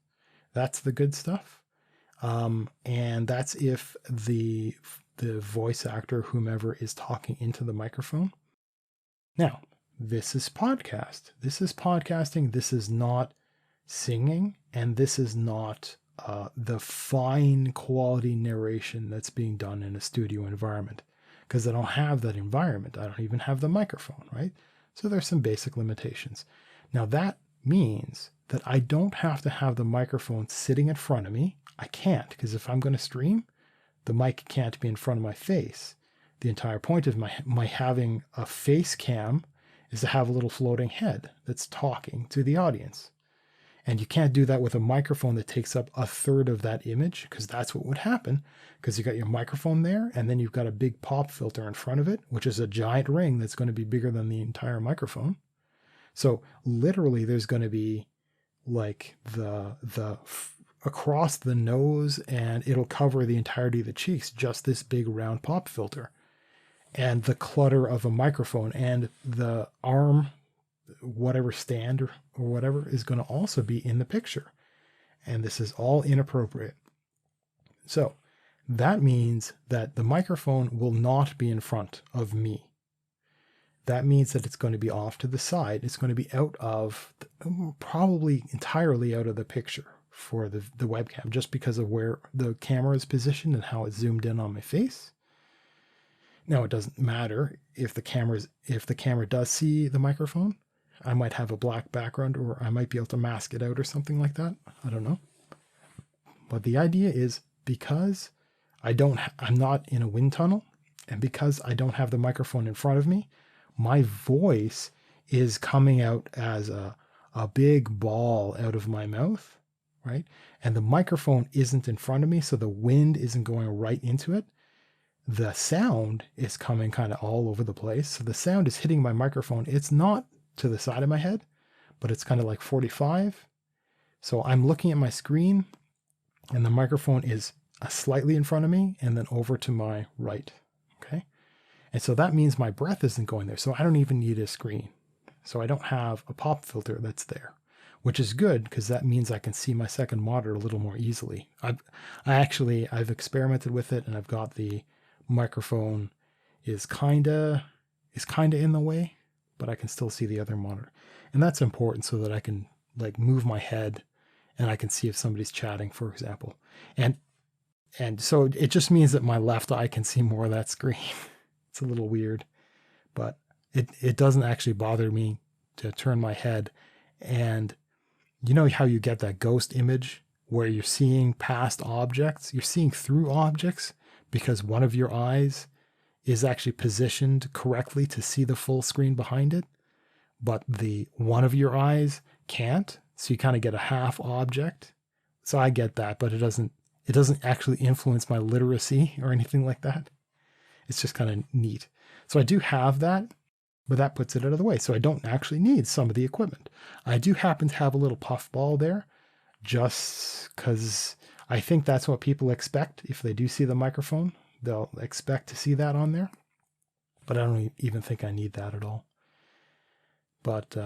That's the good stuff. And that's if the voice actor, whomever, is talking into the microphone. Now, this is podcast. This is podcasting. This is not singing, and this is not the fine quality narration that's being done in a studio environment. because I don't have that environment. I don't even have the microphone, right? So there's some basic limitations. Now that means that I don't have to have the microphone sitting in front of me. I can't, because if I'm going to stream, the mic can't be in front of my face. The entire point of my having a face cam is to have a little floating head that's talking to the audience. And you can't do that with a microphone that takes up a third of that image, because that's what would happen, because you got your microphone there, and then you've got a big pop filter in front of it, which is a giant ring that's going to be bigger than the entire microphone. So literally there's going to be like the across the nose, and it'll cover the entirety of the cheeks, just this big round pop filter. And the clutter of a microphone and the arm, whatever stand or whatever, is going to also be in the picture. And this is all inappropriate. So that means that the microphone will not be in front of me. That means that it's going to be off to the side. It's going to be out of, probably entirely out of the picture for the webcam, just because of where the camera is positioned and how it's zoomed in on my face. Now, it doesn't matter if the camera does see the microphone. I might have a black background, or I might be able to mask it out or something like that. I don't know. But the idea is, because I'm not in a wind tunnel, and because I don't have the microphone in front of me, my voice is coming out as a big ball out of my mouth, right? And the microphone isn't in front of me, so the wind isn't going right into it. The sound is coming kind of all over the place. So the sound is hitting my microphone. It's not to the side of my head, but it's kind of like 45. So I'm looking at my screen, and the microphone is slightly in front of me and then over to my right. Okay. And so that means my breath isn't going there. So I don't even need a screen. So I don't have a pop filter that's there, which is good, because that means I can see my second monitor a little more easily. I've experimented with it, and I've got the microphone is kind of in the way, but I can still see the other monitor. And that's important, so that I can like move my head and I can see if somebody's chatting, for example. And so it just means that my left eye can see more of that screen. It's a little weird, but it doesn't actually bother me to turn my head. And you know how you get that ghost image where you're seeing past objects? You're seeing through objects because one of your eyes is actually positioned correctly to see the full screen behind it, but the one of your eyes can't. So you kind of get a half object. So I get that, but it doesn't actually influence my literacy or anything like that. It's just kind of neat. So I do have that, but that puts it out of the way. So I don't actually need some of the equipment. I do happen to have a little puff ball there, just because I think that's what people expect. If they do see the microphone, they'll expect to see that on there. But I don't even think I need that at all. But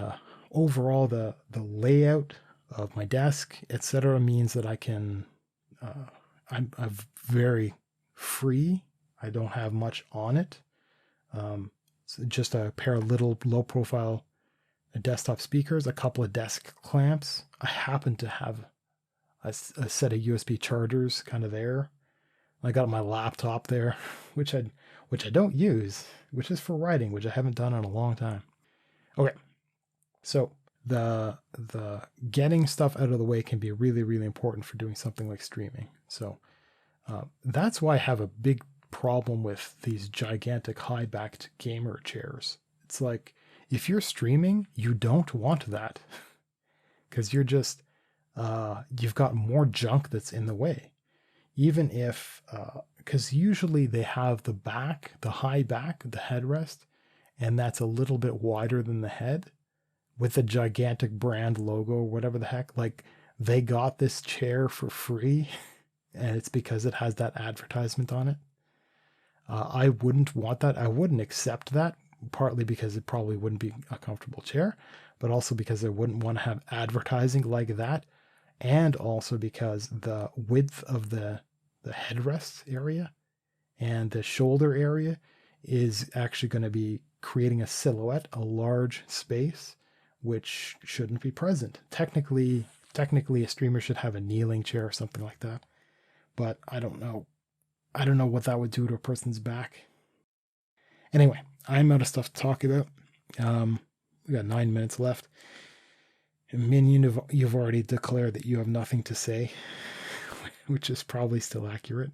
overall, the layout of my desk, etc., means that I can, I'm very free. I don't have much on it. So just a pair of little low-profile desktop speakers, a couple of desk clamps. I happen to have a set of USB chargers kind of there. I got my laptop there, which I don't use, which is for writing, which I haven't done in a long time. Okay, so the getting stuff out of the way can be really, really important for doing something like streaming. So that's why I have a big problem with these gigantic high-backed gamer chairs. It's like, if you're streaming, you don't want that, because you're just you've got more junk that's in the way. Even if because usually they have the high back, the headrest, and that's a little bit wider than the head, with a gigantic brand logo or whatever the heck. Like, they got this chair for free, and it's because it has that advertisement on it. I wouldn't want that. I wouldn't accept that, partly because it probably wouldn't be a comfortable chair, but also because I wouldn't want to have advertising like that, and also because the width of the headrest area and the shoulder area is actually going to be creating a silhouette, a large space, which shouldn't be present. Technically, a streamer should have a kneeling chair or something like that, but I don't know. I don't know what that would do to a person's back. Anyway, I'm out of stuff to talk about. We got 9 minutes left. And Minion, you've already declared that you have nothing to say, which is probably still accurate.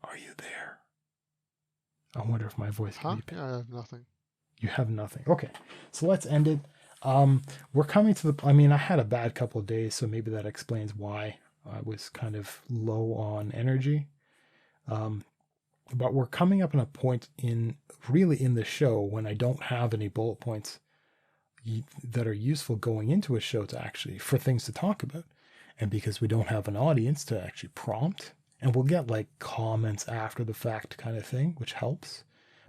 Are you there? I wonder if my voice can be picked. Yeah, I have nothing. You have nothing. Okay, so let's end it. We're coming to the. I had a bad couple of days, so maybe that explains why I was kind of low on energy. But we're coming up on a point in the show when I don't have any bullet points that are useful going into a show for things to talk about, and because we don't have an audience to actually prompt, and we'll get like comments after the fact kind of thing, which helps.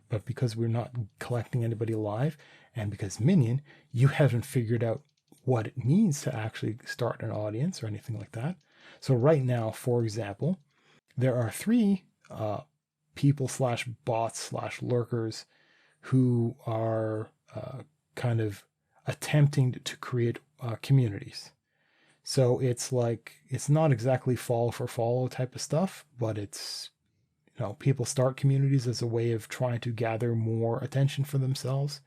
But because we're not collecting anybody live, and because Minion, you haven't figured out what it means to actually start an audience or anything like that. So right now, for example, there are 3 people / bots / lurkers who are kind of attempting to create communities. So it's not exactly follow for follow type of stuff, but it's, people start communities as a way of trying to gather more attention for themselves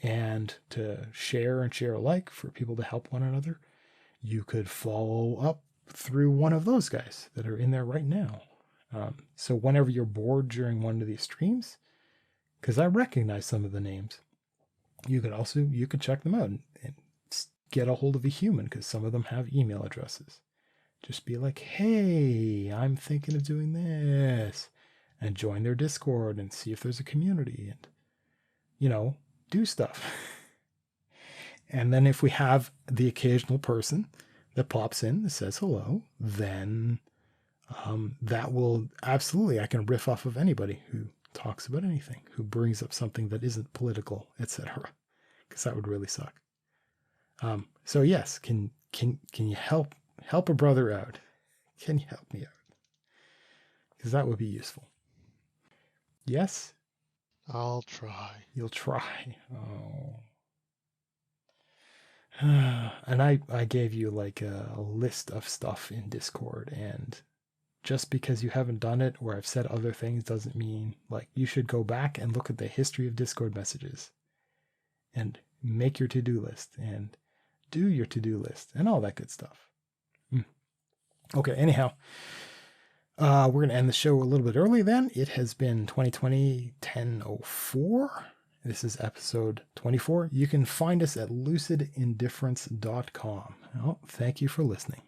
and to share alike for people to help one another. You could follow up through one of those guys that are in there right now. So whenever you're bored during one of these streams, because I recognize some of the names, you could check them out and get a hold of a human, because some of them have email addresses. Just be like, hey, I'm thinking of doing this, and join their Discord and see if there's a community and, do stuff. And then if we have the occasional person that pops in that says hello, then that will absolutely, I can riff off of anybody who talks about anything, who brings up something that isn't political, etc. Because that would really suck. So yes, can you help a brother out? Can you help me out? Because that would be useful. Yes? I'll try. You'll try. Oh. And I gave you like a list of stuff in Discord, and just because you haven't done it or I've said other things doesn't mean, like, you should go back and look at the history of Discord messages and make your to-do list and do your to-do list and all that good stuff. Okay, anyhow, we're going to end the show a little bit early then. It has been 2020 10:04. This is episode 24. You can find us at lucidindifference.com. Oh, thank you for listening.